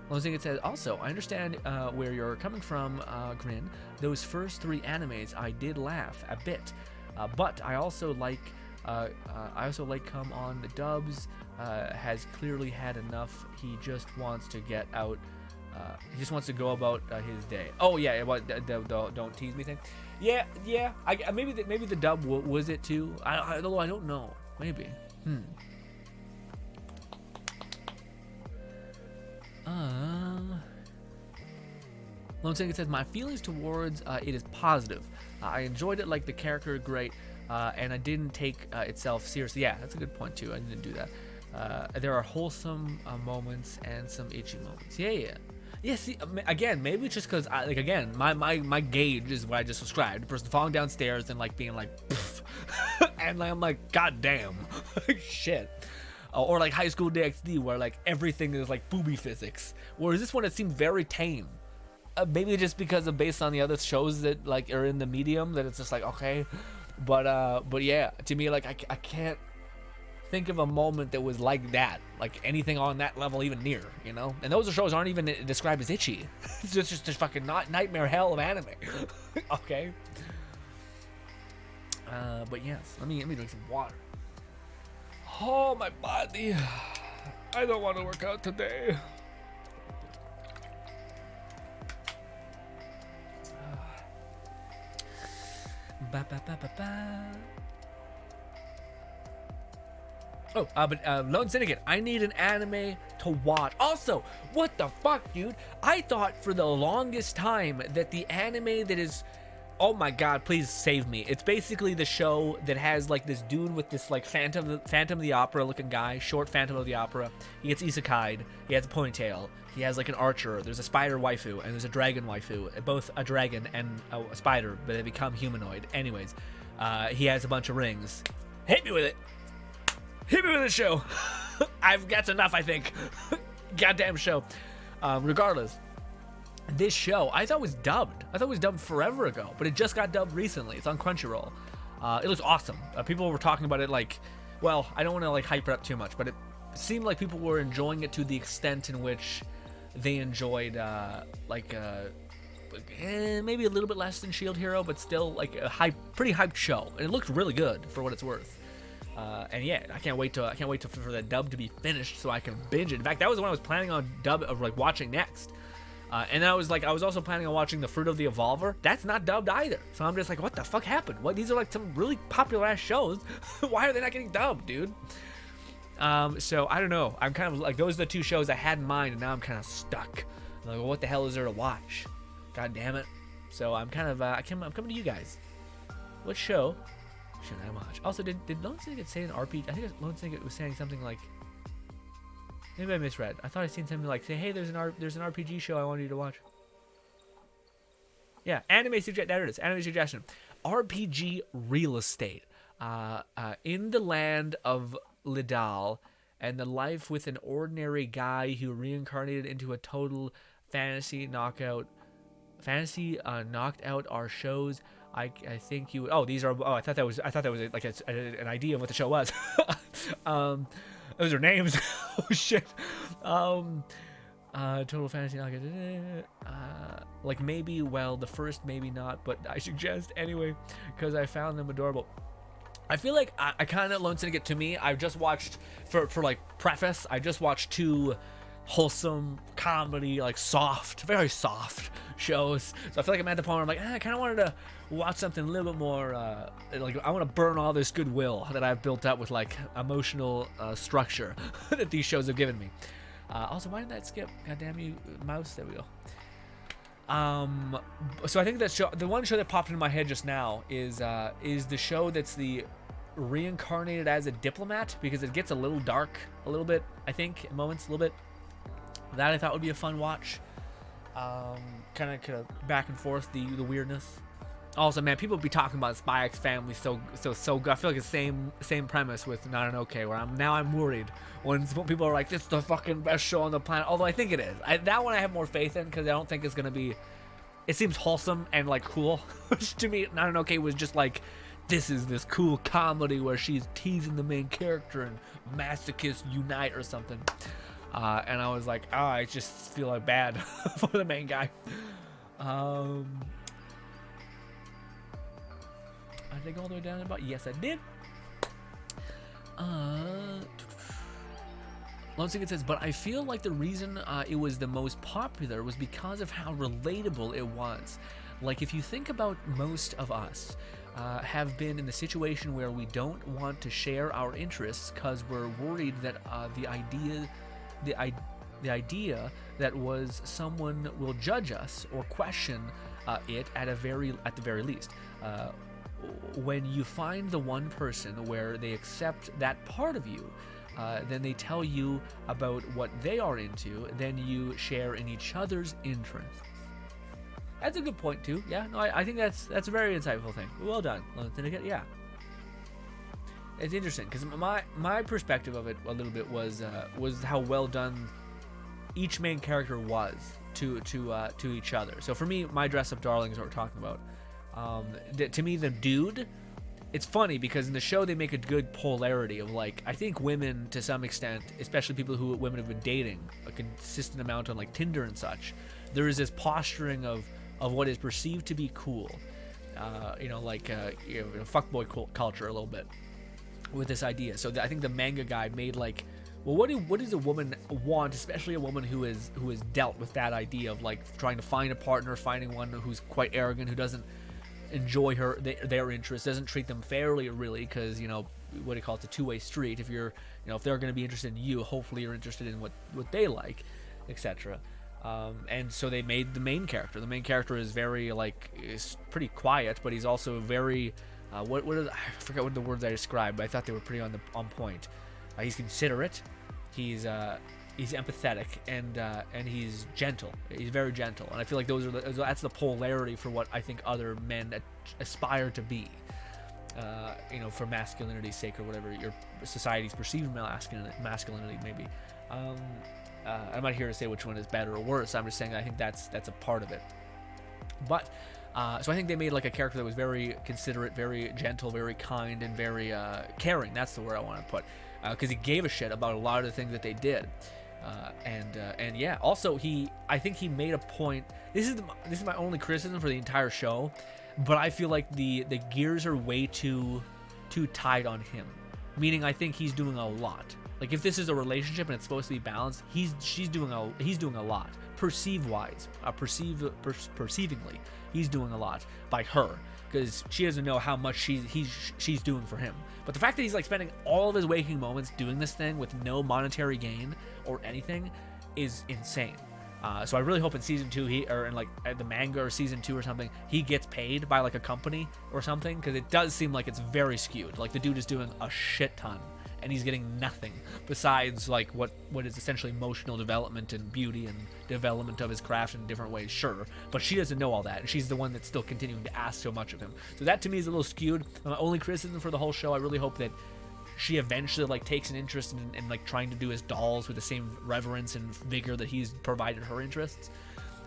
Lone Singed says, also, I understand where you're coming from, Grin. Those first 3 animes, I did laugh a bit, but I also like Come On. The dubs has clearly had enough. He just wants to get out He just wants to go about his day. Oh yeah, what the don't tease me thing. Yeah. Maybe the dub was it too. Although I don't know. Maybe. Lone Syndicate says my feelings towards it is positive. I enjoyed it, like the character great, and I didn't take itself seriously. Yeah, that's a good point too. I didn't do that. There are wholesome moments and some itchy moments. Yeah. See, again, maybe it's just because again, my gauge is what I just described. The person falling downstairs and like being like, and I'm like, god damn, shit. Or like High School DxD, where like everything is like booby physics. Whereas this one, it seemed very tame. Maybe just because of based on the other shows that like are in the medium, that it's just like okay. But yeah, to me, like I can't think of a moment that was like that, like anything on that level even near, you know. And those shows aren't even described as itchy. It's just this fucking nightmare hell of anime. Okay. But yes, let me drink some water. Oh, my body. I don't want to work out today. Oh, but Lone Syndicate, I need an anime to watch. Also, what the fuck, dude? I thought for the longest time that the anime that is... Oh my god, please save me. It's basically the show that has like this dude with this like Phantom of the Opera looking guy, short Phantom of the Opera. He gets isekai'd, he has a ponytail, he has like an archer, there's a spider waifu, and there's a dragon waifu. Both a dragon and a spider, but they become humanoid. Anyways, he has a bunch of rings. Hit me with it. Hit me with the show. That's enough, I think. Goddamn show. Regardless. This show, I thought was dubbed. I thought it was dubbed forever ago, but it just got dubbed recently. It's on Crunchyroll. It looks awesome. People were talking about it like, well, I don't want to like hype it up too much, but it seemed like people were enjoying it to the extent in which they enjoyed maybe a little bit less than Shield Hero, but still like a pretty hyped show. And it looked really good for what it's worth. And yeah, I can't wait for the dub to be finished so I can binge it. In fact, that was when I was planning on watching next. And I was also planning on watching The Fruit of the Evolver. That's not dubbed either. So I'm just like, what the fuck happened? What? These are like some really popular ass shows. Why are they not getting dubbed, dude? So I don't know. I'm kind of like, those are the two shows I had in mind, and now I'm kind of stuck. I'm like, well, what the hell is there to watch? God damn it. So I'm kind of, I'm coming to you guys. What show should I watch? Also, did Lone Syndicate say an RPG? I think Lone Syndicate was saying something like, maybe I misread. I thought I seen something like say, "Hey, there's an RPG show I wanted you to watch." Yeah, anime suggestion. There it is. Anime suggestion. RPG real estate. In the land of Lidal, and the life with an ordinary guy who reincarnated into a total fantasy knocked out our shows. I think you. Oh, these are. Oh, I thought that was like an idea of what the show was. Those are names. Oh shit. Total fantasy knockout. Like maybe. Well, the first maybe not, but I suggest anyway because I found them adorable. I feel like I kind of Lone Syndicate to me. I've just watched for like preface. I just watched two wholesome comedy, like soft, very soft shows. So I feel like I'm at the point where I'm like, I kind of wanted to watch something a little bit more, like I want to burn all this goodwill that I've built up with like emotional structure that these shows have given me. Also, why did that skip? God damn you, mouse. There we go. So I think that show, the one show that popped into my head just now is the show that's the reincarnated as a diplomat, because it gets a little dark a little bit, I think, in moments, a little bit. That I thought would be a fun watch. Kind of back and forth the weirdness. Also, man, people be talking about Spy X Family so good. I feel like the same premise with Not an Okay, where I'm worried when people are like, "It's the fucking best show on the planet." Although I think it is. That one I have more faith in because I don't think it's gonna be. It seems wholesome and like cool. Which to me, Not an Okay was just like, this is this cool comedy where she's teasing the main character and masochists unite or something. And I was like, I just feel like bad for the main guy. I did I go all the way down to about? Yes, I did. Lone Singing says, but I feel like the reason it was the most popular was because of how relatable it was. Like, if you think about most of us have been in the situation where we don't want to share our interests because we're worried that the idea that was someone will judge us or question it at the very least. When you find the one person where they accept that part of you, then they tell you about what they are into, then you share in each other's interests. That's a good point too. Yeah, no, I think that's a very insightful thing. Well done, Lone Syndicate. Yeah, it's interesting because my perspective of it a little bit was how well done each main character was to each other. So for me, my dress up darling is what we're talking about. To me, the dude. It's funny because in the show they make a good polarity of, like, I think women to some extent, especially women have been dating a consistent amount on like Tinder and such, there is this posturing of what is perceived to be cool, fuckboy culture a little bit with this idea. So I think the manga guy made like, well, what does a woman want, especially a woman who is dealt with that idea of like trying to find a partner, finding one who's quite arrogant, who doesn't enjoy their interests, doesn't treat them fairly, really, because what do you call it, it's a two-way street. If you're if they're going to be interested in you, hopefully you're interested in what they like, etc. And so they made the main character is very is pretty quiet, but he's also very I forgot what the words I described, but I thought they were pretty on point. He's considerate, he's empathetic, and he's gentle. He's very gentle, and I feel like that's the polarity for what I think other men aspire to be. For masculinity's sake, or whatever your society's perceived masculinity maybe. I'm not here to say which one is better or worse. I'm just saying I think that's a part of it. But so I think they made like a character that was very considerate, very gentle, very kind, and very caring. That's the word I want to put, because he gave a shit about a lot of the things that they did. And yeah, also I think he made a point. This is my only criticism for the entire show, but I feel like the gears are way too tied on him. Meaning, I think he's doing a lot. Like, if this is a relationship and it's supposed to be balanced, he's doing a lot. Perceivingly, he's doing a lot by her, because she doesn't know how much she's doing for him. But the fact that he's like spending all of his waking moments doing this thing with no monetary gain or anything is insane. So I really hope in season 2 in the manga or season 2 or something, he gets paid by like a company or something, because it does seem like it's very skewed. Like, the dude is doing a shit ton and he's getting nothing besides like what is essentially emotional development and beauty and development of his craft in different ways, sure, but she doesn't know all that, and she's the one that's still continuing to ask so much of him. So that to me is a little skewed. My only criticism for the whole show, I really hope that she eventually like takes an interest in like trying to do his dolls with the same reverence and vigor that he's provided her interests.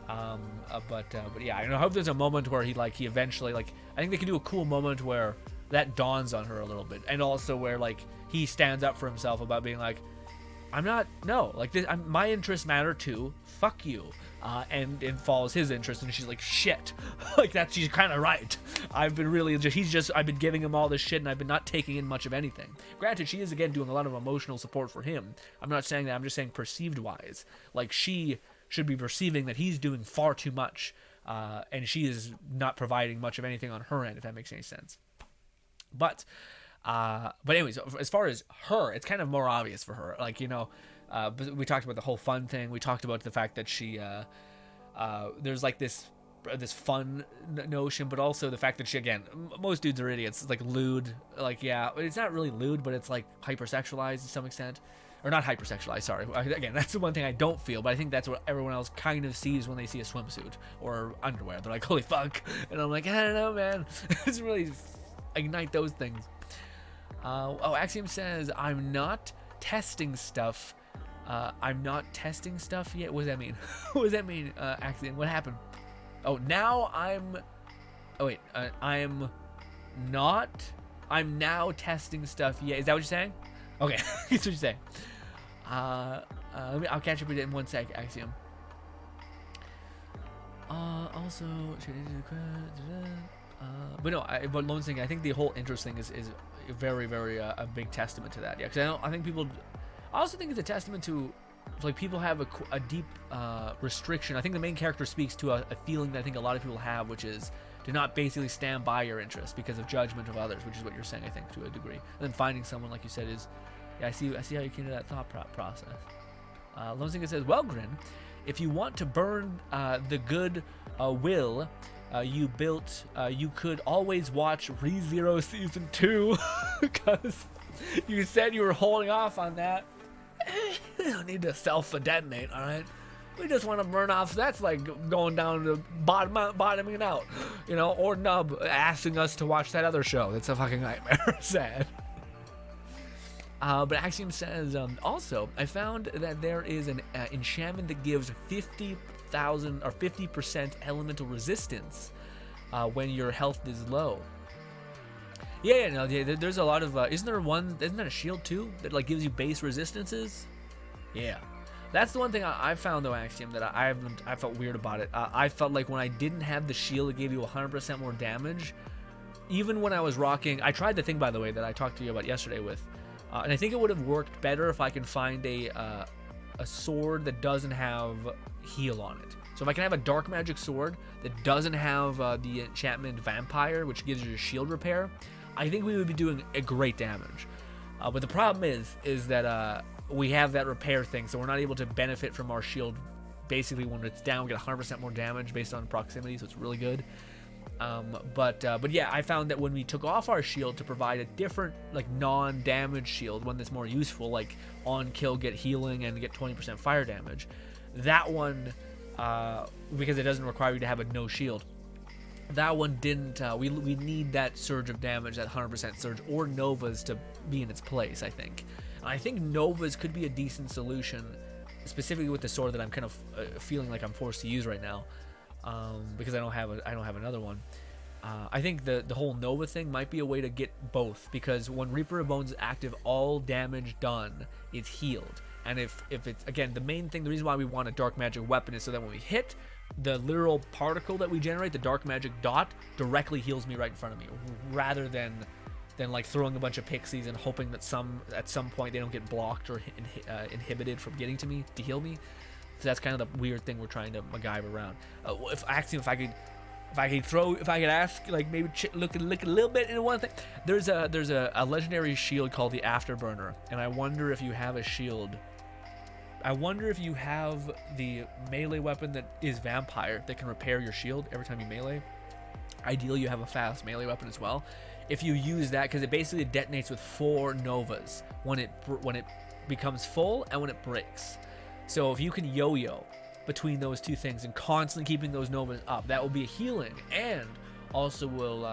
But yeah, I hope there's a moment where he eventually, like, I think they can do a cool moment where that dawns on her a little bit, and also where like he stands up for himself about being like, my interests matter too, fuck you, and follows his interest, and she's like, shit, like she's kind of right. I've been giving him all this shit, and I've been not taking in much of anything. Granted, she is again doing a lot of emotional support for him. I'm not saying that, I'm just saying perceived wise, like she should be perceiving that he's doing far too much, and she is not providing much of anything on her end, if that makes any sense. But anyways, as far as her, it's kind of more obvious for her. Like, but we talked about the whole fun thing. We talked about the fact that she, there's like this fun notion, but also the fact that she, again, most dudes are idiots. It's like lewd. Like, yeah, it's not really lewd, but it's like hypersexualized to some extent. Or not hypersexualized, sorry. Again, that's the one thing I don't feel, but I think that's what everyone else kind of sees when they see a swimsuit or underwear. They're like, holy fuck. And I'm like, I don't know, man. It's really ignite those things. Axiom says, I'm not testing stuff. I'm not testing stuff yet. What does that mean? What does that mean, Axiom? What happened? Oh, now I'm now testing stuff yet. Is that what you're saying? Okay, that's what you're saying. I'll catch up with it in one sec, Axiom. Also, but no, but Lone Singing, I think the whole interest thing is very, very a big testament to that. Yeah, because I think people, I also think it's a testament to, like, people have a deep restriction. I think the main character speaks to a feeling that I think a lot of people have, which is to not basically stand by your interests because of judgment of others, which is what you're saying, I think, to a degree. And then finding someone, like you said, is, yeah, I see how you came to that thought process. Lone Singer says, well, Grin, if you want to burn the good will you built, you could always watch ReZero Season 2 because you said you were holding off on that. You don't need to self-detonate, all right? We just want to burn off. So that's like going down to bottoming out, you know, or Nub asking us to watch that other show. That's a fucking nightmare. Sad. But Axiom says, also, I found that there is an enchantment that gives 50,000 or 50% elemental resistance when your health is low. There's a lot of, isn't that a shield too that like gives you base resistances? Yeah. That's the one thing I found though, Axiom, that I felt weird about it. I felt like when I didn't have the shield, it gave you 100% more damage. Even when I was rocking, I tried the thing, by the way, that I talked to you about yesterday with, and I think it would have worked better if I can find a sword that doesn't have heal on it. So if I can have a dark magic sword that doesn't have the enchantment vampire, which gives you a shield repair, I think we would be doing a great damage. But the problem is that we have that repair thing, so we're not able to benefit from our shield. Basically, when it's down, we get 100% more damage based on proximity, so it's really good. But yeah, I found that when we took off our shield to provide a different, like, non-damage shield, one that's more useful, like on kill, get healing, and get 20% fire damage, that one, because it doesn't require you to have a no shield, that one didn't, we need that surge of damage, that 100% surge, or Novas to be in its place, I think. And I think Novas could be a decent solution, specifically with the sword that I'm kind of feeling like I'm forced to use right now, because I don't have another one. I think the whole Nova thing might be a way to get both, because when Reaper of Bones is active, all damage done is healed. And if it's, again, the main thing, the reason why we want a dark magic weapon is so that when we hit, the literal particle that we generate, the dark magic dot, directly heals me right in front of me, rather than like throwing a bunch of pixies and hoping that at some point they don't get blocked or inhibited from getting to me to heal me. So that's kind of the weird thing we're trying to MacGyver around. If I could ask, like, maybe look a little bit into one thing. There's a legendary shield called the Afterburner, and I wonder if you have a shield. I wonder if you have the melee weapon that is vampire that can repair your shield every time you melee. Ideally, you have a fast melee weapon as well. If you use that, because it basically detonates with 4 novas when it becomes full and when it breaks. So if you can yo-yo between those two things and constantly keeping those novas up, that will be a healing and also will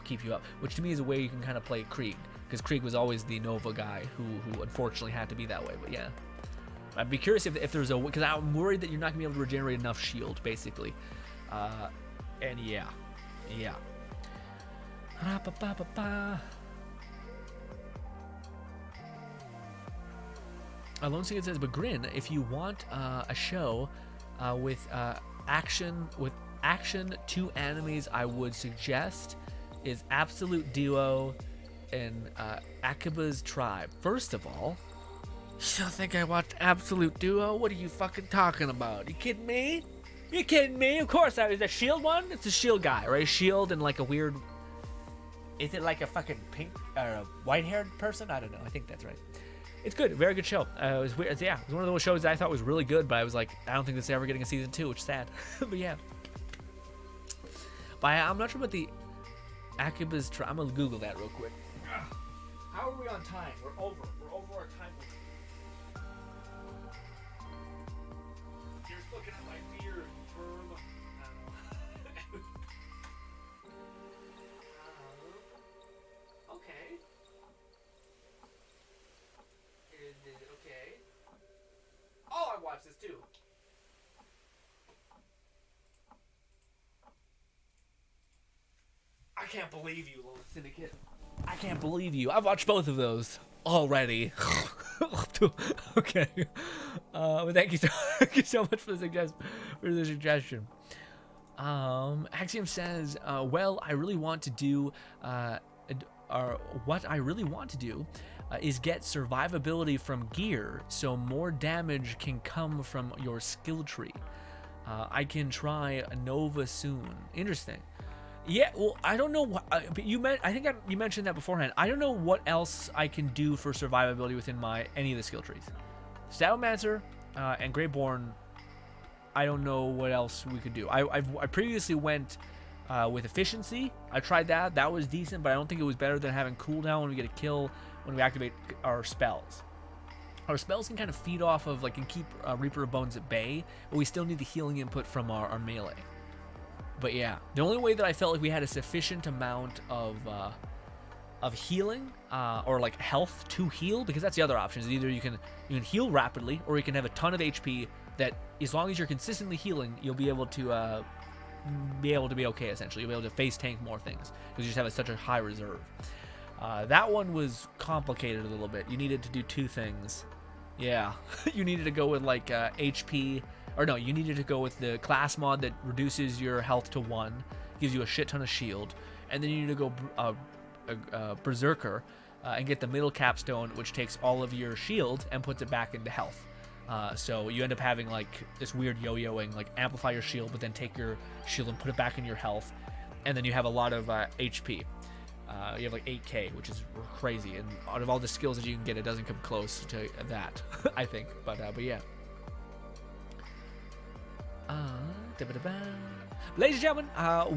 keep you up, which to me is a way you can kind of play Krieg, because Krieg was always the Nova guy who unfortunately had to be that way. But yeah, I'd be curious if there's because I'm worried that you're not gonna be able to regenerate enough shield, basically. And yeah. Lone Singer says, but Grin, if you want a show with action, 2 animes I would suggest is Absolute Duo and Akiba's Tribe. First of all, you don't think I watched Absolute Duo? What are you fucking talking about? You kidding me? You kidding me? Of course I was. The Shield one? It's a Shield guy, right? Shield and like a weird... Is it like a fucking pink or a white-haired person? I don't know. I think that's right. It's good. Very good show. It was weird. Yeah, it was one of those shows that I thought was really good, but I was like, I don't think this is ever getting a season 2, which is sad. But yeah. But I'm not sure about the Akiba's Tribe. I'm going to Google that real quick. How are we on time? We're over our time limit. You're just looking at my beard, firm. Okay. Okay. Oh, I watched this too. I can't believe you, Lone Syndicate. I can't believe you. I've watched both of those already. Okay. But thank you so much for the suggestion. Axiom says, well, I really want to do, or what I really want to do is get survivability from gear, so more damage can come from your skill tree. I can try Nova soon. Interesting. Yeah, well, I don't know what you mentioned that beforehand. I don't know what else I can do for survivability within any of the skill trees. Statomancer and Greyborn, I don't know what else we could do. I previously went with efficiency. I tried that. That was decent, but I don't think it was better than having cooldown when we get a kill when we activate our spells. Our spells can kind of feed off of, like, and keep Reaper of Bones at bay, but we still need the healing input from our melee. But yeah, the only way that I felt like we had a sufficient amount of healing or like health to heal, because that's the other option, is either you can heal rapidly, or you can have a ton of HP that, as long as you're consistently healing, you'll be able to be okay. Essentially, you'll be able to face tank more things because you just have such a high reserve. That one was complicated a little bit. You needed to do two things. Yeah, you needed to go with like HP, or no, you needed to go with the class mod that reduces your health to 1, gives you a shit ton of shield, and then you need to go Berserker and get the middle capstone, which takes all of your shield and puts it back into health. So you end up having like this weird yo-yoing, like amplify your shield, but then take your shield and put it back in your health, and then you have a lot of HP. You have like 8k, which is crazy, and out of all the skills that you can get, it doesn't come close to that, I think. But yeah. Ladies and gentlemen,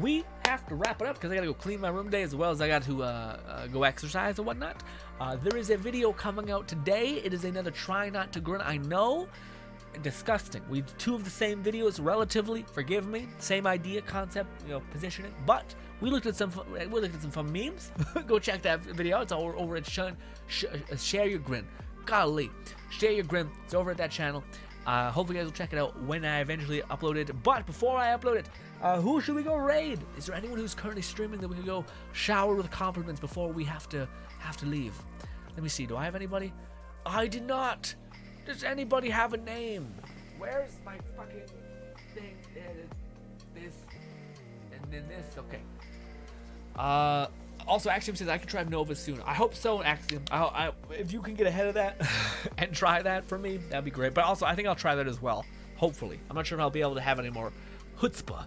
we have to wrap it up because I gotta go clean my room today, as well as I got to go exercise and whatnot. There is a video coming out today. It is another Try Not to Grin. I know, disgusting. We have 2 of the same videos, relatively. Forgive me. Same idea, concept, positioning. But we looked at some fun memes. Go check that video. It's over at Share Your Grin. Golly, Share Your Grin. It's over at that channel. Hopefully you guys will check it out when I eventually upload it. But before I upload it, who should we go raid? Is there anyone who's currently streaming that we can go shower with compliments before we have to leave? Let me see. Do I have anybody? I did not. Does anybody have a name? Where's my fucking thing? This and then this. Okay. Also, Axiom says I can try Nova soon. I hope so, Axiom. If you can get ahead of that and try that for me, that'd be great. But also, I think I'll try that as well. Hopefully. I'm not sure if I'll be able to have any more chutzpah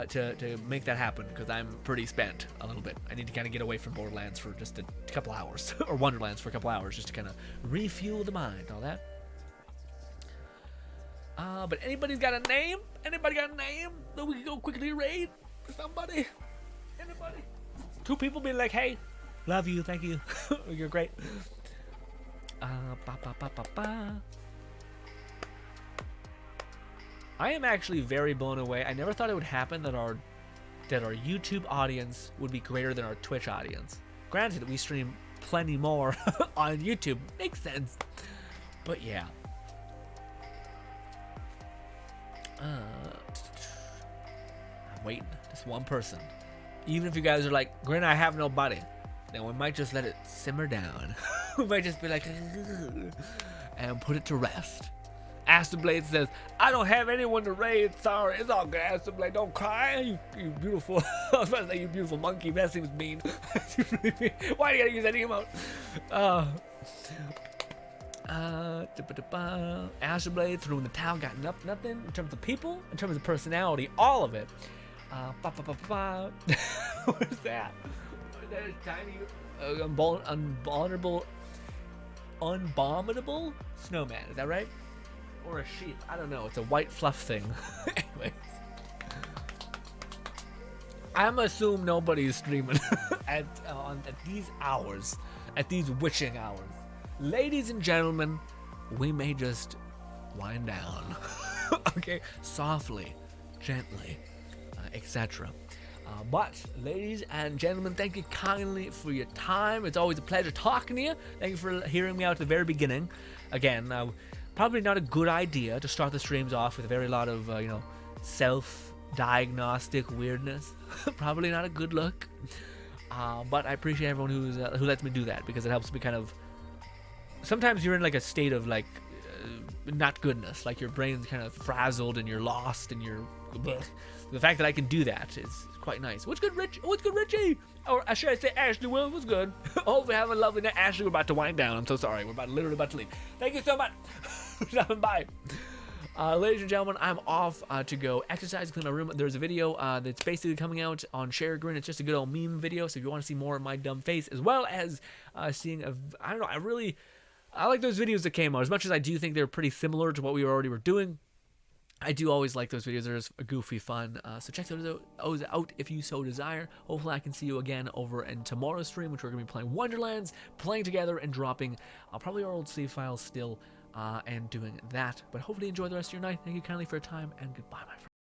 to make that happen, because I'm pretty spent a little bit. I need to kind of get away from Borderlands for just a couple hours, or Wonderlands for a couple hours, just to kind of refuel the mind, all that. But anybody's got a name? Anybody got a name that we can go quickly raid? Somebody? Anybody? 2 people being like, hey, love you, thank you, you're great. I am actually very blown away. I never thought it would happen that our YouTube audience would be greater than our Twitch audience. Granted, we stream plenty more on YouTube. Makes sense. But yeah. I'm waiting. Just one person. Even if you guys are like, Grin, I have nobody, then we might just let it simmer down. We might just be like, and put it to rest. Asterblade says, I don't have anyone to raid. Sorry, it's all good, Asterblade. Don't cry. You beautiful. I was about to say, you beautiful monkey. That seems mean. Why do you gotta use that emote? Asterblade threw in the towel, got nothing in terms of people, in terms of personality, all of it. What is that? That is tiny, unbombable snowman. Is that right? Or a sheep? I don't know. It's a white fluff thing. Anyways, I'm assuming nobody's streaming at these hours, at these witching hours. Ladies and gentlemen, we may just wind down. Okay, softly, gently, etc. But, ladies and gentlemen, thank you kindly for your time. It's always a pleasure talking to you. Thank you for hearing me out at the very beginning. Again, probably not a good idea to start the streams off with a very lot of, self-diagnostic weirdness. Probably not a good look. But I appreciate everyone who lets me do that, because it helps me kind of... Sometimes you're in like a state of like not goodness, like your brain's kind of frazzled and you're lost and you're bleh. The fact that I can do that is quite nice. What's good, Rich? What's good, Richie? Or should I say Ashley? Well, what's good? Hopefully having a lovely night. Ashley, we're about to wind down. I'm so sorry. We're literally about to leave. Thank you so much for stopping by. Ladies and gentlemen, I'm off to go exercise, clean my room. There's a video that's basically coming out on GRINN. It's just a good old meme video, so if you want to see more of my dumb face, as well as seeing I don't know, I like those videos that came out. As much as I do think they're pretty similar to what we already were doing, I do always like those videos. They're just goofy fun. So check those out if you so desire. Hopefully I can see you again over in tomorrow's stream, which we're going to be playing Wonderlands, playing together and dropping probably our old save files still, and doing that. But hopefully you enjoy the rest of your night. Thank you kindly for your time, and goodbye, my friends.